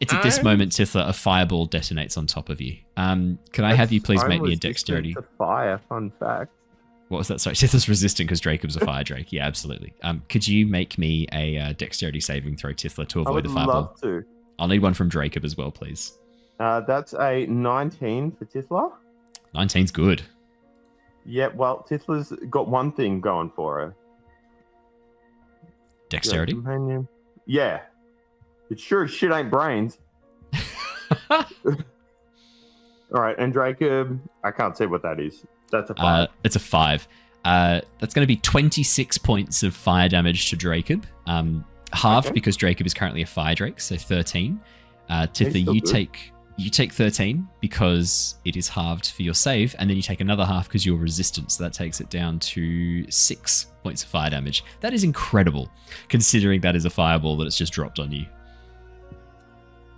It's at this moment, Tithla, a fireball detonates on top of you. Can I have you please make me a dexterity? To fire. Fun fact. What was that? Sorry, Tithla's resistant because Jacob's a fire drake. Yeah, absolutely. Could you make me a dexterity saving throw, Tithla, to avoid the fireball? I would love to. I'll need one from Jacob as well, please. That's a 19 for Tithla. 19's good. Yeah, well, Tithla's got one thing going for her. Dexterity? Yeah. It sure as shit ain't brains. All right, and Jacob, I can't say what that is. That's a 5. It's a 5. That's going to be 26 points of fire damage to Jacob. Halved Okay. because Jacob is currently a fire drake, so 13. Tithla, you take 13 because it is halved for your save, and then you take another half because you're resistant, so that takes it down to 6 points of fire damage. That is incredible, considering that is a fireball that it's just dropped on you.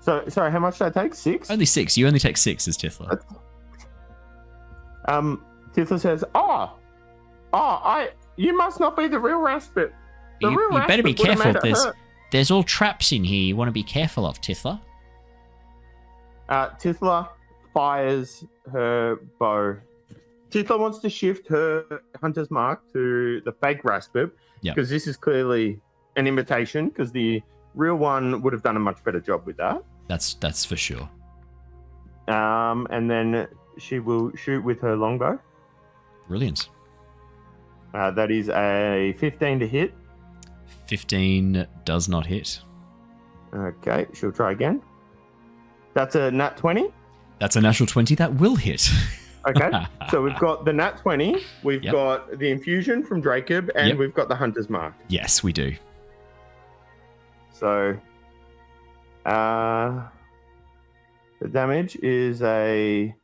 So, sorry, how much did I take? 6? Only 6. You only take 6 as Tithla. Tithla says, you must not be the real Raspit. You better be careful. There's all traps in here you want to be careful of, Tithla. Tithla fires her bow. Tithla wants to shift her hunter's mark to the fake Raspit because this is clearly an imitation because the real one would have done a much better job with that. That's for sure. And then she will shoot with her longbow. Brilliant. That is a 15 to hit. 15 does not hit. Okay, she'll try again. That's a nat 20. That's a natural 20 that will hit. Okay, so we've got the nat 20, we've Yep. got the infusion from Jacob, and Yep. we've got the hunter's mark. Yes, we do. So, the damage is a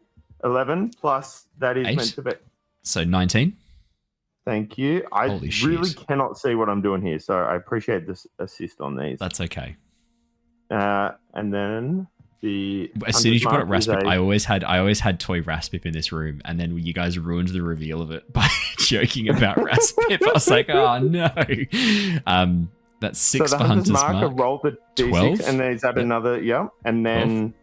11 plus that is 8. meant to be. So 19. Thank you. I Holy really shit. cannot see what I'm doing here, so I appreciate this assist on these. That's okay. And then the As soon as you put up hunter's mark Raspip, is I always had toy Raspip in this room, and then you guys ruined the reveal of it by joking about Raspip. I was like, oh no. That's 6 so the for Hunter's mark. I Mark. rolled the d6, 12? and then is that another? Yeah, and then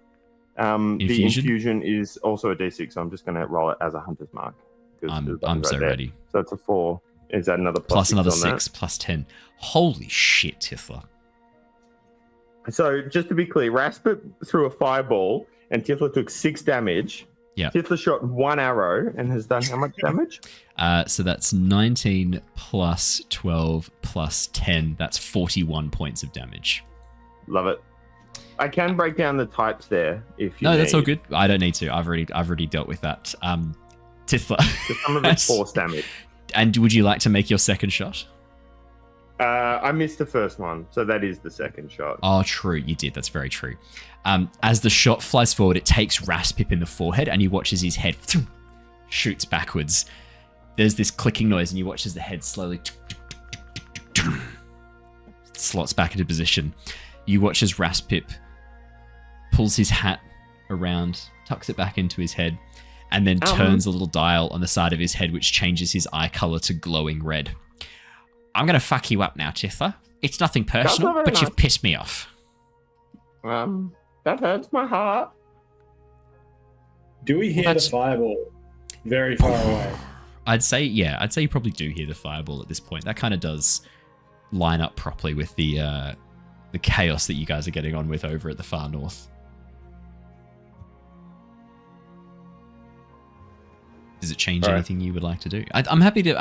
the Infusion? infusion is also a d6. So I'm just going to roll it as a hunter's mark. 'cause I'm there's nothing so right there. ready. So it's a 4. Is that another Plus six another on that? 6, plus 10. Holy shit, Tithla. So just to be clear, Raspip threw a fireball, and Tithla took 6 damage. Yeah. Tithla shot 1 arrow and has done how much damage? So that's 19 plus 12 plus 10. That's 41 points of damage. Love it. I can break down the types there if you No, that's all need. good. I don't need to. I've already dealt with that. Tithla. So some of it's force damage. And would you like to make your second shot? I missed the first one, so that is the second shot. Oh, true. You did. That's very true. As the shot flies forward, it takes Raspip in the forehead, and you watch as his head shoots backwards. There's this clicking noise, and you watch as the head slowly slots back into position. You watch as Raspip pulls his hat around, tucks it back into his head, and then turns a little dial on the side of his head, which changes his eye color to glowing red. I'm going to fuck you up now, Tithla. It's nothing personal, very but nice. you've pissed me off. That hurts my heart. Do we hear the that's- fireball very far away? I'd say you probably do hear the fireball at this point. That kind of does line up properly with the chaos that you guys are getting on with over at the far north. Does it change All right. anything you would like to do? I'm happy to.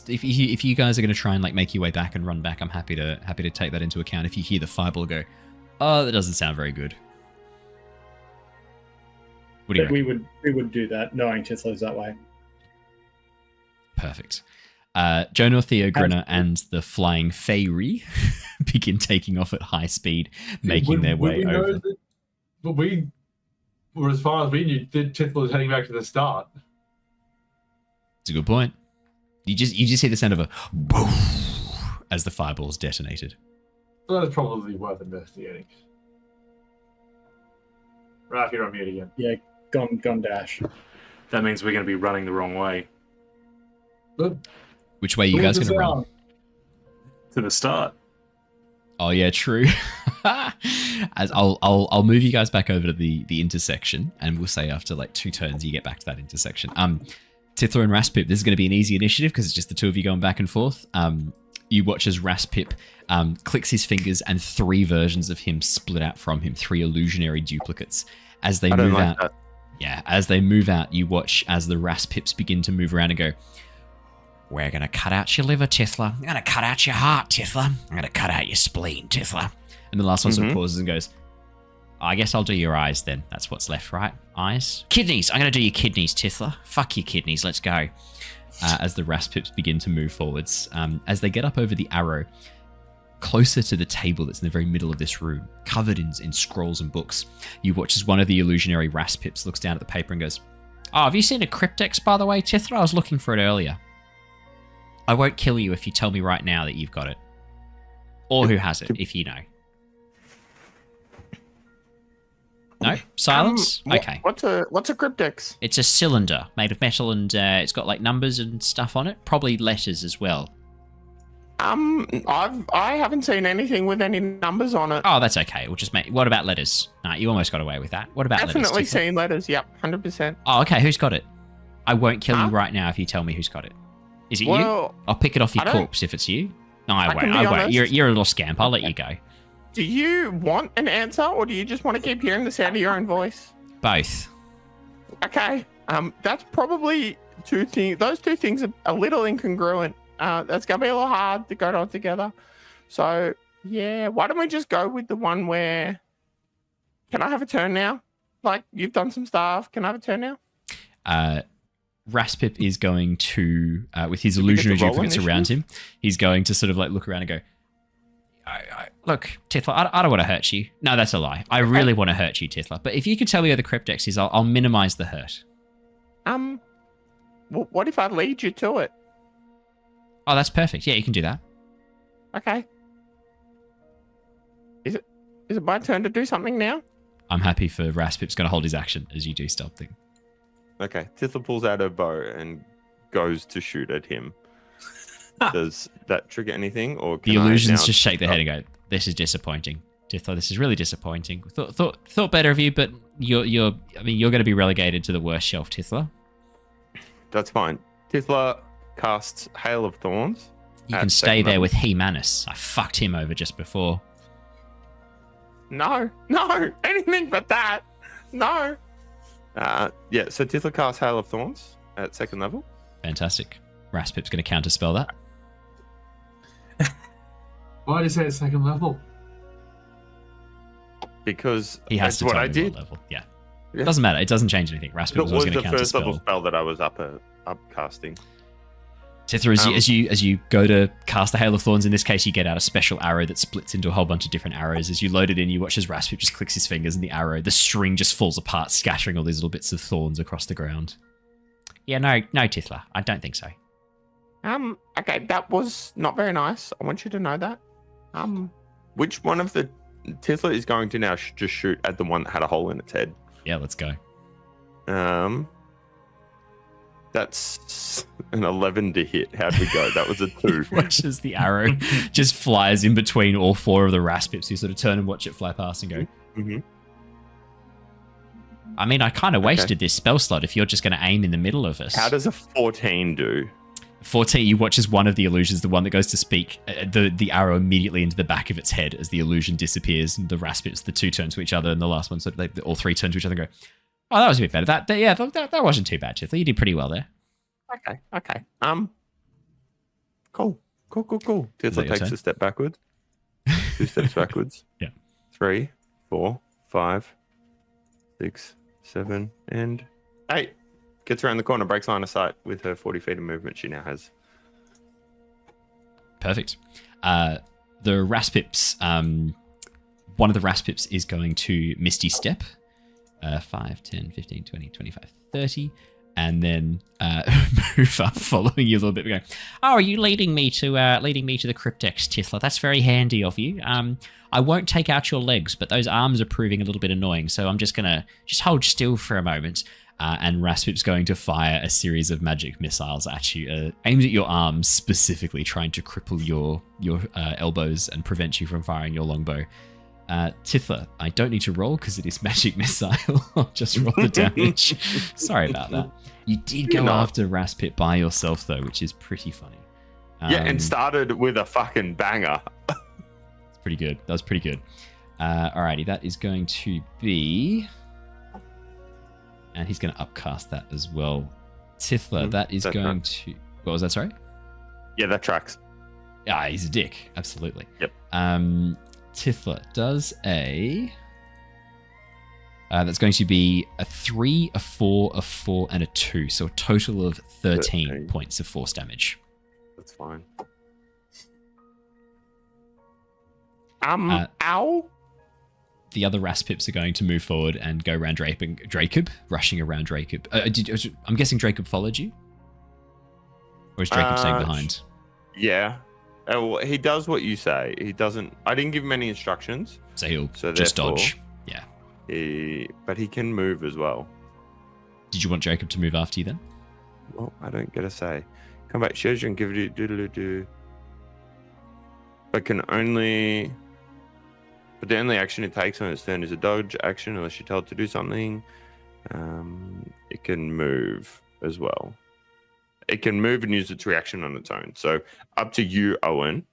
If you guys are going to try and like make your way back and run back, I'm happy to take that into account. If you hear the fireball go, oh, that doesn't sound very good. What do you reckon? We would do that, knowing Tithla's that way. Perfect. Jonor, Theo, Grinner, and the flying fairy begin taking off at high speed, making their way we know over. But we were, as far as we knew, Tithla was heading back to the start. It's a good point. You just hear the sound of a boom as the fireball's detonated. So that's probably worth investigating. Raph, you're on mute again. Yeah, gone dash. That means we're going to be running the wrong way But Which way are you guys going to run? sound. to the start. Oh yeah, true. As I'll move you guys back over to the intersection, and we'll say after like 2 turns you get back to that intersection. Tithla and Raspip, this is going to be an easy initiative because it's just the two of you going back and forth. You watch as Raspip clicks his fingers, and 3 versions of him split out from him, 3 illusionary duplicates. As they I don't move like out, that. yeah, as they move out, you watch as the Raspips begin to move around and go, "We're going to cut out your liver, Tithla. I'm going to cut out your heart, Tithla. I'm going to cut out your spleen, Tithla." And the last one sort of pauses and goes, "I guess I'll do your eyes then. That's what's left, right? Eyes? Kidneys. I'm going to do your kidneys, Tithla. Fuck your kidneys. Let's go." As the Raspips begin to move forwards. As they get up over the arrow, closer to the table that's in the very middle of this room, covered in scrolls and books, you watch as one of the illusionary Raspips looks down at the paper and goes, "Oh, have you seen a Cryptex, by the way, Tithla? I was looking for it earlier. I won't kill you if you tell me right now that you've got it. Or who has it, if you know." No? Silence? Okay. What's a cryptex? It's a cylinder made of metal, and it's got like numbers and stuff on it. Probably letters as well. I haven't seen anything with any numbers on it. Oh, that's okay. We'll just make... What about letters? No, you almost got away with that. What about Definitely letters? Tithla? seen letters. Yep, 100%. Oh, okay. Who's got it? I won't kill Huh? you right now if you tell me who's got it. Is it you? Well, I'll pick it off your I don't- corpse if it's you. No, I I won't. can be I won't. honest. You're a little scamp. I'll let you go. do you want an answer, or do you just want to keep hearing the sound of your own voice? Both. Okay. That's probably 2 things. Those 2 things are a little incongruent. That's gonna be a little hard to go on together. So yeah, why don't we just go with the one where? Can I have a turn now? Like, you've done some stuff. Can I have a turn now? Raspip is going to, with his Did we get illusionary to roll duplicates around him, he's going to sort of like look around and go, look, Tithla, I don't want to hurt you. No, that's a lie. I really want to hurt you, Tithla. But if you could tell me where the Cryptex is, I'll minimize the hurt. What if I lead you to it? Oh, that's perfect. Yeah, you can do that. Okay. Is it my turn to do something now? I'm happy for Raspip's going to hold his action as you do something. Okay. Tithla pulls out her bow and goes to shoot at him. Does that trigger anything, or can the illusions I now... just shake their head and go, "This is disappointing, Tithla. This is really disappointing. Thought better of you, but you're going to be relegated to the worst shelf, Tithla." That's fine. Tithla casts Hail of Thorns. You can stay there with He-Manus. I fucked him over just before. No, anything but that. No. Yeah, so Tithla casts Hail of Thorns at second level. Fantastic. Raspip's going to counterspell that. Why did you say it's second level? Because he has that's to what tell I me did. what level. Yeah. It doesn't matter. It doesn't change anything. Raspip was always going to counterspell. It was the first level spell that I was up casting. Tithla, as you go to cast the Hail of Thorns, in this case, you get out a special arrow that splits into a whole bunch of different arrows. As you load it in, you watch as Raspip just clicks his fingers, and the string just falls apart, scattering all these little bits of thorns across the ground. Yeah, no, Tithla, I don't think so. Okay, that was not very nice. I want you to know that. Which one of the Tithla is going to now just shoot at the one that had a hole in its head? Yeah, let's go. That's an 11 to hit. How'd we go? That was a 2. Watches the arrow just flies in between all 4 of the Raspips. You sort of turn and watch it fly past and go, mm-hmm. I mean, I kind of wasted this spell slot if you're just going to aim in the middle of us. How does a 14 do? 14, you watch as one of the illusions, the one that goes to speak, the arrow immediately into the back of its head as the illusion disappears, and the Raspips, the 2 turn to each other, and the last one, so like all 3 turn to each other and go, oh, that was a bit better. That wasn't too bad, Tithla. You did pretty well there. Okay. Cool. Tithla takes a step backwards. 2 steps backwards. Yeah. 3, 4, 5, 6, 7, and 8. Gets around the corner, breaks line of sight with her 40 feet of movement she now has. Perfect. The Raspips, one of the Raspips is going to Misty Step. 5, 10, 15, 20, 25, 30. And then move up, following you a little bit. Going, oh, are you leading me to the Cryptex, Tithla? That's very handy of you. I won't take out your legs, but those arms are proving a little bit annoying, so I'm just gonna hold still for a moment. And Raspip's going to fire a series of magic missiles at you, aimed at your arms specifically, trying to cripple your elbows and prevent you from firing your longbow. Tithla, I don't need to roll because it is magic missile. I'll just roll the damage. Sorry about that. You did go after Raspip by yourself, though, which is pretty funny. Yeah, and started with a fucking banger. It's pretty good. That was pretty good. Alrighty, that is going to be... And he's going to upcast that as well. Tithla, that is going to... What was that, sorry? Yeah, that tracks. Yeah, he's a dick. Absolutely. Yep. Tithla does a... that's going to be a 3, a 4, a 4, and a 2. So a total of 13 points of force damage. That's fine. Ow? The other Raspips are going to move forward and go around Dracob, rushing around Dracob. I'm guessing Dracob followed you? Or is Dracob staying behind? Yeah. Well, he does what you say. He doesn't... I didn't give him any instructions. So he'll just dodge. Yeah. But he can move as well. Did you want Dracob to move after you then? Well, I don't get a say. Come back, Shezha, and give it a doodle-doo. But can only... But the only action it takes on its turn is a dodge action unless you're told to do something. It can move as well. It can move and use its reaction on its own. So up to you, Owen.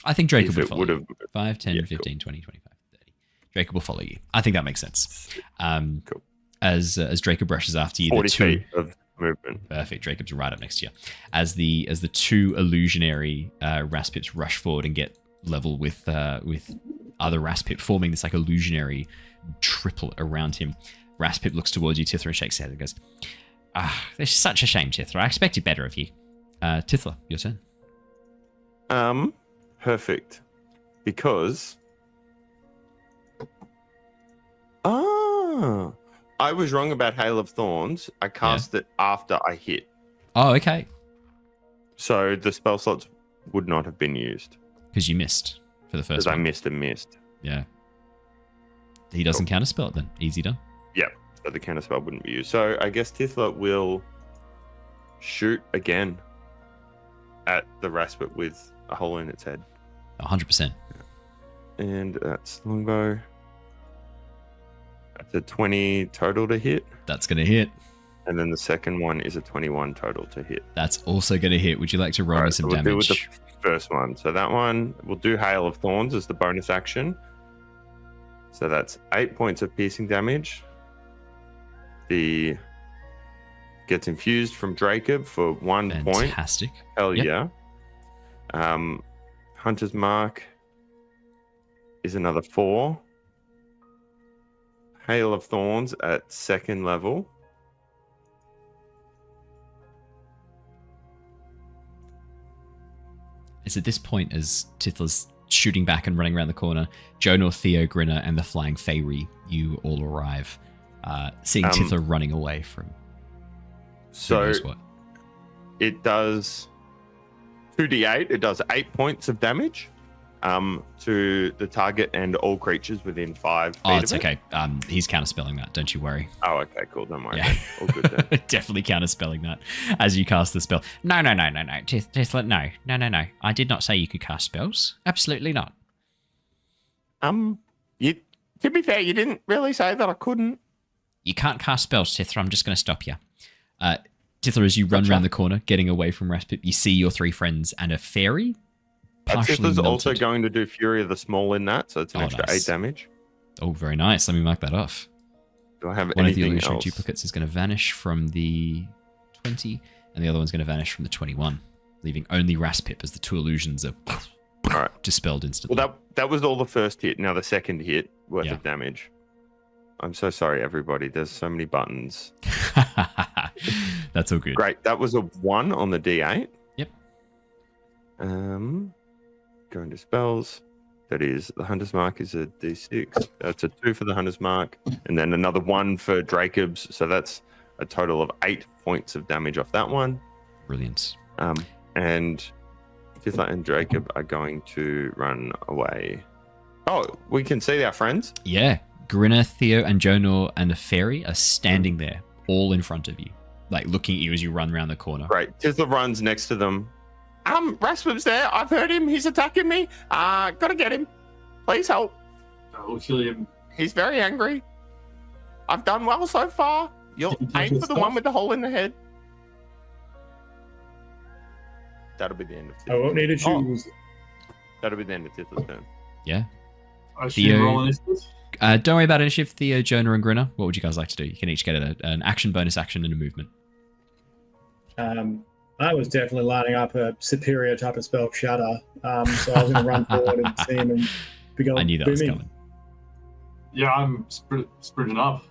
I think Dracob would follow you. 5, 10, 15, 20, 25, 30. Dracob will follow you. I think that makes sense. Cool. As Dracob brushes after you, 40 feet of movement. Perfect. Dracob's right up next to you. As the 2 illusionary Raspips rush forward and get level with other Raspip, forming this like illusionary triple around him. Raspip looks towards you, Tithla, and shakes his head and goes, This is such a shame, Tithla. I expected better of you. Tithla, your turn. Perfect. Because I was wrong about Hail of Thorns. I cast it after I hit. Oh, okay. So the spell slots would not have been used. Because you missed for the first Because I one. missed and missed. Yeah. He doesn't counterspell it then. Easy done. Yep. So the counterspell wouldn't be used. So I guess Tithla will shoot again at the Raspit with a hole in its head. 100%. And that's longbow. That's a 20 total to hit. That's going to hit. And then the second one is a 21 total to hit. That's also going to hit. Would you like to roll me some we'll damage? do with the first one. So that one, we'll do Hail of Thorns as the bonus action. So that's 8 points of piercing damage. The gets infused from Jacob for 1 point. Fantastic. Hell Yep. yeah. Hunter's Mark is another 4. Hail of Thorns at second level. It's at this point, as Tithla's shooting back and running around the corner, Jonor, Theo, Grinner, and the flying Fairy, you all arrive, seeing Tithla running away from who So knows what. it does 2d8. It does 8 points of damage to the target and all creatures within 5 feet Oh, of it's it. okay. He's counterspelling that. Don't you worry. Oh, okay, cool. Don't worry. Yeah. Then. All good then. Definitely counterspelling that as you cast the spell. No. Tithla, no. I did not say you could cast spells. Absolutely not. You, to be fair, you didn't really say that I couldn't. You can't cast spells, Tithla. I'm just going to stop you. Tithla, as you run around the corner, getting away from Raspit, you see your 3 friends and a fairy. Partially Tithla's also melted. going to do Fury of the Small in that, so it's an Oh, extra nice. 8 damage. Oh, very nice. Let me mark that off. Do I have One of the anything illusionary else? duplicates is going to vanish from the 20, and the other one's going to vanish from the 21, leaving only Raspip as the 2 illusions are All right. dispelled instantly. Well, that was all the first hit. Now the second hit worth Yeah. of damage. I'm so sorry, everybody. There's so many buttons. That's all good. Great. That was a 1 on the D8. Yep. Going to spells. That is, the Hunter's Mark is a D6. That's a 2 for the Hunter's Mark. And then another 1 for Jacob's. So that's a total of 8 points of damage off that one. Brilliant. And Tithla and Jacob are going to run away. Oh, we can see our friends. Yeah. Grinner, Theo, and Jonor and the fairy are standing there, all in front of you, like looking at you as you run around the corner. Right. Tithla runs next to them. Raspip's there. I've heard him. He's attacking me. Gotta get him. Please help. We'll kill him. He's very angry. I've done well so far. You'll Did you touch aim his for the stuff? one with the hole in the head. That'll be the end of Tithla's I won't need to choose. That'll be the end of Tithla's turn. Yeah. I assume Theo- roll initiative. Don't worry about initiative, Theo, Jonor, and Grinner. What would you guys like to do? You can each get an action, bonus action, and a movement. I was definitely lining up a superior type of spell, Shatter. So I was going to run forward and see him and begin. I knew that was coming. Yeah, I'm sprinting up.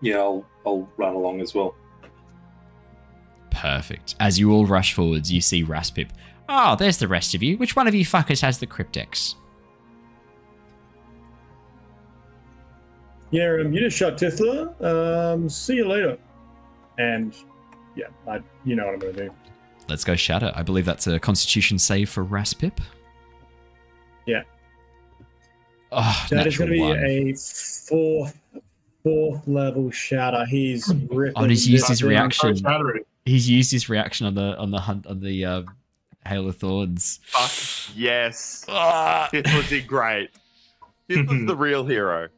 Yeah, I'll run along as well. Perfect. As you all rush forwards, you see Raspip. Oh, there's the rest of you. Which one of you fuckers has the Cryptex? Yeah, you just shot Tithla. See you later. And yeah, you know what I'm going to do. Let's go Shatter. I believe that's a Constitution save for Raspip. Yeah. Oh, That is going to be natural one. a fourth level Shatter. He's ripping. Oh, and he's used his this- reaction. So shattery. He's used his reaction on the hunt on the Hail of Thorns. Fuck yes. Tithla did great. Tithla's the real hero.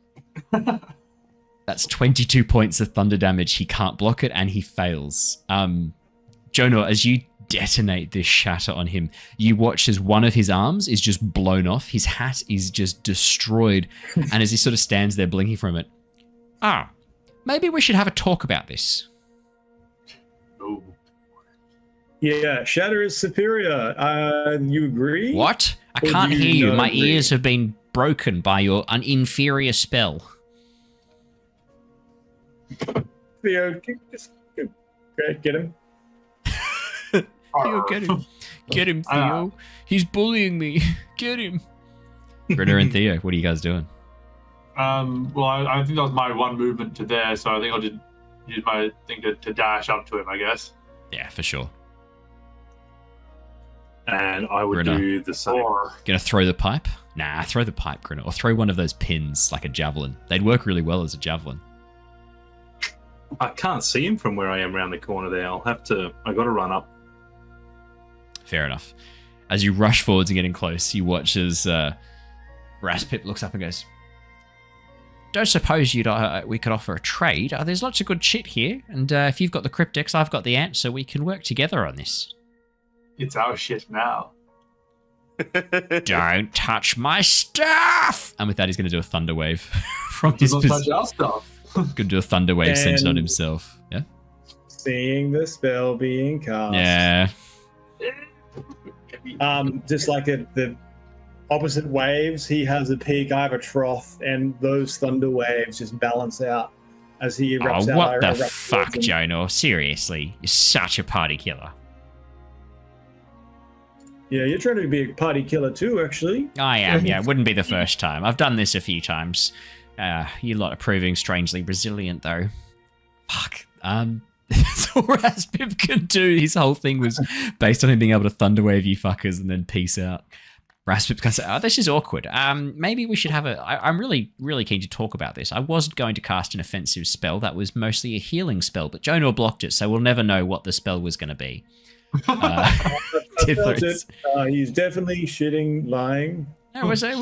That's 22 points of thunder damage. He can't block it, and he fails. Jonor, as you detonate this shatter on him, you watch as one of his arms is just blown off. His hat is just destroyed. And as he sort of stands there blinking from it, maybe we should have a talk about this. Oh. Yeah, Shatter is superior. You agree? What? I Or can't do hear you you. not My agree? ears have been broken by your inferior spell. Theo, just get him. Theo, get him. Get him, Theo. He's bullying me. Get him. Grinner and Theo, what are you guys doing? Well, I think that was my one movement to there, so I think I'll just use my thing to dash up to him, I guess. Yeah, for sure. And I would Grinner. do the same. Gonna throw the pipe? Nah, throw the pipe, Grinner. Or throw one of those pins like a javelin. They'd work really well as a javelin. I can't see him from where I am around the corner there. I got to run up. Fair enough. As you rush forwards and getting close, you watch as Raspip looks up and goes, "Don't suppose we could offer a trade? There's lots of good shit here, and if you've got the Cryptex, I've got the answer. We can work together on this." It's our shit now. Don't touch my stuff! And with that, he's going to do a thunder wave from his Don't touch our stuff. Going to do a thunder wave centered on And- himself. Yeah. Seeing the spell being cast. Yeah. Just like the opposite waves, he has a peak, I have a trough, and those thunder waves just balance out as he erupts Oh, out. what I the erupt fuck, towards him. Jonor? Seriously, you're such a party killer. Yeah, you're trying to be a party killer too, actually. I am, yeah. Wouldn't be the first time. I've done this a few times. You lot are proving strangely resilient, though. Fuck. That's all Raspip could do. His whole thing was based on him being able to thunderwave you fuckers and then peace out. Raspip can say, "Oh, this is awkward. Maybe we should have I'm really, really keen to talk about this. I wasn't going to cast an offensive spell. That was mostly a healing spell, but Jonor blocked it, so we'll never know what the spell was going to be." Felt it. He's definitely shitting, lying. No, it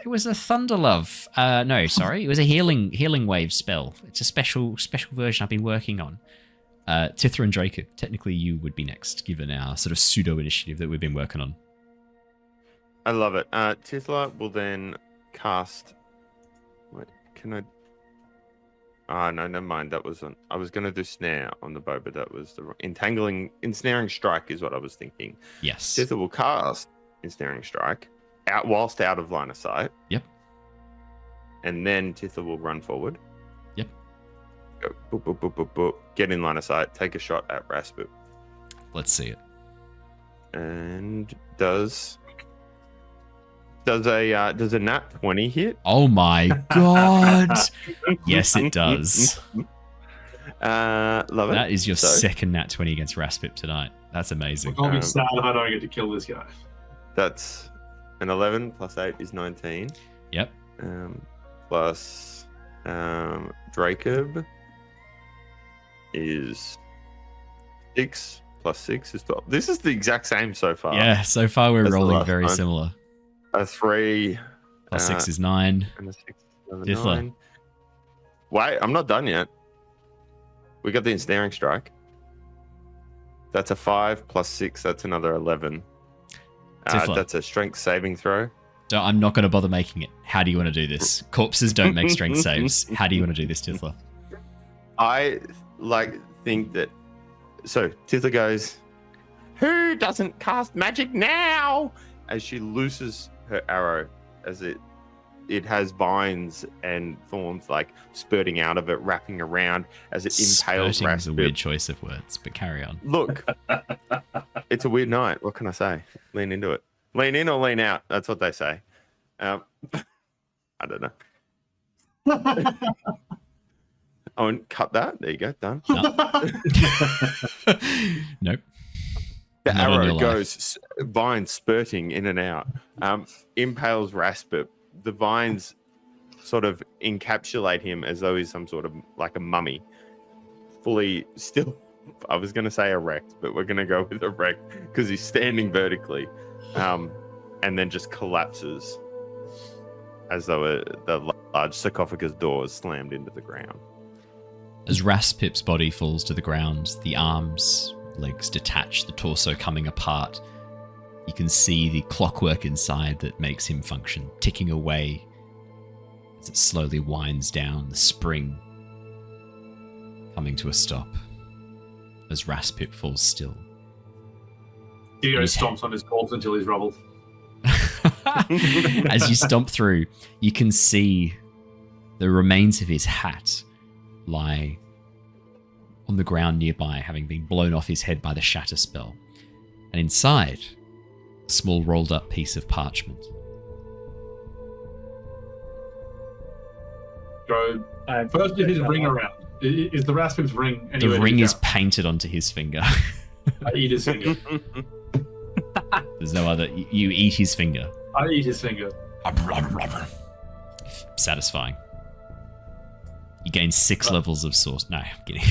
was a thunder love. No, sorry, it was a healing wave spell. It's a special version I've been working on. Tithla and Draco, technically you would be next, given our sort of pseudo initiative that we've been working on. I love it. Tithla will then cast. Wait, can I? Ah, no, never mind. That wasn't. I was going to do snare on the bow, but that was the ensnaring strike is what I was thinking. Yes. Tithla will cast ensnaring strike whilst out of line of sight. Yep. And then Tithla will run forward. Yep. Go boop, boop, boop, boop, boop. Get in line of sight. Take a shot at Raspip. Let's see it. And does a nat 20 hit? Oh my god! Yes, it does. Love it. That is your So- second nat 20 against Raspip tonight. That's amazing. I'll be sad if I don't get to kill this guy. That's an 11 plus 8 is 19. Yep. Plus Dracob is 6 plus 6 is 12. This is the exact same so far. Yeah, so far we're That's the rolling last very one. similar. A 3 Plus 6 is 9. and a 6 is Tithla. 9. Wait, I'm not done yet. We got the ensnaring strike. That's a 5 plus 6. That's another 11. Tithla. That's a strength saving throw. I'm not going to bother making it. How do you want to do this? Corpses don't make strength saves. How do you want to do this, Tithla? I think that. So Tithla goes, "Who doesn't cast magic now?" As she looses her arrow, as it has vines and thorns like spurting out of it, wrapping around as it impales Spurting is a Raspip. weird choice of words, but carry on. Look, it's a weird night. What can I say? Lean into it. Lean in or lean out. That's what they say. I don't know. I won't cut that. There you go. Done. Nope. The Not on your arrow life. goes vines spurting in and out. Impales Raspip. The vines sort of encapsulate him as though he's some sort of like a mummy, fully still. I was going to say erect, but we're going to go with erect because he's standing vertically, and then just collapses as though the large sarcophagus door is slammed into the ground. As Raspip's body falls to the ground, the arms, legs detach, the torso coming apart. You can see the clockwork inside that makes him function, ticking away as it slowly winds down, the spring coming to a stop as Raspip falls still. Theo stomps on his corpse until he's rubble. As you stomp through, you can see the remains of his hat lie on the ground nearby, having been blown off his head by the shatter spell. And inside, a small rolled up piece of parchment. Go. First, get his ring around. Is the Raspin's ring anywhere? The ring is painted onto his finger. I eat his finger. There's no other. You eat his finger. I eat his finger. Satisfying. You gain 6 levels of source. No, I'm kidding.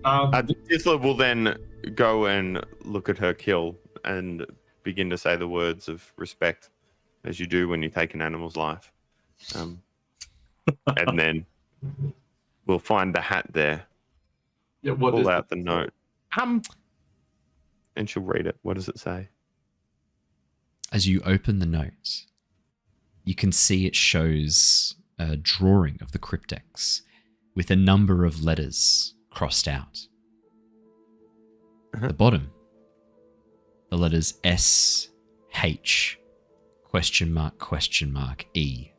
Tithla will then go and look at her kill and begin to say the words of respect, as you do when you take an animal's life. And then we'll find the hat there. Yeah, what pull is out it? the note. And she'll read it. What does it say? As you open the note, you can see it shows a drawing of the Cryptex with a number of letters crossed out. At the bottom, the letters S, H, question mark, E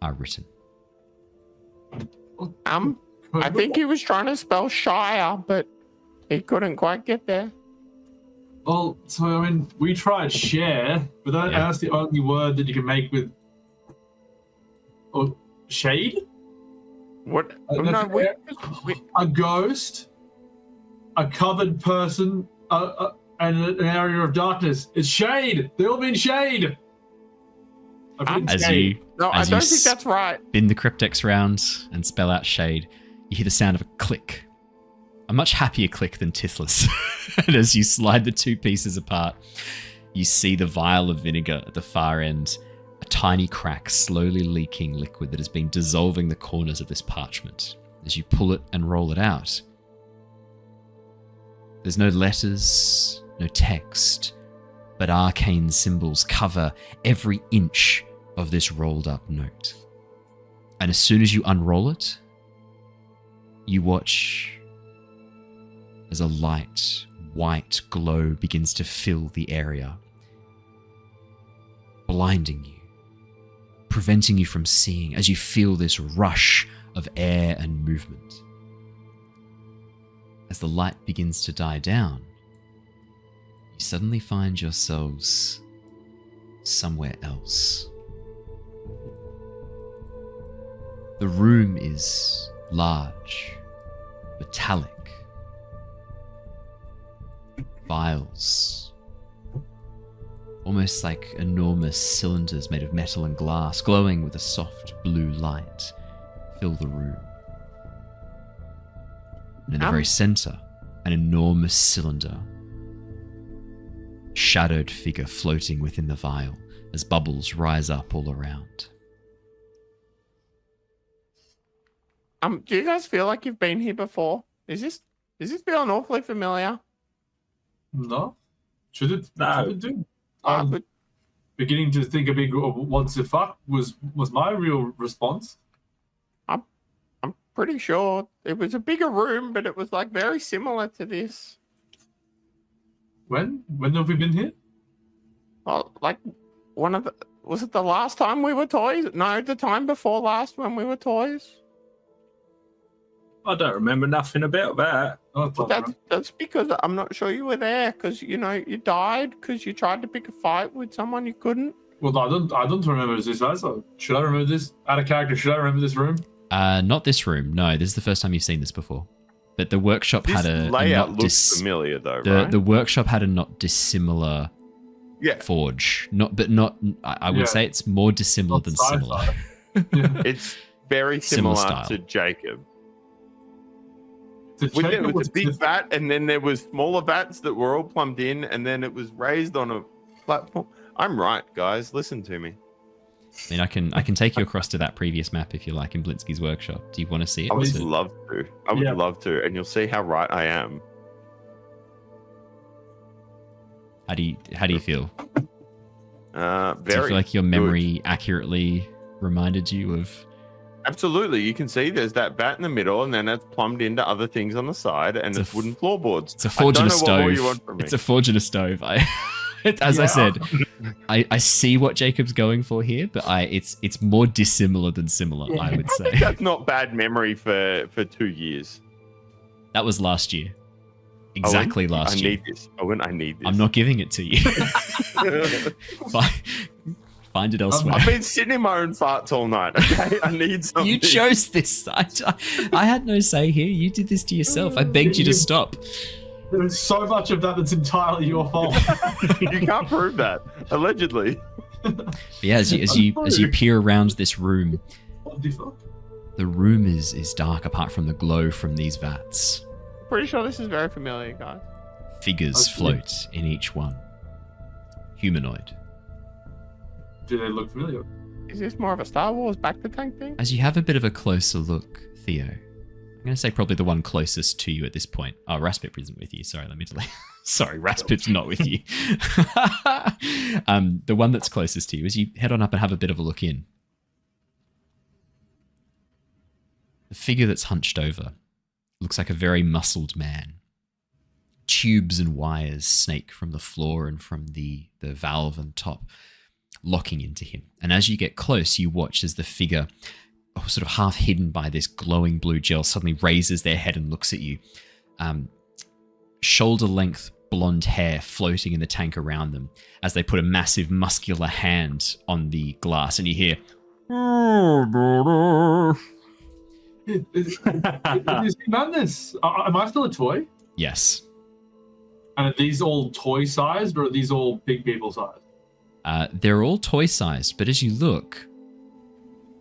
are written. I think he was trying to spell Shire, but he couldn't quite get there. Well, so I mean, we tried share, but that's the only word that you can make with. Or shade? What? A ghost, a covered person, and an area of darkness. It's shade. They all mean shade. I don't think that's right. Spin the Cryptex round and spell out shade. You hear the sound of a click. A much happier click than Tithla's. And as you slide the 2 pieces apart, you see the vial of vinegar at the far end, a tiny crack slowly leaking liquid that has been dissolving the corners of this parchment. As you pull it and roll it out, there's no letters, no text, but arcane symbols cover every inch of this rolled up note. And as soon as you unroll it, you watch as a light, white glow begins to fill the area, blinding you, preventing you from seeing as you feel this rush of air and movement. As the light begins to die down, you suddenly find yourselves somewhere else. The room is large, metallic. Vials, almost like enormous cylinders made of metal and glass, glowing with a soft blue light, fill the room. And in the very center, an enormous cylinder, shadowed figure floating within the vial as bubbles rise up all around. Do you guys feel like you've been here before? Is this feeling awfully familiar? No. Should it? No. Should it do? I'm beginning to think a big what's the fuck was my real response. I'm pretty sure it was a bigger room, but it was like very similar to this. When have we been here? Oh, like was it the last time we were toys? No, the time before last when we were toys. I don't remember nothing about that. That's because I'm not sure you were there, because you died because you tried to pick a fight with someone you couldn't. Well, I don't remember this. So should I remember this out of character? Should I remember this room? Not this room. No, this is the first time you've seen this before. But the workshop had a layout not looks familiar though, right? The workshop had a not dissimilar forge. I would say it's more dissimilar than similar. It's very similar style to Jacob. There was a big vat, and then there was smaller vats that were all plumbed in, and then it was raised on a platform. I'm right, guys. Listen to me. I mean, I can take you across to that previous map if you like in Blinsky's workshop. Do you want to see it? I would love to. I would love to, and you'll see how right I am. How do you feel? Very. Do you feel like your memory accurately reminded you of? Absolutely. You can see there's that vat in the middle, and then it's plumbed into other things on the side, and it's wooden floorboards. It's a forge and a I don't know what more stove. you want from me. It's a forge and a stove. As I said, I see what Jacob's going for here, but it's more dissimilar than similar, I would say. That's not bad memory for 2 years. That was last year. Exactly last year. I need this. Owen, I need this. I'm not giving it to you. Find it elsewhere. I've been sitting in my own farts all night. Okay, I need something. You chose this. I had no say here. You did this to yourself. I begged you to stop. There's so much of that that's entirely your fault. You can't prove that. Allegedly. But yeah, as you peer around this room, the room is dark apart from the glow from these vats. Pretty sure this is very familiar, guys. Figures float in each one. Humanoid. Do they look familiar? Is this more of a Star Wars back to tank thing? As you have a bit of a closer look, Theo, I'm going to say probably the one closest to you at this point. Oh, Raspip isn't with you. Sorry, let me delete. Sorry, Raspip's not with you. The one that's closest to you, as you head on up and have a bit of a look in. The figure that's hunched over looks like a very muscled man. Tubes and wires snake from the floor and from the valve on top, locking into him. And as you get close, you watch as the figure, sort of half hidden by this glowing blue gel, suddenly raises their head and looks at you. Shoulder-length blonde hair floating in the tank around them as they put a massive muscular hand on the glass, and you hear, Is madness? Am I still a toy? yes. And are these all toy sized, or are these all big people sized? They're all toy-sized, but as you look,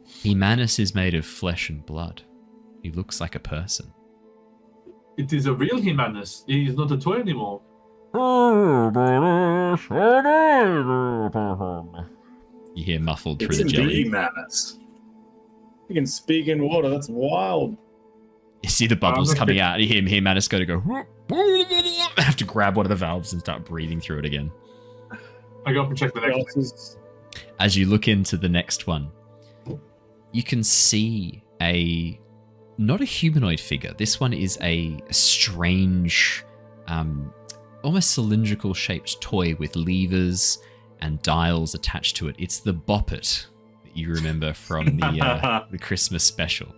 Hemanus is made of flesh and blood. He looks like a person. It is a real Hemanus. He is not a toy anymore. You hear muffled through the jelly. Madness. You can speak in water. That's wild. You see the bubbles coming out, and you hear Hemanus go, have to grab one of the valves and start breathing through it again. I go up and check the next one. As you look into the next one, you can see not a humanoid figure. This one is a strange, almost cylindrical shaped toy with levers and dials attached to it. It's the Boppet that you remember from the Christmas special.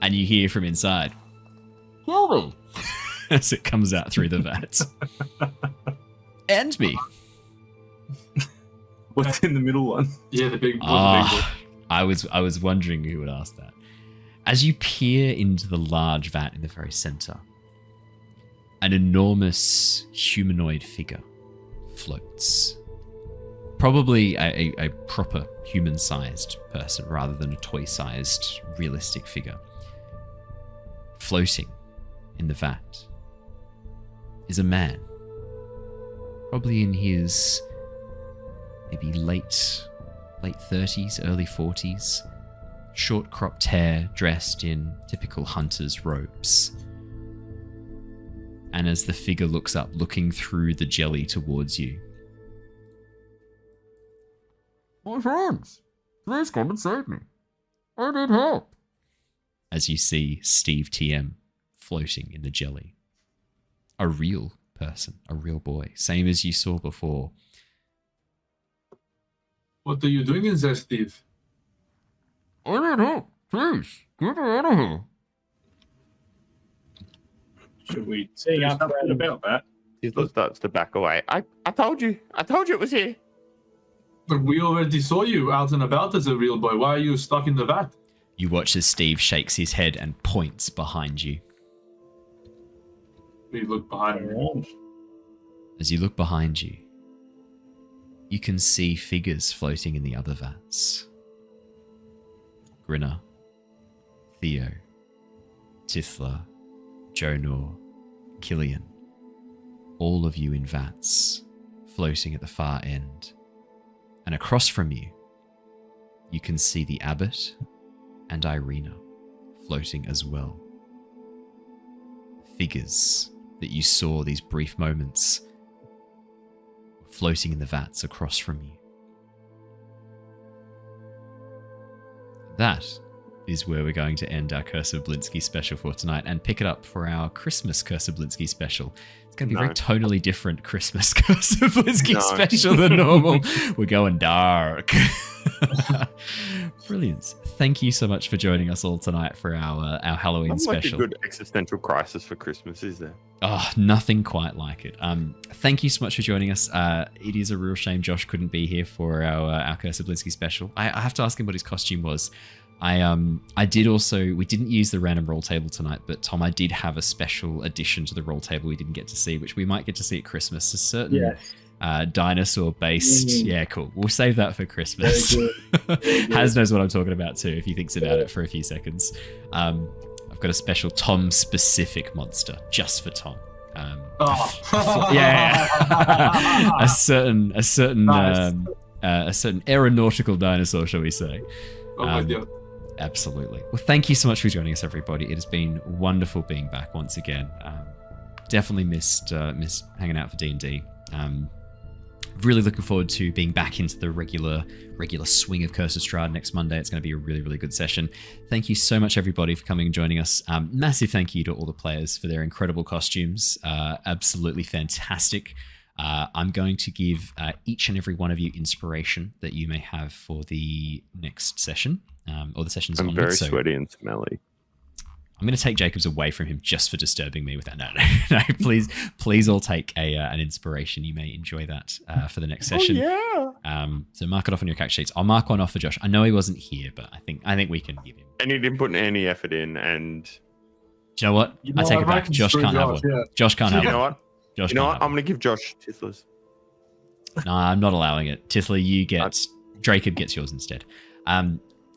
And you hear from inside, "Kill me," as it comes out through the vat. And me. What's in the middle one? Yeah, the big one. I was wondering who would ask that. As you peer into the large vat in the very center, an enormous humanoid figure floats. Probably a proper human-sized person rather than a toy-sized realistic figure. Floating in the vat is a man, probably in his maybe late 30s, early 40s, short cropped hair, dressed in typical hunter's robes. And as the figure looks up, looking through the jelly towards you, My friends, please come and save me. I need help. as you see Steve TM floating in the jelly. A real person, a real boy, same as you saw before. What are you doing in there, Steve? I need help. Please, get me out of here. Should we Seeing do up something around about that? Tithla starts to back away. I told you it was here. But we already saw you out and about as a real boy. Why are you stuck in the vat? You watch as Steve shakes his head and points behind you. We look behind him. As you look behind you, you can see figures floating in the other vats. Grinner, Theo, Tithla, Jonor, Killian. All of you in vats, floating at the far end. And across from you, you can see the abbot and Irina floating as well. Figures that you saw these brief moments floating in the vats across from you. That is where we're going to end our Curse of Blinsky special for tonight and pick it up for our Christmas Curse of Blinsky special. It's going to be a very tonally different Christmas Curse of Blinsky special than normal. We're going dark. Brilliant. Thank you so much for joining us all tonight for our Halloween special. Like a good existential crisis for Christmas, is there? Oh, nothing quite like it. Thank you so much for joining us. It is a real shame Josh couldn't be here for our Curse of Blinsky special. I have to ask him what his costume was. I did also, we didn't use the random roll table tonight, but Tom, I did have a special addition to the roll table we didn't get to see, which we might get to see at Christmas. A certain dinosaur-based, yeah, cool. We'll save that for Christmas. Haz knows what I'm talking about too, if he thinks about it for a few seconds. I've got a special Tom-specific monster just for Tom. A certain aeronautical dinosaur, shall we say? Absolutely. Well, thank you so much for joining us, everybody. It has been wonderful being back once again. Definitely missed hanging out for D&D. Really looking forward to being back into the regular swing of Curse of Strahd next Monday. It's going to be a really, really good session. Thank you so much, everybody, for coming and joining us. Massive thank you to all the players for their incredible costumes. Absolutely fantastic. I'm going to give each and every one of you inspiration that you may have for the next session, or the sessions I'm onward. very sweaty and smelly. I'm going to take Jacobs away from him just for disturbing me with that. No, please all take an inspiration. You may enjoy that for the next session. Oh, yeah. So mark it off on your character sheets. I'll mark one off for Josh. I know he wasn't here, but I think we can give him. And he didn't put any effort in. And do you know what? I take it back. Josh can't have one. Yeah. Josh can't have one. You know what? Josh, you know what? I'm going to give Josh Tithlas. No, I'm not allowing it. Tithla, you get Jacob gets yours instead.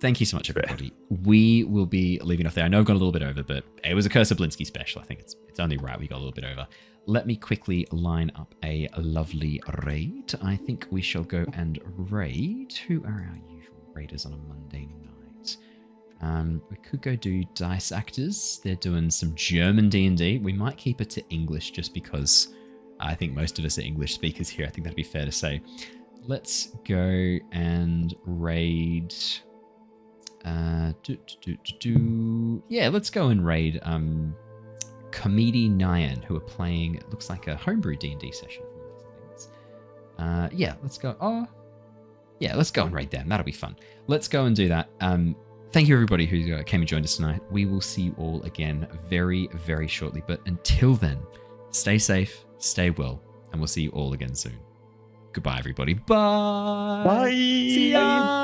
Thank you so much, everybody. We will be leaving off there. I know I've gone a little bit over, but it was a Curse of Blinsky special. I think it's only right we got a little bit over. Let me quickly line up a lovely raid. I think we shall go and raid. Who are our usual raiders on a Monday night? We could go do Dice Actors. They're doing some German D&D. We might keep it to English just because I think most of us are English speakers here. I think that'd be fair to say. Let's go and raid... Yeah, let's go and raid Comedy Nyan, who are playing, it looks like a homebrew D&D session. Yeah, let's go. Oh, yeah, let's go and raid them. That'll be fun. Let's go and do that. Thank you, everybody who came and joined us tonight. We will see you all again very, very shortly. But until then, stay safe, stay well, and we'll see you all again soon. Goodbye, everybody. Bye. Bye. See ya.